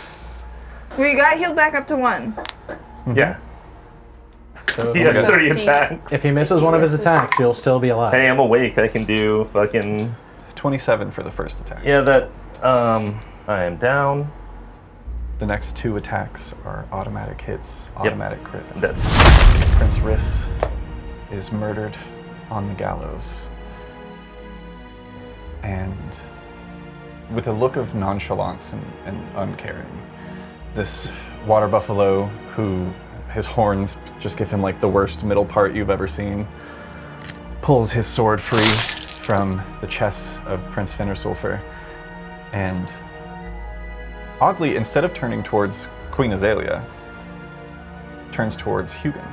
Well, you got healed back up to 1. Yeah. So He has So 30 he- attacks. if he misses one of his attacks, he'll still be alive. Hey, I'm awake. I can do fucking... 27 for the first attack. Yeah, that... I am down. The next 2 attacks are automatic hits, automatic crits. I'm dead. Prince Riss is murdered on the gallows. And with a look of nonchalance and uncaring, this water buffalo, who his horns just give him like the worst middle part you've ever seen, pulls his sword free from the chest of Prince Finnersulfur, and oddly, instead of turning towards Queen Azalea, turns towards Hugin.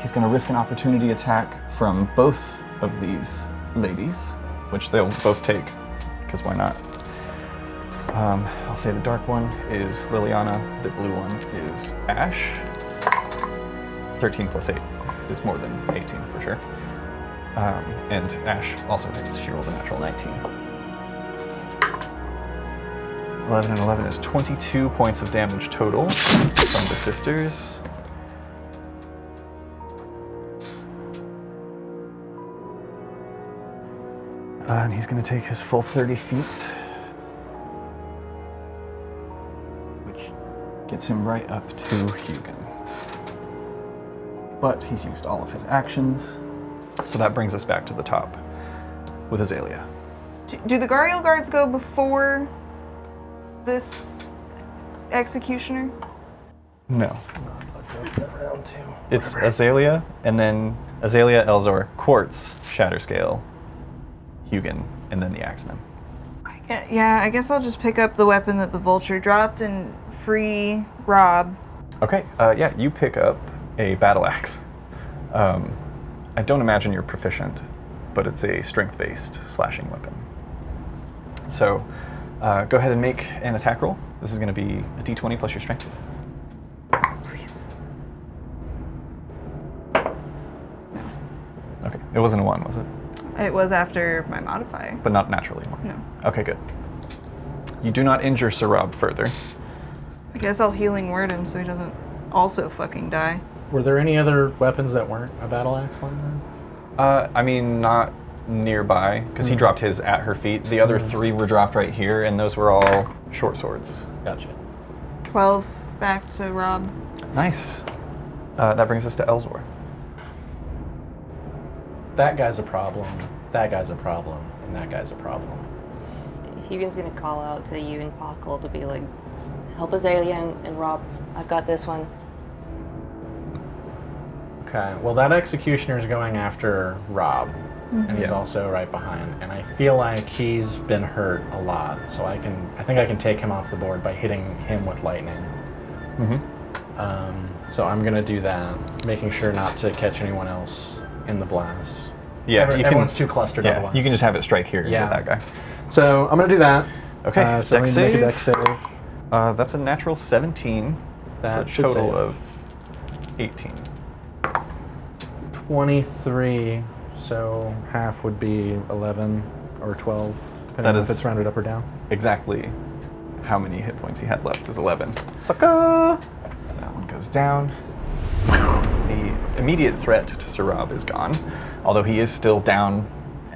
He's going to risk an opportunity attack from both of these ladies, which they'll both take, because why not? I'll say the dark one is Liliana, the blue one is Ash. 13 plus 8 is more than 18 for sure. And Ash also hits. She rolled a natural 19. 11 and 11 is 22 points of damage total from the sisters. And he's going to take his full 30 feet, which gets him right up to Hugin. But he's used all of his actions, so that brings us back to the top with Azalea. Do the Gariel guards go before this executioner? No. It's Azalea, and then Azalea, Elzor, Quartz, Shatterscale, Hugin, and then the Axeman. Yeah, I guess I'll just pick up the weapon that the vulture dropped and free Rob. Okay, yeah, you pick up a battle axe. I don't imagine you're proficient, but it's a strength-based slashing weapon. So, go ahead and make an attack roll. This is going to be a d20 plus your strength. Please. Okay, it wasn't a 1, was it? It was after my modifier. But not naturally 1. No. Okay, good. You do not injure Sir Rob further. I guess I'll healing word him so he doesn't also fucking die. Were there any other weapons that weren't a battle axe on there? I mean, not nearby, because he dropped his at her feet. The other 3 were dropped right here, and those were all short swords. Gotcha. 12 back to Rob. Nice. That brings us to Elzor. That guy's a problem, that guy's a problem, and that guy's a problem. Hugin's gonna call out to you and Pockle to be like, help Azalea and Rob. I've got this one. Okay, well that executioner's going after Rob, and he's Yeah. also right behind, and I feel like he's been hurt a lot, so I think I can take him off the board by hitting him with lightning. So I'm gonna do that, making sure not to catch anyone else in the blast. Yeah, everyone's too clustered Yeah, otherwise. you can just have it strike here Yeah. with that guy. So I'm gonna do that. Okay, so I dex need to make a save. dex save. That's a natural 17 That for a should total save. of 18. 23. So half would be 11 or 12, depending on if it's rounded up or down. Exactly how many hit points he had left is 11. Sucker! That one goes down. The immediate threat to Sarab is gone, although he is still down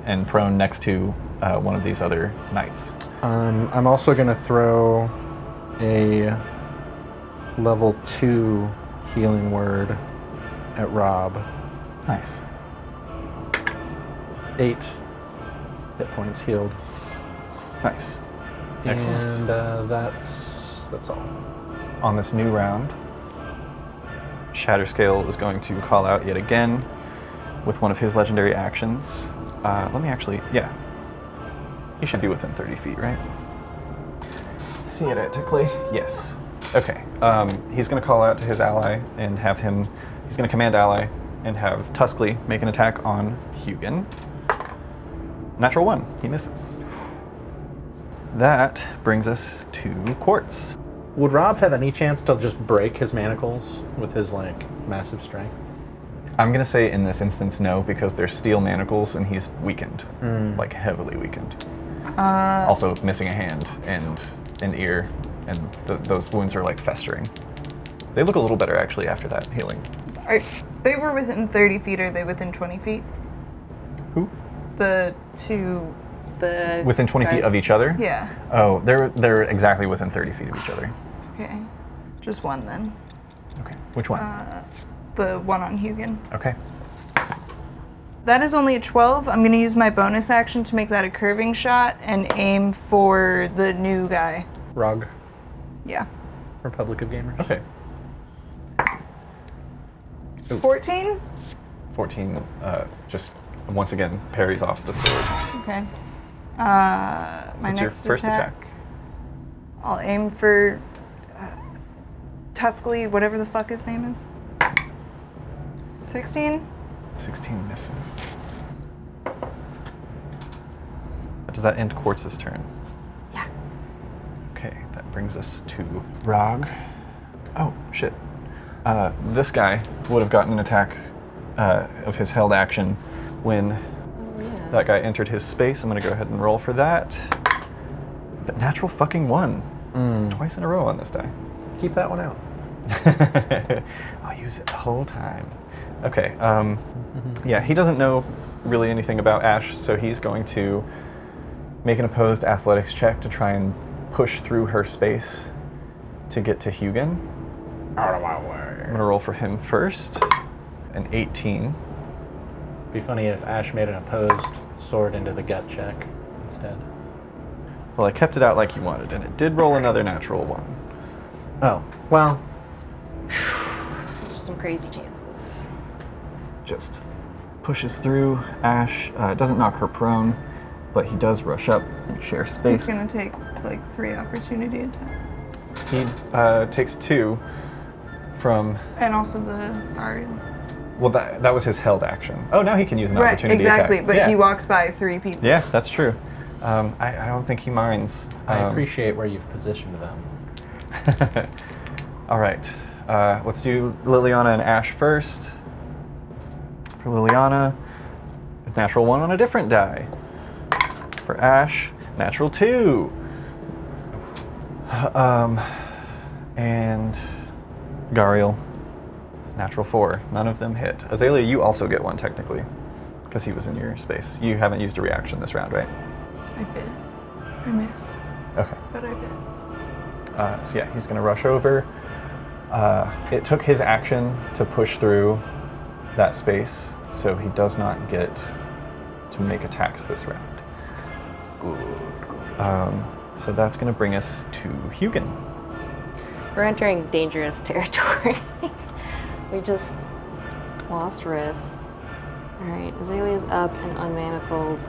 and prone next to one of these other knights. I'm also gonna throw a level 2 healing word at Rob. Nice. 8 hit points healed. Nice. Excellent. And that's all. On this new round, Shatterscale is going to call out yet again with one of his legendary actions. Let me actually, yeah. He should be within 30 feet, right? Theoretically, yes. Okay. He's going to call out to his ally and have him, he's going to command ally and have Tuskly make an attack on Hugin. Natural 1, he misses. That brings us to Quartz. Would Rob have any chance to just break his manacles with his massive strength? I'm going to say in this instance no, because they're steel manacles and he's weakened, like heavily weakened. Also missing a hand and an ear, and those wounds are like festering. They look a little better actually after that healing. They were within 30 feet. Are they within 20 feet? Who? The two. The Within 20 feet guys. of each other? Yeah. Oh, they're exactly within 30 feet of each other. Okay. Just one then. Okay. Which one? The one on Hugin. Okay. That is only a 12. I'm going to use my bonus action to make that a curving shot and aim for the new guy. Rog, Yeah. Republic of Gamers. Okay. 14? 14 just once again parries off the sword. Okay. My What's your next first attack? I'll aim for Tuskly, whatever the fuck his name is. 16? 16 misses. Does that end Quartz's turn? Yeah. Okay, that brings us to Rog. Oh, shit. This guy would have gotten an attack of his held action when that guy entered his space. I'm going to go ahead and roll for that. The natural fucking 1. Twice in a row on this die. Keep that one out. I'll use it the whole time. Okay, yeah, he doesn't know really anything about Ash, so he's going to make an opposed athletics check to try and push through her space to get to Hugin. Out of my way. I'm going to roll for him first. An 18. Be funny if Ash made an opposed sword into the gut check instead. Well, I kept it out like he wanted, and it did roll another natural 1. Oh, well. Those are some crazy chances. Just pushes through Ash. It doesn't knock her prone, but he does rush up and share space. He's going to take like 3 opportunity attacks. He takes 2 from... And also the Ari. Well, that was his held action. Oh, now he can use an Right, opportunity exactly. attack. But Yeah. he walks by 3 people. Yeah, that's true. I don't think he minds. I appreciate where you've positioned them. All right. Let's do Liliana and Ash first. For Liliana, natural 1 on a different die. For Ash, natural 2. And Gariel, natural 4. None of them hit. Azalea, you also get 1 technically, because he was in your space. You haven't used a reaction this round, right? I bit. I missed. Okay. But I bit. So yeah, he's going to rush over. It took his action to push through that space, so he does not get to make attacks this round. Good. So that's going to bring us to Hugin. We're entering dangerous territory. We just lost Riss. Alright, Azalea's up and unmanacled.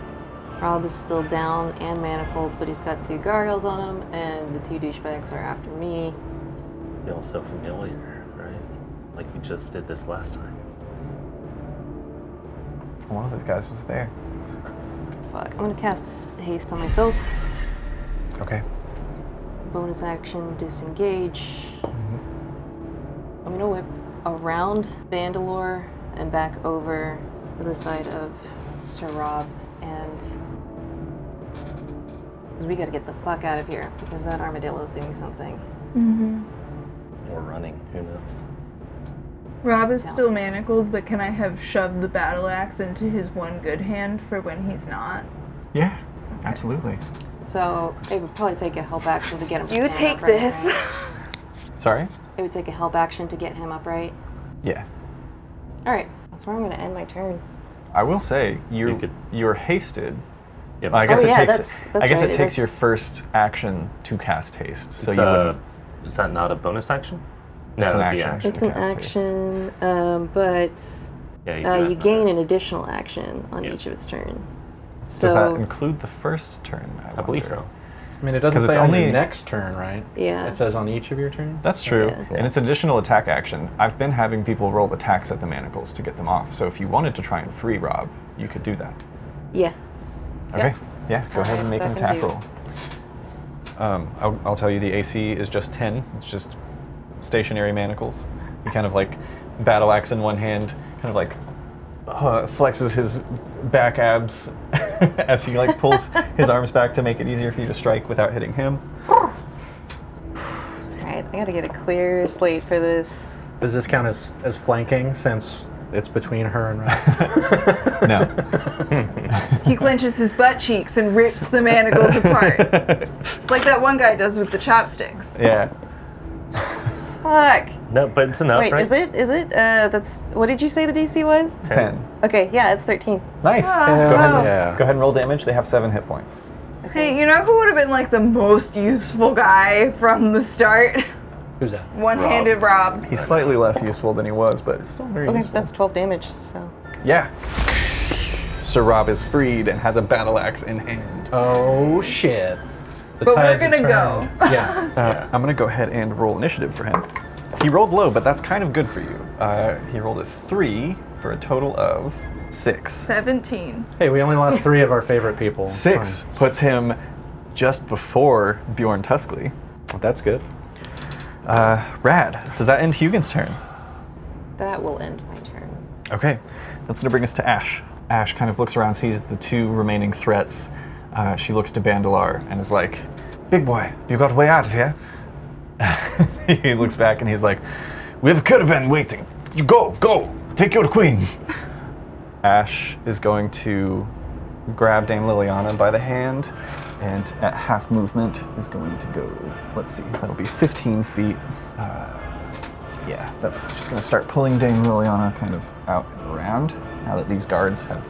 Rob is still down and manacled, but he's got 2 Gariels on him, and the 2 douchebags are after me. Feels so familiar, right? Like we just did this last time. One of those guys was there. Fuck. I'm gonna cast haste on myself. Okay. Bonus action, disengage. I'm gonna whip around Bandalore and back over to the side of Sir Rob, and because we gotta get the fuck out of here because that armadillo's doing something. Or running, who knows? Rob is still manacled, but can I have shoved the battle axe into his one good hand for when he's not? Yeah, absolutely. So it would probably take a help action to get him to You stand take upright, this. right? Sorry? It would take a help action to get him upright. Yeah. Alright, that's where I'm gonna end my turn. I will say, You could- you're hasted. Yep. I guess Oh, it yeah, takes. that's I guess right, it it takes your is. first action to cast haste, so It's you wouldn't. is that not a bonus action? No, It's an it'd be action. It's an cast haste. action, but Yeah, you, do you have gain that. an additional action on Yeah. each of its turn. Does So that include the first turn? I believe so. I mean, it doesn't 'Cause it's say on only- your next turn, right? Yeah. It says on each of your turns. That's true, Yeah. and it's an additional attack action. I've been having people roll attacks at the manacles to get them off. So if you wanted to try and free Rob, you could do that. Yeah. Okay. Yeah. Go ahead and make an Alright, attack that roll. I'll tell you the AC is just 10. It's just stationary manacles. He kind of like battle axe in one hand, kind of like flexes his back abs as he like pulls his arms back to make it easier for you to strike without hitting him. Alright, I gotta get a clear slate for this. Does this count as flanking since it's between her and Red? No. He clenches his butt cheeks and rips the manacles apart. Like that one guy does with the chopsticks. Yeah. Fuck! No, but it's enough, Wait, right? is it? That's, what did you say the DC was? 10. Okay, yeah, it's 13. Nice. Go ahead. Yeah. Go ahead and roll damage. They have 7 hit points. Hey, you know who would have been like the most useful guy from the start? Who's that? One-handed Rob. He's slightly less useful than he was, but it's still very Okay, useful. that's 12 damage, so. Yeah. Sir Rob is freed and has a battle axe in hand. Oh shit. The But we're tides gonna have turned. go. Yeah. I'm gonna go ahead and roll initiative for him. He rolled low, but that's kind of good for you. He rolled a 3 for a total of 6. 17. Hey, we only lost 3 of our favorite people. 6 puts him just before Bjorn Tuskley. Fine. That's good. Rad. Does that end Hugin's turn? That will end my turn. Okay, that's gonna bring us to Ash. Ash kind of looks around, sees the 2 remaining threats. She looks to Bandalar and is like, "Big boy, you got a way out of here?" He looks back and he's like, "We have a caravan waiting. You go, take your queen." Ash is going to grab Dame Liliana by the hand, and at half movement is going to go, let's see, that'll be 15 feet. Yeah, that's just going to start pulling Dame Liliana kind of out and around now that these guards have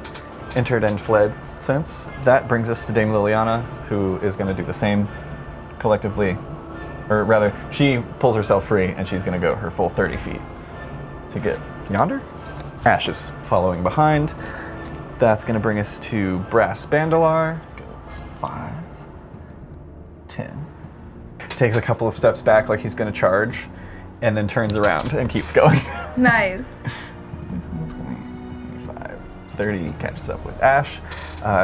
entered and fled since. That brings us to Dame Liliana, who is going to do the same collectively. Or rather, she pulls herself free and she's going to go her full 30 feet to get yonder. Ash is following behind. That's going to bring us to Brass Bandalar. Goes 5, 10. Takes a couple of steps back like he's going to charge, and then turns around and keeps going. Nice. 25, 30, catches up with Ash.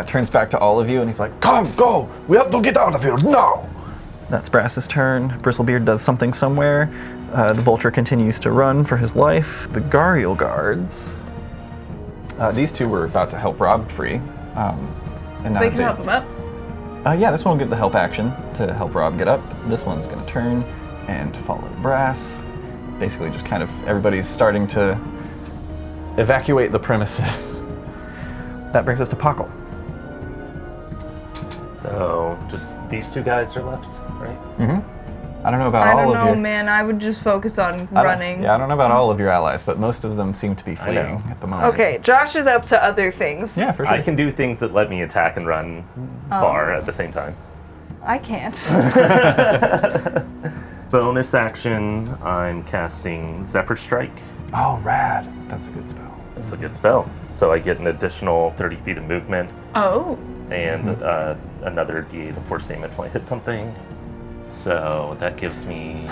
Turns back to all of you and he's like, "Come, go! We have to get out of here now!" That's Brass's turn. Bristlebeard does something somewhere. The vulture continues to run for his life. The Gariel guards. These 2 were about to help Rob free. And now They can help him up. yeah, this one will give the help action to help Rob get up. This one's going to turn and follow Brass. Basically just kind of everybody's starting to evacuate the premises. That brings us to Pockle. So just these 2 guys are left, right? I don't know about I all don't of know, your... man. I would just focus on I don't- running. Yeah, I don't know about all of your allies, but most of them seem to be fleeing at the moment. Okay, Josh is up to other things. Yeah, for sure. I can do things that let me attack and run far at the same time. I can't. Bonus action, I'm casting Zephyr Strike. Oh, rad. That's a good spell. It's a good spell. So I get an additional 30 feet of movement Oh. and another d8 of force damage when I hit something. So that gives me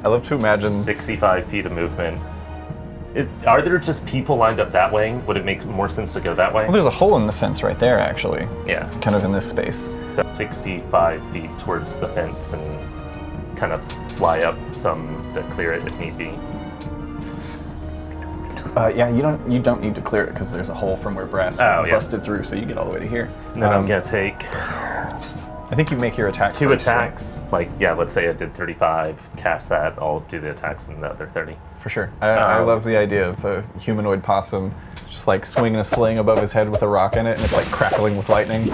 I love to imagine... 65 feet of movement Are there just people lined up that way? Would it make more sense to go that way? Well, there's a hole in the fence right there, actually. Yeah. Kind of in this space. So 65 feet towards the fence and kind of fly up some to clear it if need be. Yeah, you don't need to clear it because there's a hole from where Brass busted through, so you get all the way to here. And then I'm gonna take I think you make your attack 2 first, right? attacks. Like, yeah, let's say I did 35, cast that, I'll do the attacks in the other 30. For sure. I love the idea of a humanoid possum just like swinging a sling above his head with a rock in it, and it's like crackling with lightning.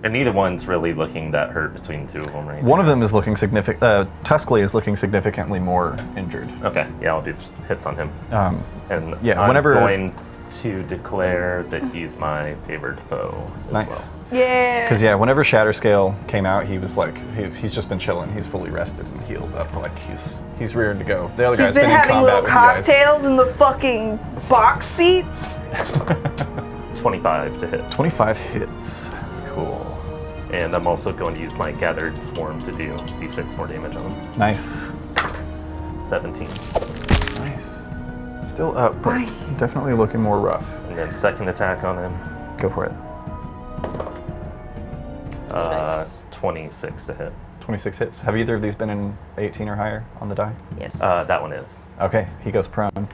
And neither one's really looking that hurt between the two of them, right? One of them is looking significant. Tuskly is looking significantly more injured. Okay, yeah, I'll do hits on him. And yeah, I'm whenever- going to declare that he's my favored foe as Nice. well. Yeah. Because yeah, whenever Shatterscale came out, he was like he's just been chilling. He's fully rested and healed up. Like he's rearing to go. The other He's guy's been been in having combat little with you guys. cocktails in the fucking box seats. 25 to hit. 25 hits. Cool. And I'm also going to use my Gathered Swarm to do d6 more damage on him. Nice. 17. Nice. Still up, but definitely looking more rough. And then second attack on him. Go for it. Nice. 26 to hit. 26 hits. Have either of these been in 18 or higher on the die? Yes. That one is. Okay, he goes prone.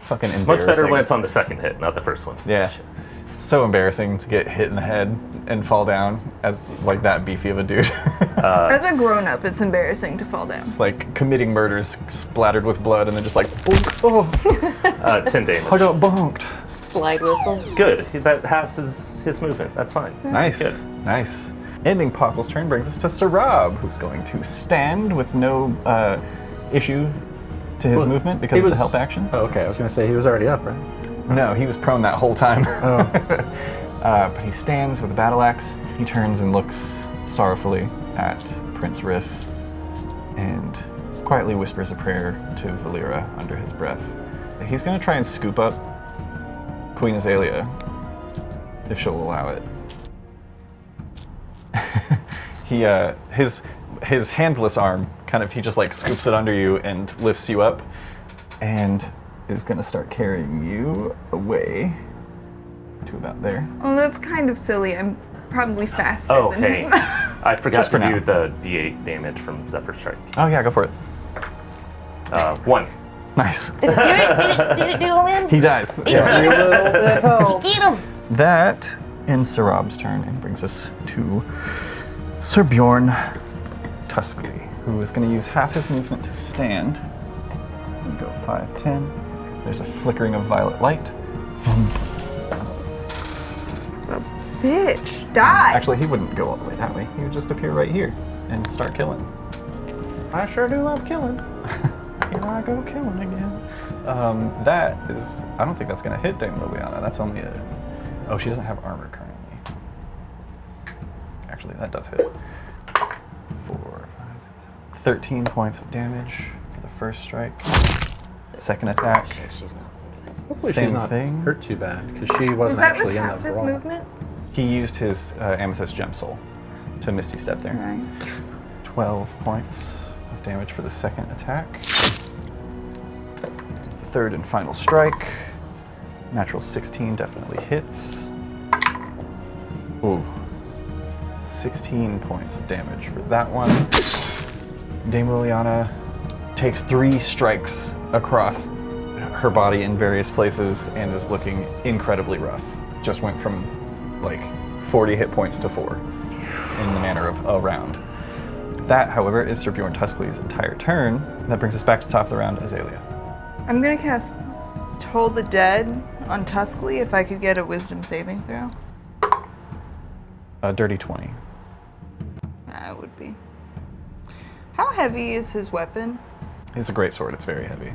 Fucking It's much better when embarrassing. it's on the second hit, not the first one. Yeah. So embarrassing to get hit in the head and fall down as like that beefy of a dude. As a grown-up, it's embarrassing to fall down. It's like committing murders splattered with blood and then just like, bonk, oh, 10 damage. I got bonked. Slide whistle. Good. That halves his movement. That's fine. Nice, Good. nice. Ending Pockle's turn brings us to Sarab, who's going to stand with no issue to his movement because of the help action. Oh, okay. I was gonna say he was already up, right? No, he was prone that whole time. But he stands with a battle axe. He turns and looks sorrowfully at Prince Riss and quietly whispers a prayer to Valera under his breath. He's going to try and scoop up Queen Azalea, if she'll allow it. His handless arm, he just like scoops it under you and lifts you up, and is gonna start carrying you away to about there. Oh, that's kind of silly. I'm probably faster Oh, than hey. him. I forgot Just for to now. do the d8 damage from Zephyr Strike. Oh yeah, go for it. 1. Nice. Did it do him in? He dies. Get him! That ends Sarab's turn and brings us to Sir Bjorn Tuskly, who is going to use half his movement to stand and go 5, 10. There's a flickering of violet light. Bitch, die. Actually, he wouldn't go all the way that way. He would just appear right here and start killing. I sure do love killing. Here I go killing again. That is, I don't think that's going to hit Dame Liliana. That's only a, oh, she doesn't have armor currently. Actually, that does hit. 4, 5, 6, 7. 13 points of damage for the first strike. Second attack. She's not thinking. Hopefully Same she's not thing. hurt too bad because she Is wasn't that with actually in half the his brawl. movement? He used his Amethyst Gem Soul to Misty Step there. Right. 12 points of damage for the second attack. The third and final strike. Natural 16 definitely hits. Ooh. 16 points of damage for that one. Dame Liliana takes 3 strikes across her body in various places and is looking incredibly rough. Just went from like 40 hit points to 4 in the manner of a round. That, however, is Sir Bjorn Tuskly's entire turn. That brings us back to top of the round, Azalea. I'm gonna cast Toll the Dead on Tuskly if I could get a Wisdom saving throw. A dirty 20. That would be. How heavy is his weapon? It's a great sword, it's very heavy.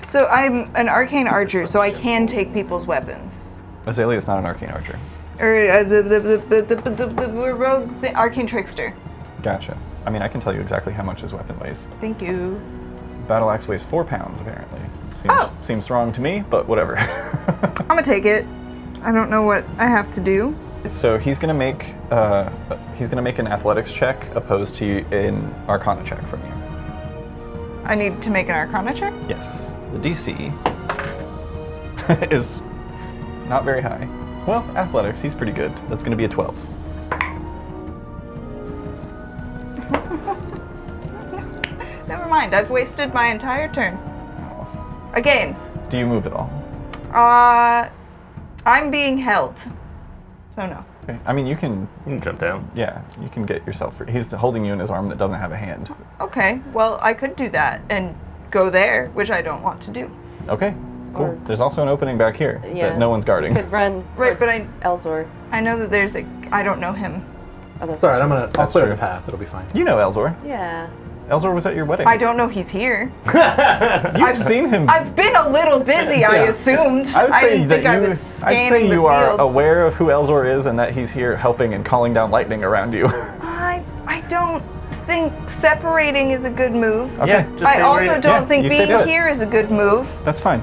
So I'm an arcane archer, so I can take people's weapons. Azalea is not an arcane archer. Or the rogue arcane trickster. Gotcha. I mean, I can tell you exactly how much his weapon weighs. Thank you. Battle axe weighs 4 pounds, apparently. Oh. Seems wrong to me, but whatever. I'm gonna take it. I don't know what I have to do. So he's gonna make an athletics check opposed to an Arcana check from you. I need to make an Arcana check? Yes. The DC is not very high. Well, athletics, he's pretty good. That's going to be a 12. Never mind, I've wasted my entire turn. Again. Do you move at all? I'm being held. So no. Okay. I mean, you can jump down. Yeah, you can get yourself free. He's holding you in his arm that doesn't have a hand. Okay, well, I could do that and go there, which I don't want to do. Okay, cool. Or- There's also an opening back here that no one's guarding. Could run Right, but towards Elzor. I know that there's I don't know him. Oh, that's It's alright, I'll That's clear true. the path, it'll be fine. You know Elzor. Yeah. Elzor was at your wedding. I don't know he's here. You've seen him. I've been a little busy, I assumed. I would say didn't that think I was I'd scanning say the you are field. aware of who Elzor is and that he's here helping and calling down lightning around you. I don't think separating is a good move. Okay. Yeah, just I say also we're- don't think you stay being put. here is a good move. That's fine.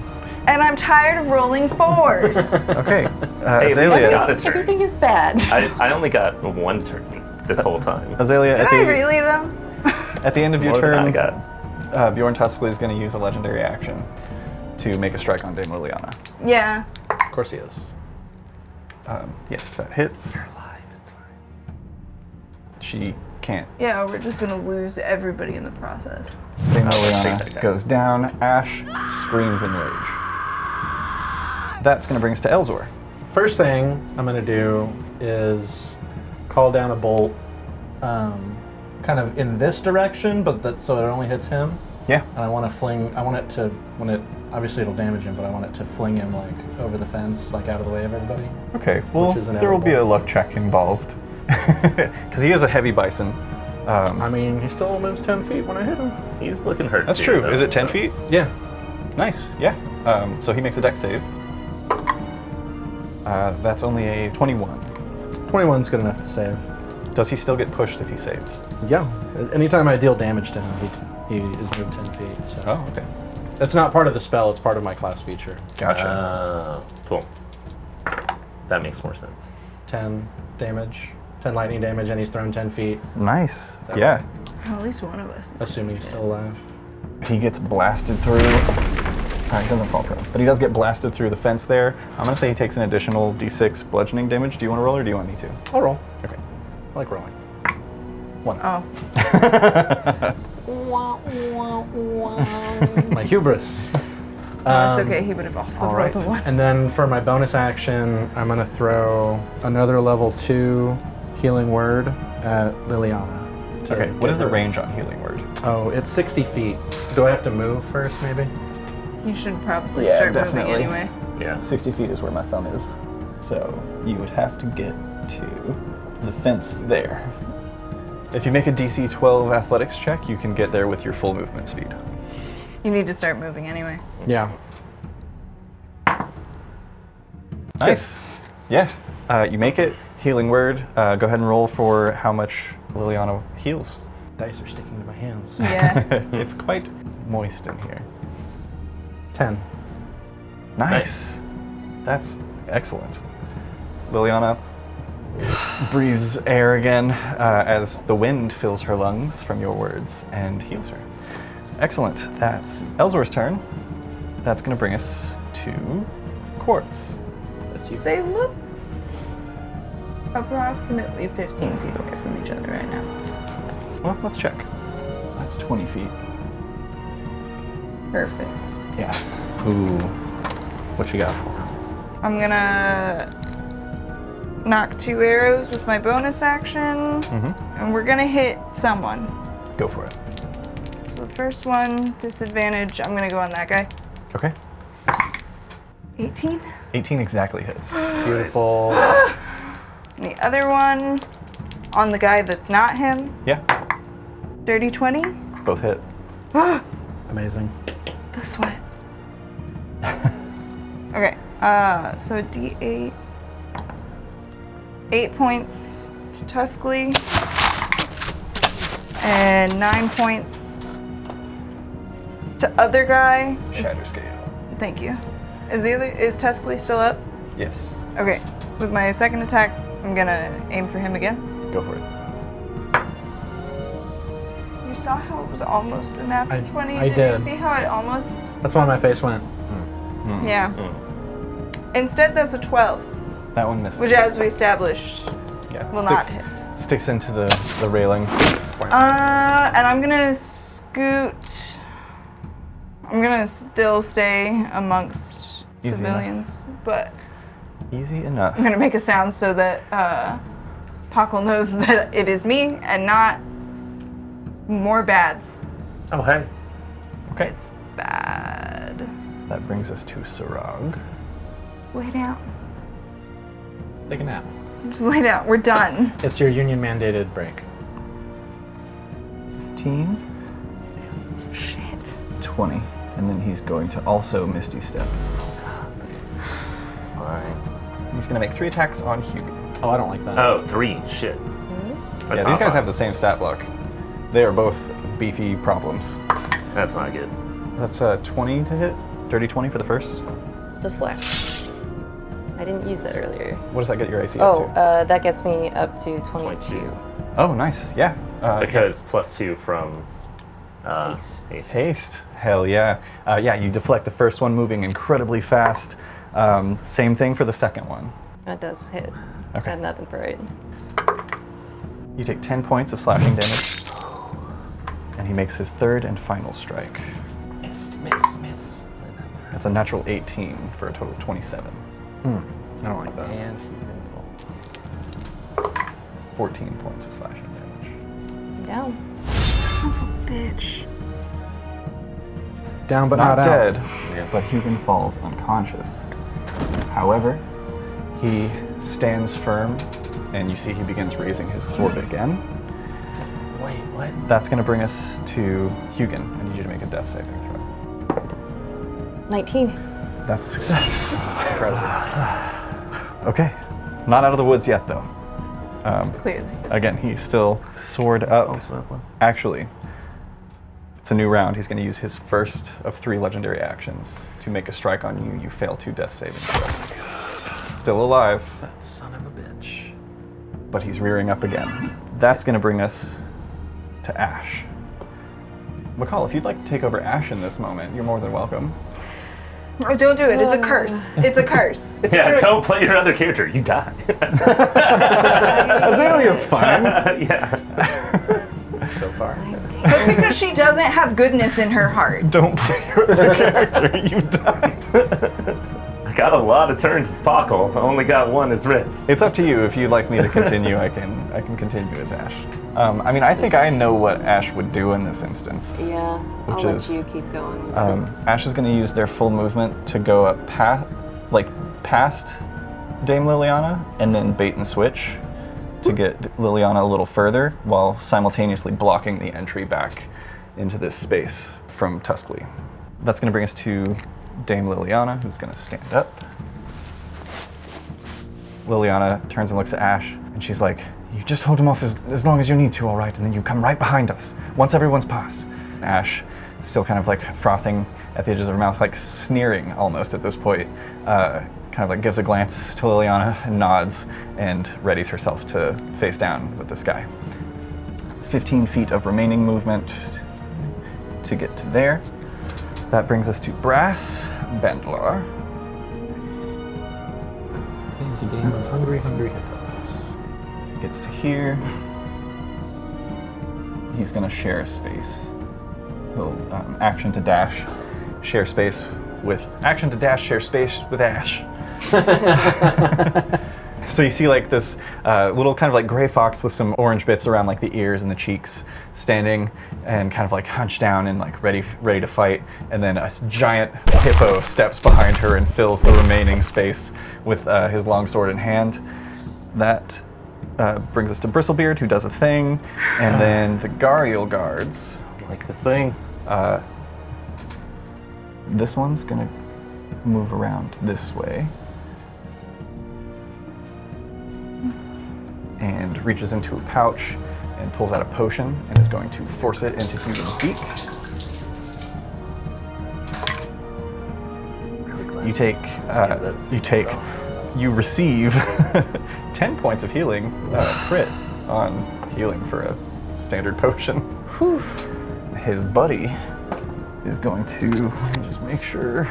And I'm tired of rolling 4s. Okay. Hey, Azalea. we got a turn. Everything is bad. I only got one turn this whole time. Azalea, Did I really though? at the end of your More than I turn, got. Bjorn Tuskly is going to use a legendary action to make a strike on Dame Liliana. Yeah. Of course he is. Yes, that hits. She can't. Yeah, we're just gonna lose everybody in the process. Dame take that Liliana guy. goes down. Ash screams in rage. That's going to bring us to Elzor. First thing I'm going to do is call down a bolt kind of in this direction, but so it only hits him. Yeah. And I want it, obviously it'll damage him, but I want it to fling him like over the fence, like out of the way of everybody. Okay, well, Which is there will be a inevitable. luck check involved. Because he is a heavy bison. I mean, he still moves 10 feet when I hit him. He's looking hurt. That's too, true. though, Is it 10 so- feet? Yeah. Nice, yeah. So he makes a dex save. That's only a 21. 21's good enough to save. Does he still get pushed if he saves? Yeah. Anytime I deal damage to him, he is moved 10 feet. So. Oh, okay. It's not part of the spell, it's part of my class feature. Gotcha. Cool. That makes more sense. 10 damage, 10 lightning damage, and he's thrown 10 feet, Nice. Yeah. Well, at least one of us. assuming he's still alive. He gets blasted through. He doesn't fall prone, but he does get blasted through the fence there. I'm gonna say he takes an additional d6 bludgeoning damage. Do you want to roll or do you want me to? I'll roll. Okay. I like rolling. 1. Oh. My hubris. That's okay, he would have also all rolled right. a 1. And then for my bonus action, I'm going to throw another level 2 healing word at Liliana. to Okay. What get is the her- range on healing word? Oh, it's 60 feet. Do I have to move first, maybe? You should probably Yeah, start definitely. moving anyway. Yeah. 60 feet is where my thumb is. So you would have to get to the fence there. If you make a DC 12 athletics check, you can get there with your full movement speed. You need to start moving anyway. Yeah. Nice. Yeah. You make it. Healing word. Go ahead and roll for how much Liliana heals. Dice are sticking to my hands. Yeah. It's quite moist in here. 10. Nice. That's excellent. Liliana breathes air again as the wind fills her lungs from your words and heals her. Excellent. That's Elzor's turn. That's going to bring us to Quartz. That's you. They look approximately 15 feet away from each other right now. Well, let's check. That's 20 feet. Perfect. Yeah. Ooh. What you got for him? I'm gonna knock 2 arrows with my bonus action, and we're gonna hit someone. Go for it. So the first one, disadvantage, I'm gonna go on that guy. Okay. 18. 18 exactly hits. Beautiful. And the other one, on the guy that's not him, Yeah. dirty 20. Both hit. Amazing. The sweat. Okay, so D8. 8 points to Tuskly. And 9 points to other guy. Shatter scale. Thank you. Is Tuskly still up? Yes. Okay. With my second attack, I'm gonna aim for him again. Go for it. You saw how it was almost a natural 20? I did. did. You see how it almost... That's why my face went. Yeah. Instead, that's a 12, That one misses. which, as we established, yeah, will not hit. Sticks into the railing. And I'm gonna scoot. I'm gonna still stay amongst Easy civilians, but Easy enough. I'm gonna make a sound so that Pockle knows that it is me and not more bads. Oh, hey. Okay. It's bad. That brings us to Sarag. Just lay down. Take a nap. Just lay down. We're done. It's your union mandated break. 15, Shit. 20, and then he's going to also Misty Step. It's fine. He's going to make 3 attacks on Hugo. Oh, I don't like that. Oh, 3. Shit. That's Yeah, not these guys fine. have the same stat block. They are both beefy problems. That's not good. That's 20 to hit. Dirty 20 for the first. Deflect. I didn't use that earlier. What does that get your AC Oh, up to? that gets me up to 22. 22. Oh, nice. Yeah. Because +2 from Haste. Haste. Hell yeah. Yeah, you deflect the first one, moving incredibly fast. Same thing for the second one. That does hit. Okay. I have nothing for it. You take 10 points of slashing damage. And he makes his third and final strike. Miss. That's a natural 18 for a total of 27. I don't like that. And he can fall. 14 points of slashing damage. I'm down. Bitch. Down but Not not, dead, Yeah. but Hugin falls unconscious. However, he stands firm, and you see he begins raising his sword again. Wait, what? That's going to bring us to Hugin. I need you to make a death saving throw. 19. That's a success. Incredible. Okay. Not out of the woods yet, though. Clearly. Again, he's still sword up. Actually, it's a new round. He's going to use his first of 3 legendary actions to make a strike on you. You fail 2 death saving throws. Still alive, That son of a bitch. but he's rearing up again. That's going to bring us to Ash. McCall, if you'd like to take over Ash in this moment, you're more than welcome. Oh, don't do it. It's a curse. It's a curse. Yeah, don't play your other character. You die. Azalea's fine. Yeah. So far. That's because she doesn't have goodness in her heart. Don't play your other character. You die. I got a lot of turns as Pockle. I only got 1 as Riz. It's up to you. If you'd like me to continue, I can continue as Ash. I mean, I think I know what Ash would do in this instance. Yeah, Which I'll is, let you keep going. Ash is going to use their full movement to go up past Dame Liliana and then bait and switch to get Liliana a little further while simultaneously blocking the entry back into this space from Tuskly. That's going to bring us to Dame Liliana, who's going to stand up. Liliana turns and looks at Ash, and she's like, "You just hold him off as long as you need to, all right? And then you come right behind us, once everyone's passed." Ash, still kind of like frothing at the edges of her mouth, like sneering almost at this point, kind of like gives a glance to Liliana and nods and readies herself to face down with this guy. 15 feet of remaining movement to get to there. That brings us to Brass Bandlar. Hungry. Gets to here. He's gonna share a space. He'll action to dash, share space with action to dash, share space with Ash. So you see like this little kind of like gray fox with some orange bits around like the ears and the cheeks, standing and kind of like hunched down and like ready to fight. And then a giant hippo steps behind her and fills the remaining space with his longsword in hand. That brings us to Bristlebeard, who does a thing, and then the Gariel guards. Like this thing. This one's gonna move around this way and reaches into a pouch and pulls out a potion and is going to force it into Hugin's beak. You receive 10 points of healing, crit on healing for a standard potion. Whew. His buddy is going to, let me just make sure.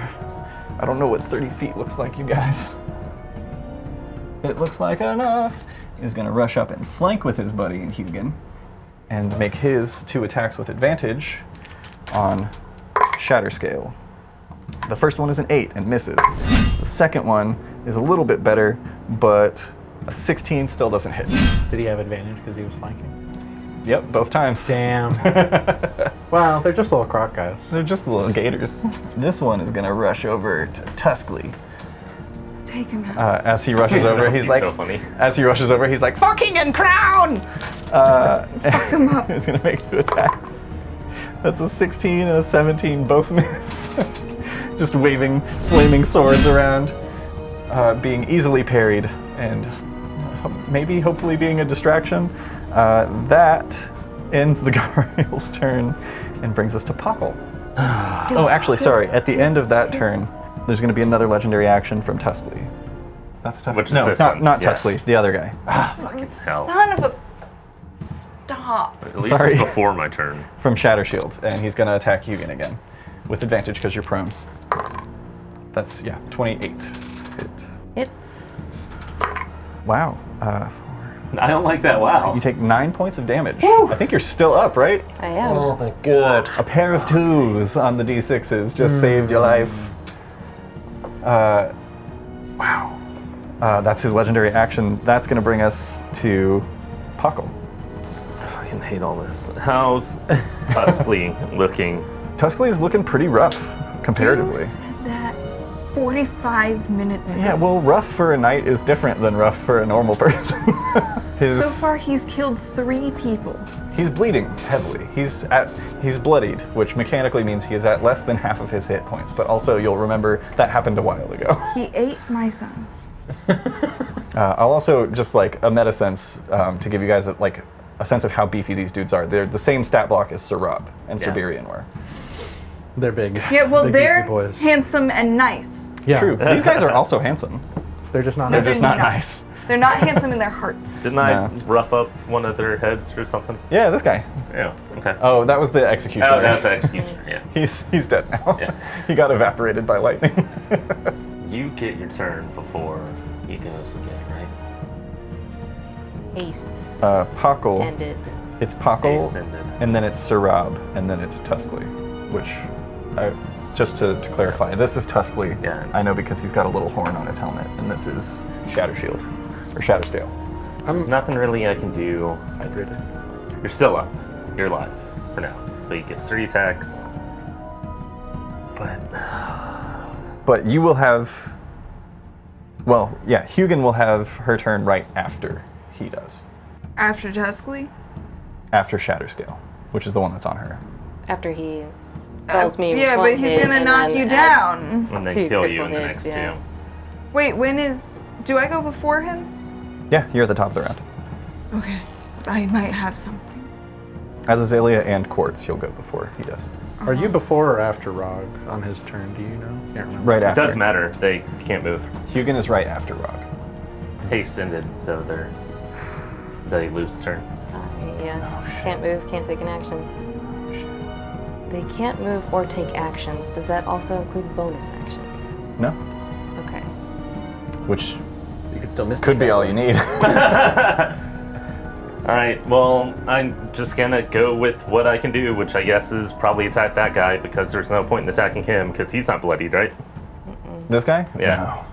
I don't know what 30 feet looks like, you guys. It looks like enough. He's going to rush up and flank with his buddy in Hugin and make his 2 attacks with advantage on Shatter Scale. The first one is an 8 and misses. The second one is a little bit better, but a 16 still doesn't hit. Did he have advantage because he was flanking? Yep, both times. Damn. Well, they're just little croc guys. They're just little gators. This one is going to rush over to Tuskly. Take him out. As he rushes over, he's like, so funny. as he rushes over, he's like, "Fucking and crown!" Fuck him up. He's gonna make 2 attacks. That's a 16 and a 17, both miss. Just waving flaming swords around, being easily parried, and maybe, hopefully, being a distraction. That ends the Gariel's turn and brings us to Pockle. Oh, actually, sorry. At the end of that turn, there's going to be another legendary action from Tuskly. That's Tuskly. Which is no, this not one? not Yeah. Tuskly. The other guy. Fucking hell. Son of a... Stop. At least Sorry. it's before my turn. From Shatter Shield, and he's going to attack Hugin again with advantage because you're prone. That's 28 hit. It's... Wow. I don't like that. Wow. You take 9 points of damage. I think you're still up, right? I am. Oh, thank God. A pair of 2s on the d6s just saved your life. Wow. That's his legendary action. That's going to bring us to Puckle. I fucking hate all this. How's Tuskly looking? Tuskly is looking pretty rough, comparatively. You said that 45 minutes ago. Yeah, well, rough for a knight is different than rough for a normal person. So far, he's killed 3 people. He's bleeding heavily. He's bloodied, which mechanically means he is at less than half of his hit points. But also, you'll remember that happened a while ago. He ate my son. I'll also just like a meta sense to give you guys a sense of how beefy these dudes are. They're the same stat block as Sir Rob and Yeah. Siberian were. They're big. Yeah, well, big, they're beefy boys. handsome and nice. Yeah. True. These guys are also handsome. They're just not. They're nice. just not nice. They're not handsome in their hearts. Didn't I No. rough up one of their heads or something? Yeah, this guy. Yeah. Okay. Oh, that was the executioner. Oh, that's the executioner. Yeah. He's dead now. Yeah. He got evaporated by lightning. You get your turn before he goes again, right? Haste. Pockle. Ended. It's Pockle, Haste ended. and then it's Sarab, and then it's Tuskly, which, just to clarify, this is Tuskly. Yeah. I know because he's got a little horn on his helmet, and this is Shatter Shield, or Shatter Scale. There's nothing really I can do. Hydrated. You're still up. You're alive for now. But he gets 3 attacks. But you will have, well, yeah, Hugin will have her turn right after he does, After Tuskly? after Shatter Scale, which is the one that's on her. After he calls me. Yeah, one but he's hit gonna and knock then you adds- down. And then 2 kill you critical in the hits, next yeah. 2. Wait, when is... Do I go before him? Yeah, you're at the top of the round. Okay. I might have something. As Azalea and Quartz, you'll go before he does. Are you before or after Rog on his turn? Do you know? Can't remember. Right It after. doesn't matter. They can't move. Hugin is right after Rog. Haste ended, so they lose the turn. Yeah. Can't move, can't take an action. They can't move or take actions. Does that also include bonus actions? No? Okay. Which You could still miss. could be all you need. Alright, well, I'm just gonna go with what I can do, which I guess is probably attack that guy, because there's no point in attacking him, because he's not bloodied, right? This guy? Yeah.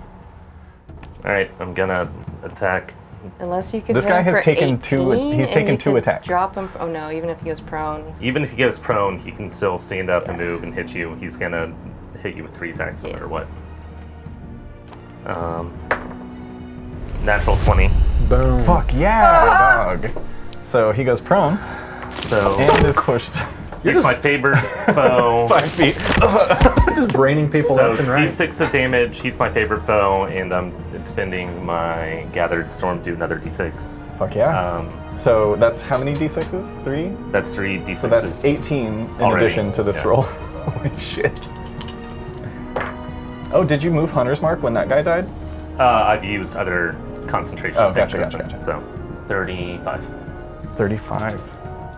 Alright, I'm gonna attack. Unless you can. This hit guy him has for taken 18 two- he's and taken you 2 could attacks. Drop him. Oh no! Even if he goes prone. Even if he goes prone, he can still stand up and Yeah. move and hit you. He's gonna hit you with 3 attacks no Yeah. matter what. Natural 20. Boom. Fuck yeah, dog. So he goes prone So, and is pushed here's my favorite foe. 5 feet. Just braining people So, left and right. d6 of damage, he's my favorite foe, and I'm spending my Gathered Storm to do another d6. Fuck yeah. So that's how many d6s? 3? That's 3 d6s. So that's 18 in Already, addition to this yeah. roll. Holy shit. Oh, did you move Hunter's Mark when that guy died? I've used other concentration Oh, things gotcha, since gotcha, then. So, 35. 35.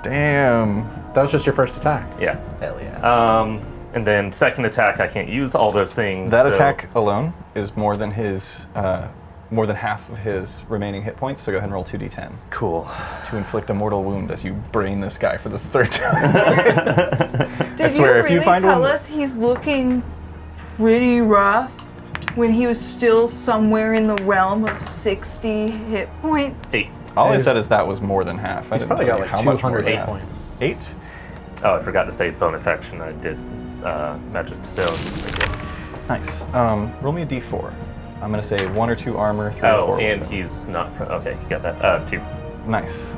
Damn. That was just your first attack. Yeah. Hell yeah. And then second attack, I can't use all those things. That so- attack alone is more than half of his remaining hit points, so go ahead and roll 2d10 Cool. to inflict a mortal wound as you brain this guy for the third time. Did swear, you if you really find tell one- us he's looking pretty rough when he was still somewhere in the realm of 60 hit points? 8. All I said is that was more than half. I He's didn't probably tell got you like how much more 200 than hit half. points. 8? Oh, I forgot to say bonus action. I did magic stones again. Nice. Roll me a d4. I'm going to say 1 or 2 armor, 3 or 4. Oh, and he's not. Okay, you got that. 2. Nice.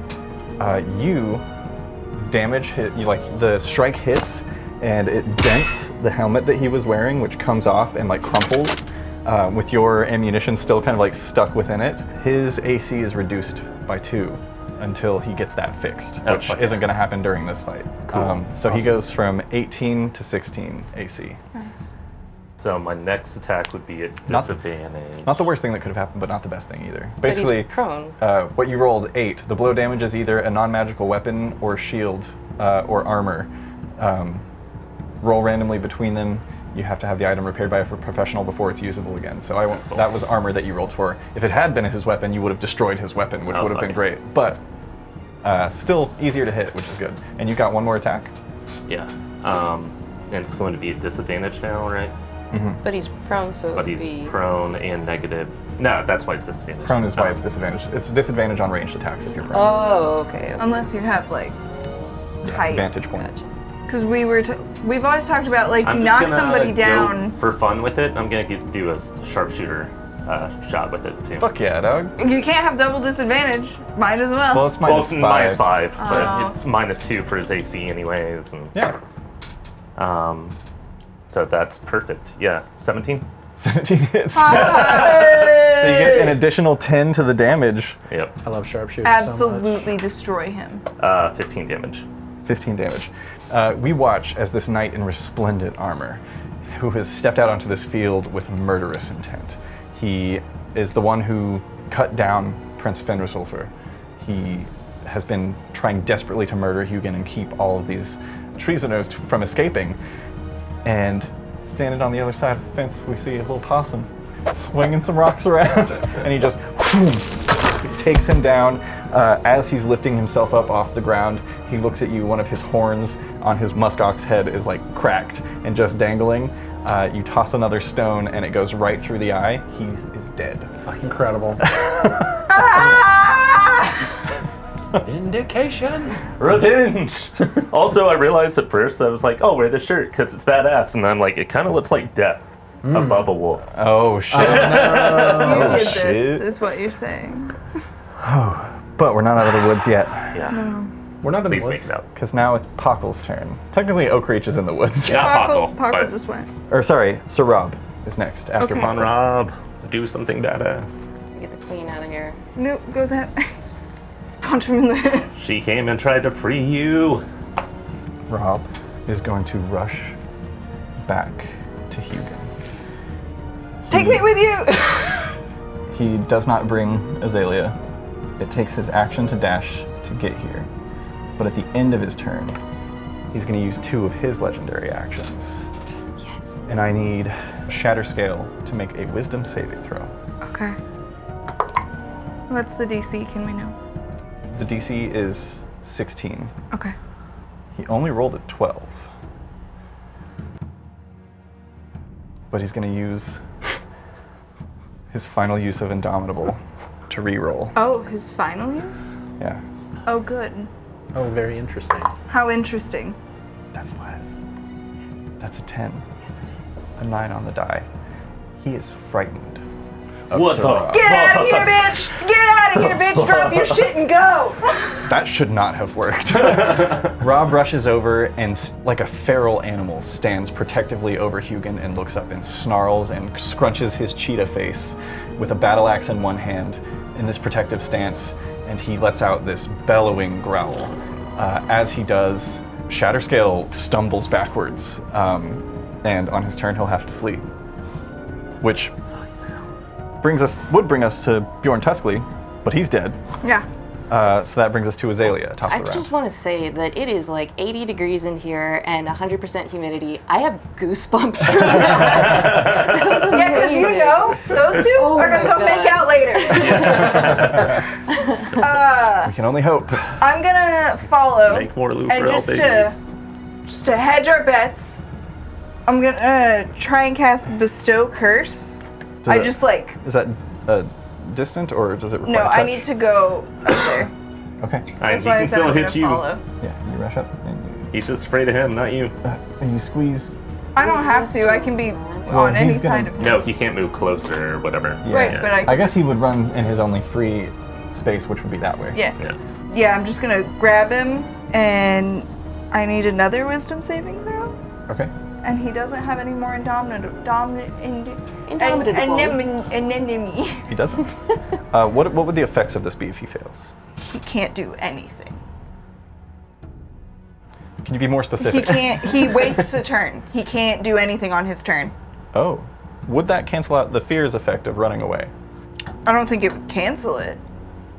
You damage the strike hits and it dents the helmet that he was wearing, which comes off and like crumples with your ammunition still kind of like stuck within it. His AC is reduced by 2 until he gets that fixed, which okay. isn't going to happen during this fight. So he goes from 18 to 16 AC. Nice. So my next attack would be at Not- disadvantage. Not the worst thing that could have happened, but not the best thing either. But Basically, he's prone. what you rolled 8. The blow damages either a non-magical weapon or shield or armor. Roll randomly between them. You have to have the item repaired by a professional before it's usable again. So I won't, that was armor that you rolled for. If it had been his weapon, you would have destroyed his weapon, which would have been okay. great. But still easier to hit, which is good. And you got one more attack. Yeah. And it's going to be a disadvantage now, right? But he's prone, so it But would he's be... prone and negative. No, that's why it's disadvantage. Prone is why it's disadvantage. It's disadvantage on ranged attacks if you're prone. Oh, okay. Unless you have like Yeah, height. vantage point. Gotcha. Because we've always talked about like I'm you just knock gonna somebody go down. for fun with it. I'm gonna do a sharpshooter shot with it too. Fuck yeah, dog. You can't have double disadvantage. Might as well. Well, it's Well, minus it's 5. -5, but Oh. it's -2 for his AC anyways. And, Yeah. so that's perfect. Yeah, 17. 17 hits. So you get an additional 10 to the damage. Yep. I love sharpshooters so much. Absolutely destroy him. 15 damage. 15 damage. We watch as this knight in resplendent armor, who has stepped out onto this field with murderous intent. He is the one who cut down Prince Fenrisulfur. He has been trying desperately to murder Hugin and keep all of these treasoners from escaping. And standing on the other side of the fence, we see a little possum swinging some rocks around, and he just takes him down. As he's lifting himself up off the ground, he looks at you. One of his horns on his muskox head is like cracked and just dangling. You toss another stone, and it goes right through the eye. He is dead. Incredible. Indication. Revenge! Also, I realized at first, I was like, oh, wear this shirt because it's badass. And I'm like, it kind of looks like death above a wolf. Oh shit! You did shit. this, is what you're saying. But we're not out of the woods yet, Yeah. We're not in Please the make woods. it out. because now it's Pockle's turn. Technically, Oakreach is in the woods. Yeah, Pockle. Parkle just went. Or sorry, Sir Rob is next after Okay. Come on, Pockle. Rob. Do something badass. Get the queen out of here. Nope, go that. Punch him in the head. She came and tried to free you. Rob is going to rush back to Hugin. Take me with you! He does not bring Azalea. It takes his action to dash to get here. But at the end of his turn, he's going to use 2 of his legendary actions. Yes. And I need Shatter Scale to make a wisdom saving throw. Okay. What's the DC? Can we know? The DC is 16. Okay. He only rolled a 12. But he's going to use his final use of Indomitable to re-roll. Oh, his final use? Yeah, Oh, good. Oh, very interesting. How interesting. that's less. That's a 10. Yes, it is. A 9 on the die. He is frightened. of What Sir the- Rob. Get out of here, bitch! Get out of here, bitch! Drop your shit and go! That should not have worked. Rob rushes over and, like a feral animal, stands protectively over Hugin and looks up and snarls and scrunches his cheetah face with a battle axe in one hand in this protective stance, and he lets out this bellowing growl. As he does, Shatterscale stumbles backwards, and on his turn he'll have to flee. Which would bring us to Bjorn Tuskley, but he's dead. Yeah. So that brings us to Azalea, top I of the just round. want to say that it is like 80 degrees in here and 100% humidity. I have goosebumps from that. Yeah, because you know, those two are going to go make out later. We can only hope. I'm going to follow. Make more And Luporell just to hedge our bets, I'm going to try and cast Bestow Curse. I that- just like... Is that distant or does it require No, touch? I need to go up there. Okay. And That's he why I can said still I'm hit gonna you. follow. Yeah, you rush up and He's just afraid of him, not you. you squeeze. I don't have to. I can be on any he's gonna- side of him. No, he can't move closer or whatever. Yeah. Right, but I guess he would run in his only free space, which would be that way. Yeah. Yeah. Yeah, I'm just gonna grab him, and I need another wisdom saving throw. Okay. And he doesn't have any more Indomitable. enemy. He doesn't. What would the effects of this be if he fails? He can't do anything. Can you be more He specific? can't. He wastes a turn. He can't do anything on his turn. Oh. Would that cancel out the fear's effect of running away? I don't think it would cancel it.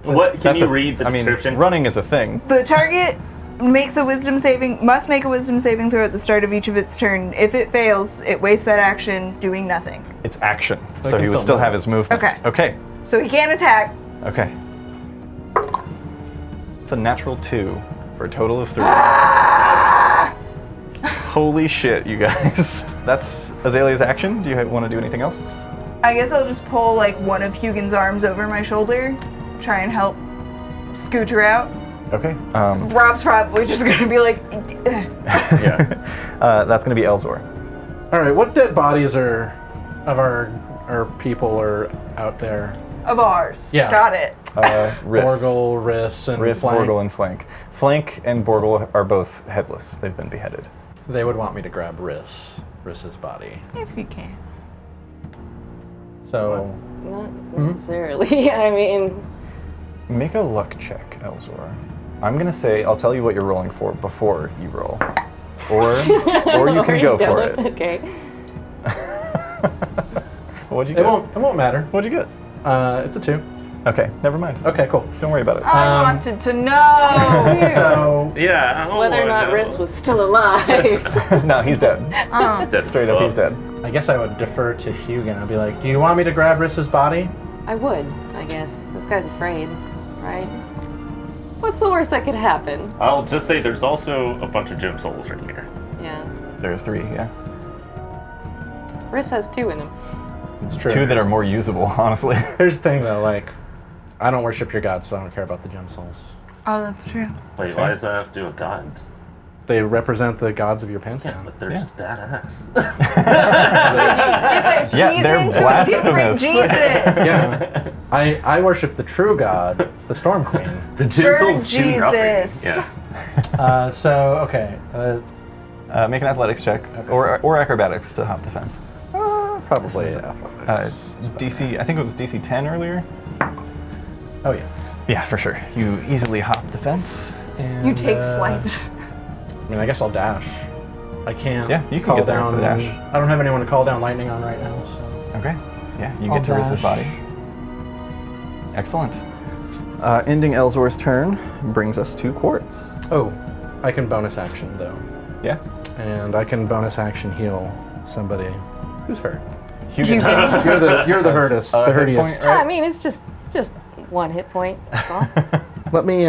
What? Can you read the I mean, description? running is a thing. The target must make a wisdom saving throw at the start of each of its turn. If it fails, it wastes that action doing nothing. It's action, So so he he can would still still have move. his movement. Okay. Okay. So he can't attack. Okay. It's a natural 2 for a total of 3. Holy shit, you guys. That's Azalea's action. Do you want to do anything else? I guess I'll just pull like one of Hugin's arms over my shoulder, try and help scoot her out. Okay. Rob's probably just gonna be like, Yeah. That's going to be Elzor. All right, what dead bodies of our people are out there? of ours. Yeah. Got it. Riss. Borgle, Riss, and Riss, Flank. Borgle, and Flank. Flank and Borgle are both headless. They've been beheaded. They would want me to grab Riss's body. If you can. So Not necessarily. I mean, Make a luck check, Elzor. I'm going to say, I'll tell you what you're rolling for before you roll. Or you can go for it. Okay. What'd you it get? won't matter. What'd you get? It's a 2. Okay, never mind. Okay, cool. Don't worry about it. I wanted to know. So Yeah. I Whether or not wanna Riss know. was still alive. No, he's dead. That's Straight up, fuck. he's dead. I guess I would defer to Hugin. I'd be like, "Do you want me to grab Riss's body?" I would, I guess. This guy's afraid, right? What's the worst that could happen? I'll just say there's also a bunch of gem souls right here. Yeah. There's 3, yeah. Riss has 2 in him. It's true. 2 that are more usable, honestly. Here's the thing, though. Like, I don't worship your gods, so I don't care about the gem souls. Oh, that's true. Wait, why does that have to do with gods? They represent the gods of your Yeah, pantheon. but they're Yeah. just badass. Yeah, He's they're into blasphemous. a different Jesus. Yeah. I worship the true god, the Storm Queen. The gem Bird souls do nothing. Jesus. Yeah. So okay. Make an athletics check, or acrobatics to hop the fence. Probably This is, athletics. DC, I think it was DC 10 earlier. Oh yeah. Yeah, for sure. You easily hop the fence. And, You take flight. I mean, I guess I'll dash. I can't. Yeah, you can call get there down. for the dash. I don't have anyone to call down lightning on right now, so. Okay. Yeah, you I'll get to Riss's dash. body. Excellent. Ending Elzor's turn brings us to Quartz. Oh, I can bonus action though, Yeah. and I can bonus action heal somebody who's hurt. Hugin has You're the hurtest, the hit hurtiest. point, I right? mean, it's just 1 hit point. That's all. Let me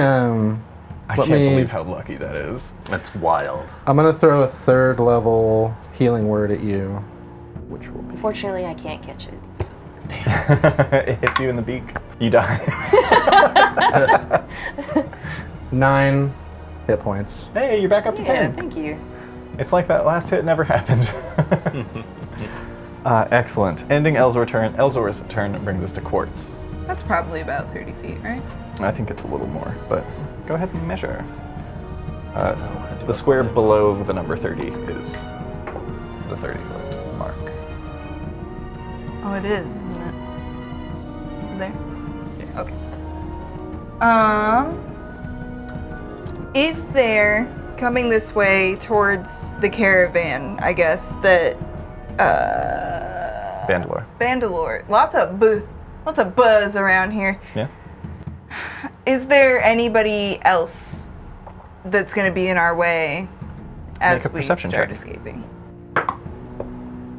I Let can't me- believe how lucky that is. That's wild. I'm gonna throw a 3rd level healing word at you, which will be Fortunately, I can't catch it. So. It hits you in the beak. You die. 9 hit points. Hey, you're back up to Yeah, 10. thank you. It's like that last hit never happened. Excellent. Ending Elzor's turn brings us to Quartz. That's probably about 30 feet, right? I think it's a little more, but go ahead and measure. The square below the number 30 is the 30-foot mark. Oh, it is, isn't it? There? Yeah. Okay. Is there, coming this way towards the caravan, I guess, that, Bandalore. Bandalore, lots of buzz around here. Yeah. Is there anybody else that's going to be in our way as Make a we perception start check. escaping?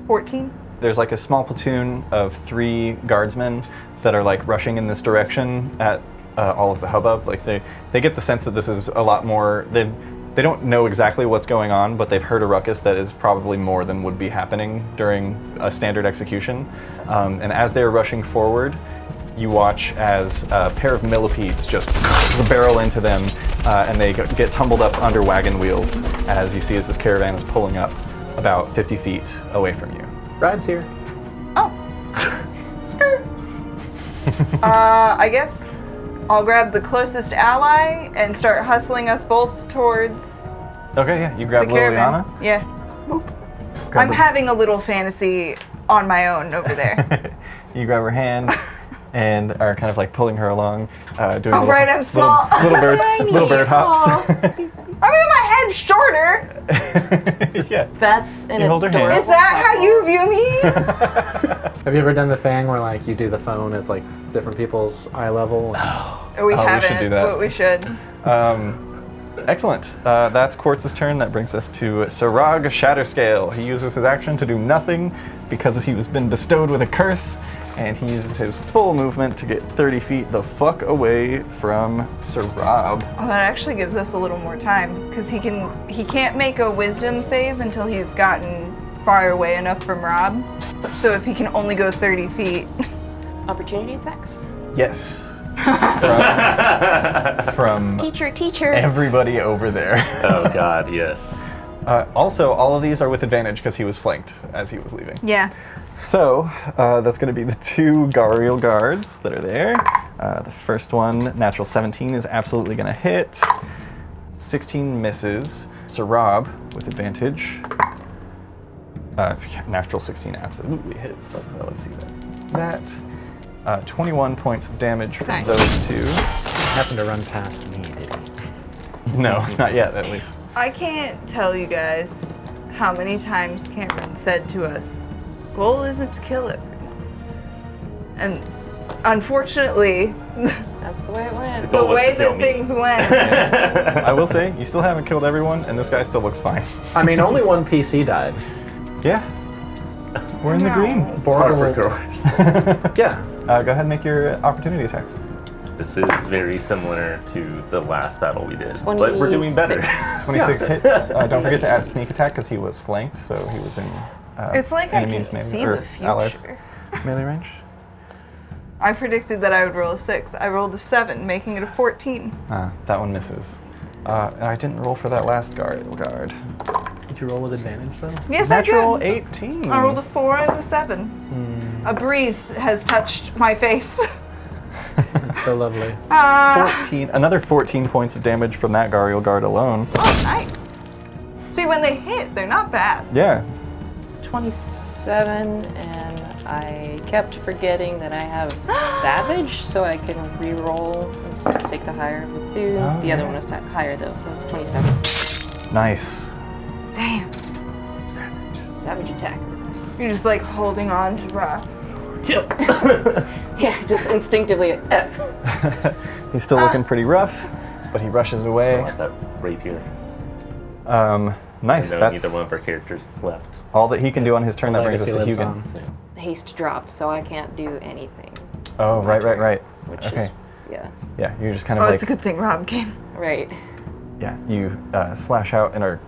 14? There's like a small platoon of 3 guardsmen that are like rushing in this direction at all of the hubbub. Like they get the sense that this is a lot more. They don't know exactly what's going on, but they've heard a ruckus that is probably more than would be happening during a standard execution. And as they're rushing forward, you watch as a pair of millipedes just barrel into them, and they get tumbled up under wagon wheels as you see as this caravan is pulling up about 50 feet away from you. Ride's here. Oh. Skirt. I guess I'll grab the closest ally and start hustling us both towards Okay, yeah, you grab the caravan. Liliana. Yeah. Grab I'm the- having a little fantasy on my own over there. You grab her hand and are kind of like pulling her along, doing Oh, right, I'm small. little bird hops. I mean, my head's shorter. Yeah. That's an You hold her hand. adorable Is that how you view me? Have you ever done the thing where like you do the phone at like different people's eye level? We Oh, we haven't, should do that. but we should. Excellent. That's Quartz's turn. That brings us to Sarag Shatterscale. He uses his action to do nothing because he was been bestowed with a curse, and he uses his full movement to get 30 feet the fuck away from Sarab. Oh, that actually gives us a little more time because he can't make a wisdom save until he's gotten far away enough from Rob. So if he can only go 30 feet. opportunity attacks? Yes. From Teacher. everybody over there. Oh God, yes. Also, all of these are with advantage because he was flanked as he was leaving. Yeah. So, that's going to be the 2 Gariel guards that are there. The first one, natural 17, is absolutely going to hit. 16 misses. Sarab with advantage. Natural 16 absolutely hits. So let's see, that's that. 21 points of damage from Nice. those 2. Happened to run past me, did he? No, not yet, at least. I can't tell you guys how many times Cameron said to us, goal isn't to kill everyone. And unfortunately, That's the way it went. goal the was way to kill that me. things went. I will say, you still haven't killed everyone, and this guy still looks fine. I mean, only one PC died. Yeah. We're in the green. Hard for growers. Yeah. Go ahead and make your opportunity attacks. This is very similar to the last battle we did, but we're doing better. 26 hits. Don't forget to add sneak attack because he was flanked, so he was in It's like I can enemies see or the allies future. melee range. I predicted that I would roll a 6. I rolled a 7, making it a 14. That one misses. I didn't roll for that last guard. Did you roll with advantage though? Yes, Natural I did. 18. I rolled a 4 and a 7. A breeze has touched my face. It's so lovely. 14. Another 14 points of damage from that Gariel guard alone. Oh, nice. See, when they hit, they're not bad. Yeah. 27, and I kept forgetting that I have Savage, so I can re-roll and take the higher of the 2. Oh, The other yeah. one was higher though, so it's 27. Nice. Damn. Savage attack. You're just like holding on to Rob. Yeah, just instinctively. He's still looking pretty rough, but he rushes I away. like that rapier. Nice. I know That's neither one of our characters left. all that he can do on his turn. That brings us to Legacy Hugin. lives on. Haste dropped, so I can't do anything. Oh, right. Which Okay. is, yeah, Yeah, you're just kind Oh, of it's a good thing Rob came. right. yeah, you slash out and are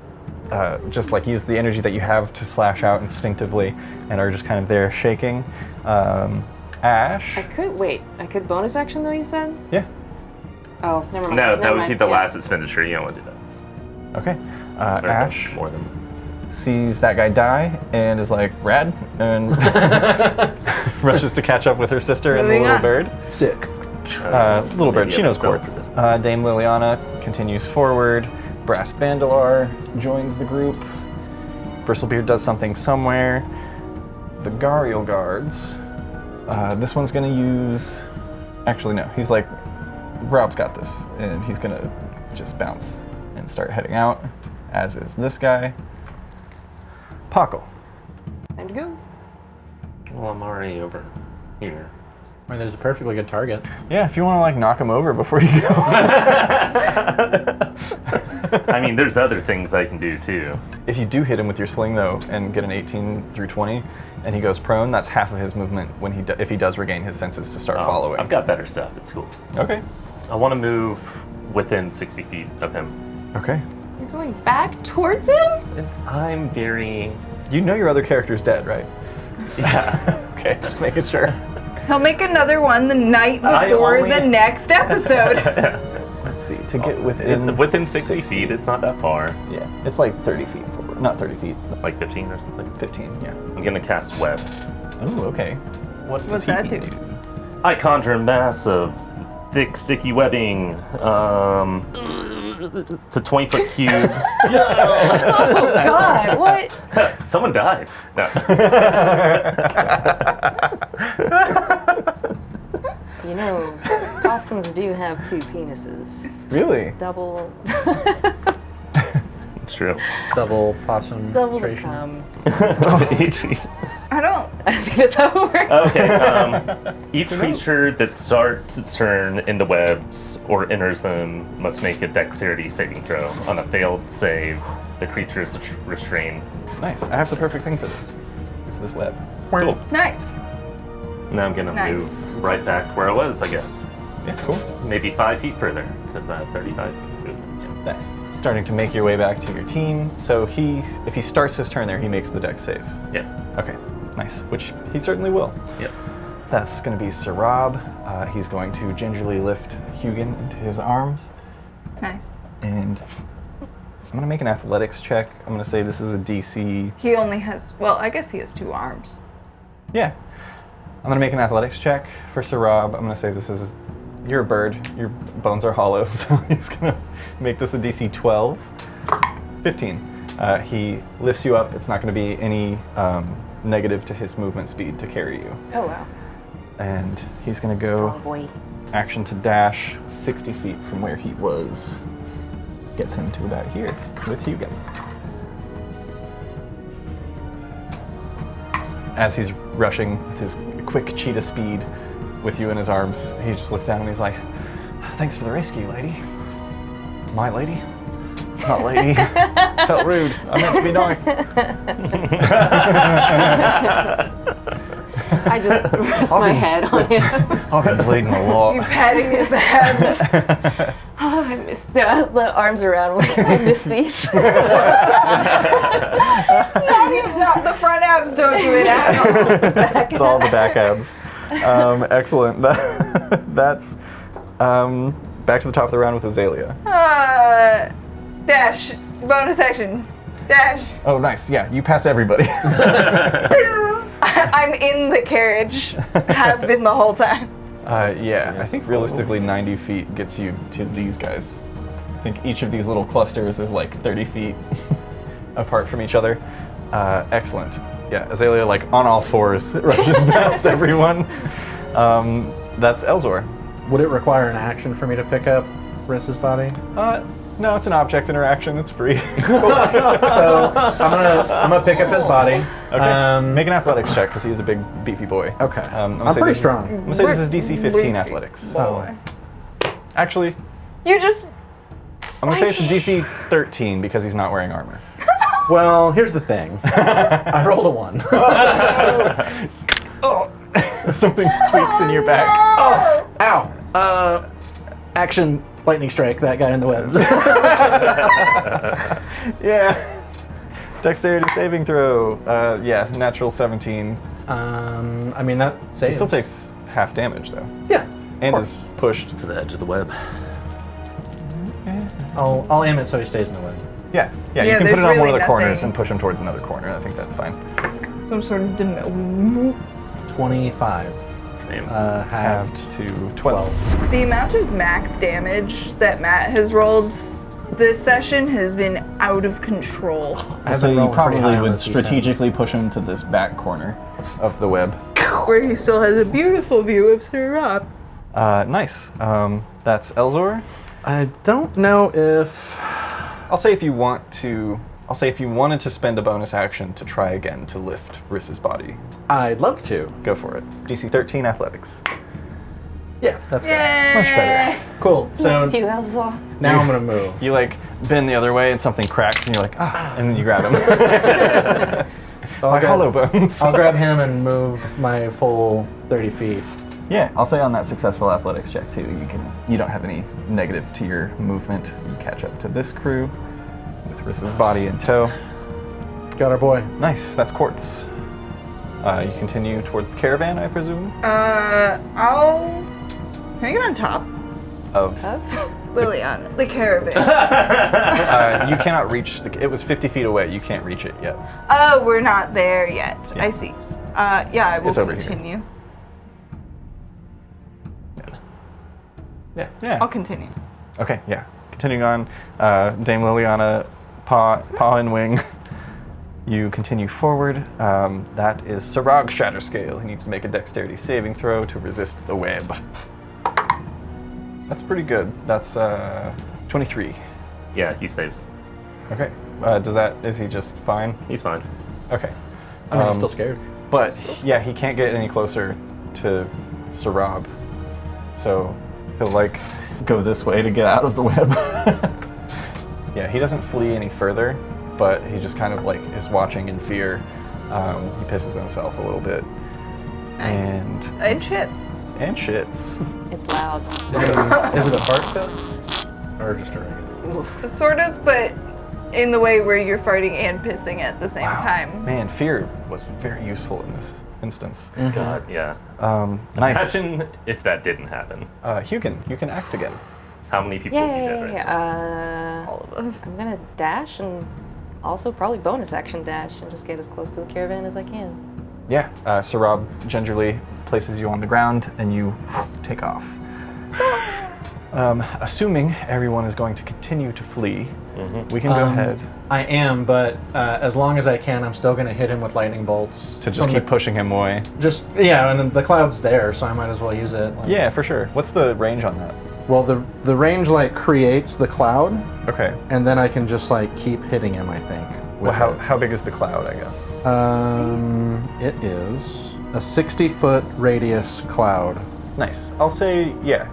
just like use the energy that you have to slash out instinctively and are just kind of there shaking. Ash. I could bonus action though, you said? Yeah. Oh, never mind. No, Never that would mind. be the Yeah. last expenditure. You don't want to do that. Okay. Or no, Ash more than. sees that guy die and is like, rad, and rushes to catch up with her sister and the Moving little on. bird. Sick. Little bird, Maybe she I have a knows spell Quartz. for this. Dame Liliana continues forward. Brass Bandalar joins the group. Bristlebeard does something somewhere. The Gariel guards. This one's gonna use. Actually, no. He's like, Rob's got this, and he's gonna just bounce and start heading out. As is this guy. Pockle. Time to go. Well, I'm already over here. I mean, there's a perfectly good target. Yeah, if you want to like knock him over before you go. I mean, there's other things I can do too. If you do hit him with your sling though, and get an 18 through 20, and he goes prone, that's half of his movement when if he does regain his senses to start following. I've got better stuff. It's cool. Okay. I want to move within 60 feet of him. Okay. You're going back towards him? I'm very... You know your other character's dead, right? Yeah. Okay, just making sure. He'll make another one the night before the next episode. Let's see, to get within... Within 60 feet, it's not that far. Yeah, it's like 30 feet forward. Not 30 feet, Like 15 or something. 15, yeah. I'm going to cast Web. Oh, okay. What does What's he that do? I conjure a mass of thick, sticky webbing. It's a 20-foot cube. Oh God, what? Someone died. No. You know, possums do have 2 penises. Really? Double. It's true. Double possum. Double the tration. cum. I don't. I don't think that's how it works. Okay. Each creature that starts its turn in the webs or enters them must make a dexterity saving throw. On a failed save, the creature is restrained. Nice. I have the perfect thing for this. It's this web. Cool. Nice. Now I'm gonna Nice. move right back where I was, I guess. Yeah, cool. Maybe 5 feet further, because I have 35 movement. Yeah. Nice. Starting to make your way back to your team. So if he starts his turn there, he makes the dex save. Yeah. Okay, nice. Which he certainly will. Yep. That's going to be Sir Rob. He's going to gingerly lift Hugin into his arms. Nice. And I'm going to make an athletics check. I'm going to say this is a DC. He only has. Well, I guess he has 2 arms. Yeah. I'm going to make an athletics check for Sir Rob. I'm going to say this is. You're a bird. Your bones are hollow. So he's going to make this a DC 12. 15. He lifts you up. It's not going to be any negative to his movement speed to carry you. Oh wow. And he's going to Strong go boy. action to dash 60 feet from where he was. Gets him to about here with Hugin. As he's rushing with his quick cheetah speed with you in his arms, he just looks down and he's like, "Thanks for the rescue, lady. My lady? Not lady. Felt rude. I meant to be nice." I just rest my head on him. I've been bleeding a lot. You're patting his abs. Oh, I miss the arms around. Like, I miss these. Not the front abs don't do it at all. It's all the back abs. Excellent. That's back to the top of the round with Azalea. Dash. Bonus action. Dash. Oh, nice. Yeah, you pass everybody. I'm in the carriage. Have been the whole time. Yeah, I think realistically 90 feet gets you to these guys. I think each of these little clusters is like 30 feet apart from each other. Excellent. Yeah, Azalea, like on all fours, rushes past everyone. That's Elzor. Would it require an action for me to pick up Riss's body? No, it's an object interaction. It's free. So I'm gonna pick up his body. Okay. Make an athletics check because he's a big, beefy boy. Okay. I'm pretty strong. I'm gonna say this is DC 15 athletics. Oh. Actually, You just. I'm gonna say it's a DC 13 because he's not wearing armor. Well, here's the thing. I rolled a 1. Oh, something tweaks in your back. Oh, ow. Action lightning strike that guy in the web. Yeah. Dexterity saving throw. Yeah, natural 17. I mean that He saves. still takes half damage though, Yeah. and is pushed. To the edge of the web. I'll aim it so he stays in the web. Yeah, Yeah, you can put there's it on one really of the corners nothing. and push him towards another corner. I think that's fine. Some sort of. 25. Same. Halved to 12. The amount of max damage that Matt has rolled this session has been out of control. So you rolling pretty high probably on would those D10s. strategically push him to this back corner of the web. Where he still has a beautiful view of Sir Rob. Nice. That's Elzor. I don't know if. I'll say if you want to. I'll say if you wanted to spend a bonus action to try again to lift Riss's body, I'd love to. go for it. DC 13 athletics. Yeah, that's good. Much better. Cool. So Miss you, Elzor. now I'm gonna move. You like bend the other way and something cracks and you're like, and then you grab him. Like hollow bones. I'll grab him and move my full 30 feet. Yeah, I'll say on that successful athletics check too, you don't have any negative to your movement. You catch up to this crew with Riss's body in tow. Got our boy. Nice, that's Quartz. You continue towards the caravan, I presume? I'll. Can I get on top? Of Liliana, the caravan. you cannot reach it was 50 feet away, you can't reach it yet. Oh, we're not there yet. Yeah. I see. Yeah, I will It's over here. continue. Yeah. I'll continue. Okay, yeah. Continuing on, Dame Liliana, paw and wing. You continue forward. That is Sarag Shatterscale. He needs to make a dexterity saving throw to resist the web. That's pretty good. That's 23. Yeah, he saves. Okay. Is he just fine? He's fine. Okay. I mean, I'm still scared. But yeah, he can't get any closer to Sarab. So he'll like go this way to get out of the web. Yeah, he doesn't flee any further, but he just kind of like is watching in fear. He pisses himself a little bit. Nice. And shits. And shits. It's loud. Is it a fart piss? Or just a regular? Sort of, but in the way where you're farting and pissing at the same time. Man, fear was very useful in this instance. God, yeah. Nice. Imagine if that didn't happen. Hugin, you can act again. How many people would be dead right now? Yeah. All of us. I'm gonna dash and also probably bonus action dash and just get as close to the caravan as I can. Yeah, Sarab gingerly places you on the ground and you take off. Assuming everyone is going to continue to flee, we can go ahead I am, but as long as I can, I'm still gonna hit him with lightning bolts. to just keep pushing him away. Yeah, and then the cloud's there, so I might as well use it. Like- Yeah, for sure. What's the range on that? Well, the range like creates the cloud, Okay. and then I can just like keep hitting him. I think. Well, with it. how big is the cloud, I guess? It is a 60-foot radius cloud. Nice. I'll say, yeah.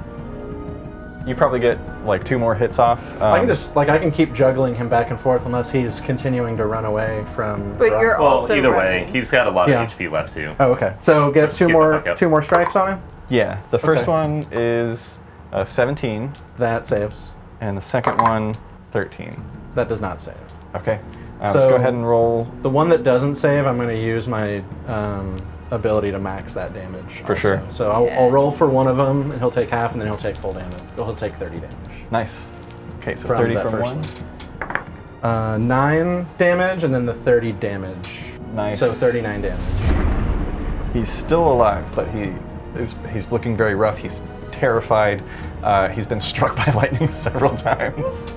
You probably get like 2 more hits off. I can keep juggling him back and forth unless he's continuing to run away from. But you're Well, also either running. way, he's got a lot Yeah. of HP left too. Oh, okay. So get Just get the fuck up. two more strikes on him. Yeah, the first Okay. one is 17, That saves. and the second one, 13. That does not save. Okay. Let's So- go ahead and roll. The one that doesn't save, I'm going to use my ability to max that damage. For sure. So I'll roll for one of them, and he'll take half, and then he'll take full damage. He'll take 30 damage. Nice. Okay, so From 30 that from first one. 9 damage, and then the 30 damage. Nice. So 39 damage. He's still alive, but he's looking very rough. He's terrified. He's been struck by lightning several times.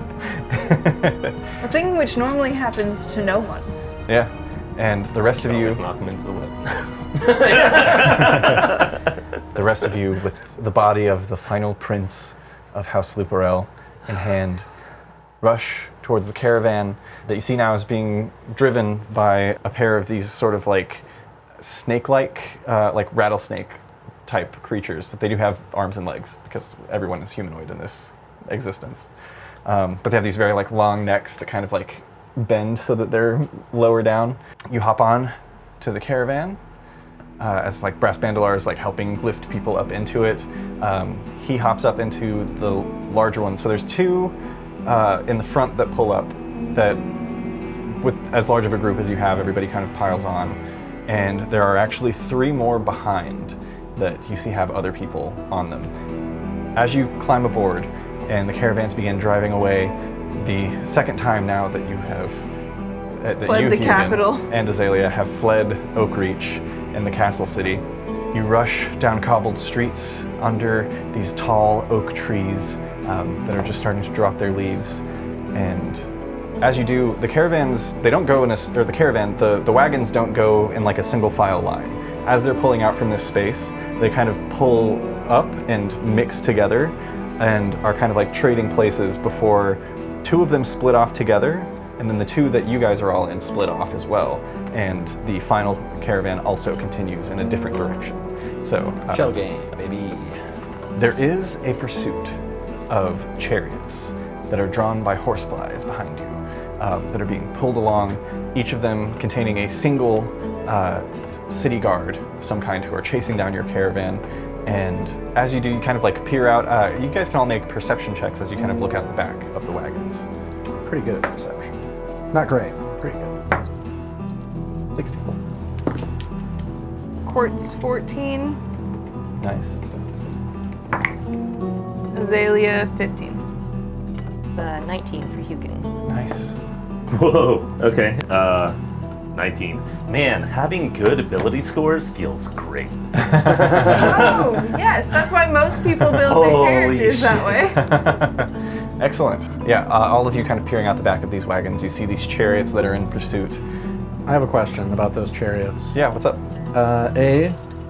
A thing which normally happens to no one. Yeah. And the rest of you, Let's knock him into the web. the rest of you with the body of the final prince of House Luporell in hand, rush towards the caravan that you see now is being driven by a pair of these sort of like snake-like, like rattlesnake type creatures. That they do have arms and legs because everyone is humanoid in this existence. But they have these very like long necks that kind of like bend so that they're lower down. You hop on to the caravan as like Brass Bandalar is like helping lift people up into it. He hops up into the larger one. So there's 2 in the front that pull up that with as large of a group as you have, everybody kind of piles on. And there are actually 3 more behind that you see have other people on them. As you climb aboard and the caravans begin driving away, the second time now that you have that Fled you, the Hugin, capital. and Azalea have fled Oakreach and the castle city, you rush down cobbled streets under these tall oak trees that are just starting to drop their leaves. And as you do, the caravans, they don't go in the wagons don't go in like a single file line. As they're pulling out from this space, they kind of pull up and mix together and are kind of like trading places before 2 of them split off together, and then the 2 that you guys are all in split off as well. And the final caravan also continues in a different direction. So Shell game, baby. There is a pursuit of chariots that are drawn by horseflies behind you, that are being pulled along, each of them containing a single city guard of some kind who are chasing down your caravan. And as you do, you kind of like peer out. You guys can all make perception checks as you kind of look out the back of the wagons. Pretty good at perception. Not great. Pretty good. 64. Quartz 14, Nice. Azalea 15. It's 19 for Hukin. Nice. Whoa. Okay. 19. Man, having good ability scores feels great. Oh, yes, that's why most people build their Holy characters that way. Excellent. Yeah, all of you kind of peering out the back of these wagons, you see these chariots that are in pursuit. I have a question about those chariots. Yeah, what's up?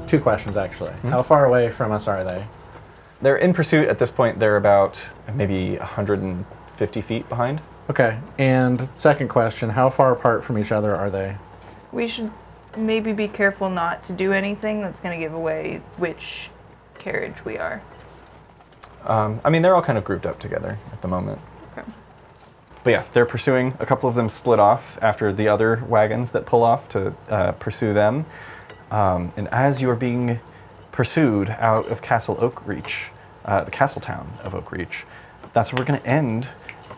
Two questions actually. How far away from us are they? They're in pursuit at this point. They're about maybe 150 feet behind. Okay, and second question, how far apart from each other are they? We should maybe be careful not to do anything that's going to give away which carriage we are. I mean, they're all kind of grouped up together at the moment. Okay. But yeah, they're pursuing. A couple of them split off after the other wagons that pull off to pursue them. And as you are being pursued out of Castle Oakreach, the castle town of Oakreach, that's where we're going to end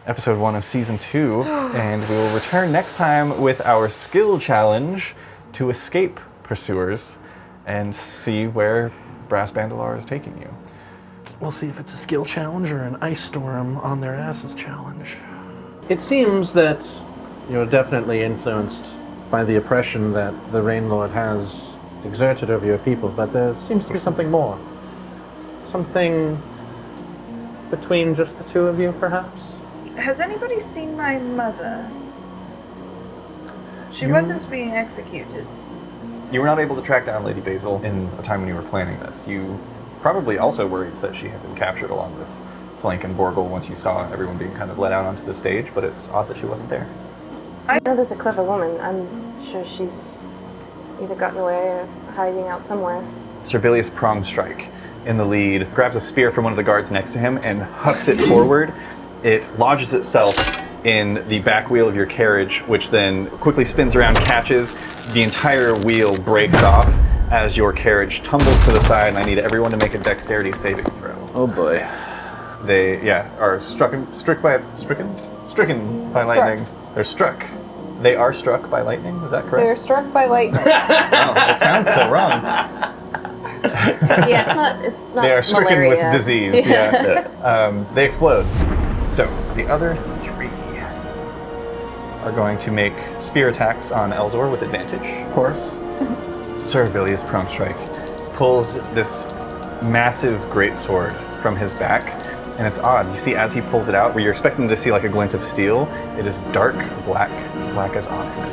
episode 1 of season 2, and we will return next time with our skill challenge to escape pursuers and see where Brass Bandalar is taking you. We'll see if it's a skill challenge or an ice storm on their asses challenge. It seems that you're definitely influenced by the oppression that the Rain Lord has exerted over your people, but there seems to be something more. Something between just the two of you, perhaps? Has anybody seen my mother? She wasn't being executed. You were not able to track down Lady Basil in a time when you were planning this. You probably also worried that she had been captured along with Flank and Borgle once you saw everyone being kind of let out onto the stage, but it's odd that she wasn't there. I know there's a clever woman. I'm sure she's either gotten away or hiding out somewhere. Sir Bilious Prongstrike in the lead grabs a spear from one of the guards next to him and hucks it forward. It lodges itself in the back wheel of your carriage, which then quickly spins around, catches. The entire wheel breaks off as your carriage tumbles to the side, and I need everyone to make a dexterity saving throw. Oh boy. They, are stricken by lightning. They're struck. They are struck by lightning, is that correct? They're struck by lightning. Oh, that sounds so wrong. Yeah, it's not They are stricken malaria. with disease, yeah. They explode. So, the other 3 are going to make spear attacks on Elzor with advantage. Of course. Sir Bilious Prongstrike pulls this massive greatsword from his back, and it's odd. You see, as he pulls it out, where you're expecting to see like a glint of steel, it is dark black as onyx.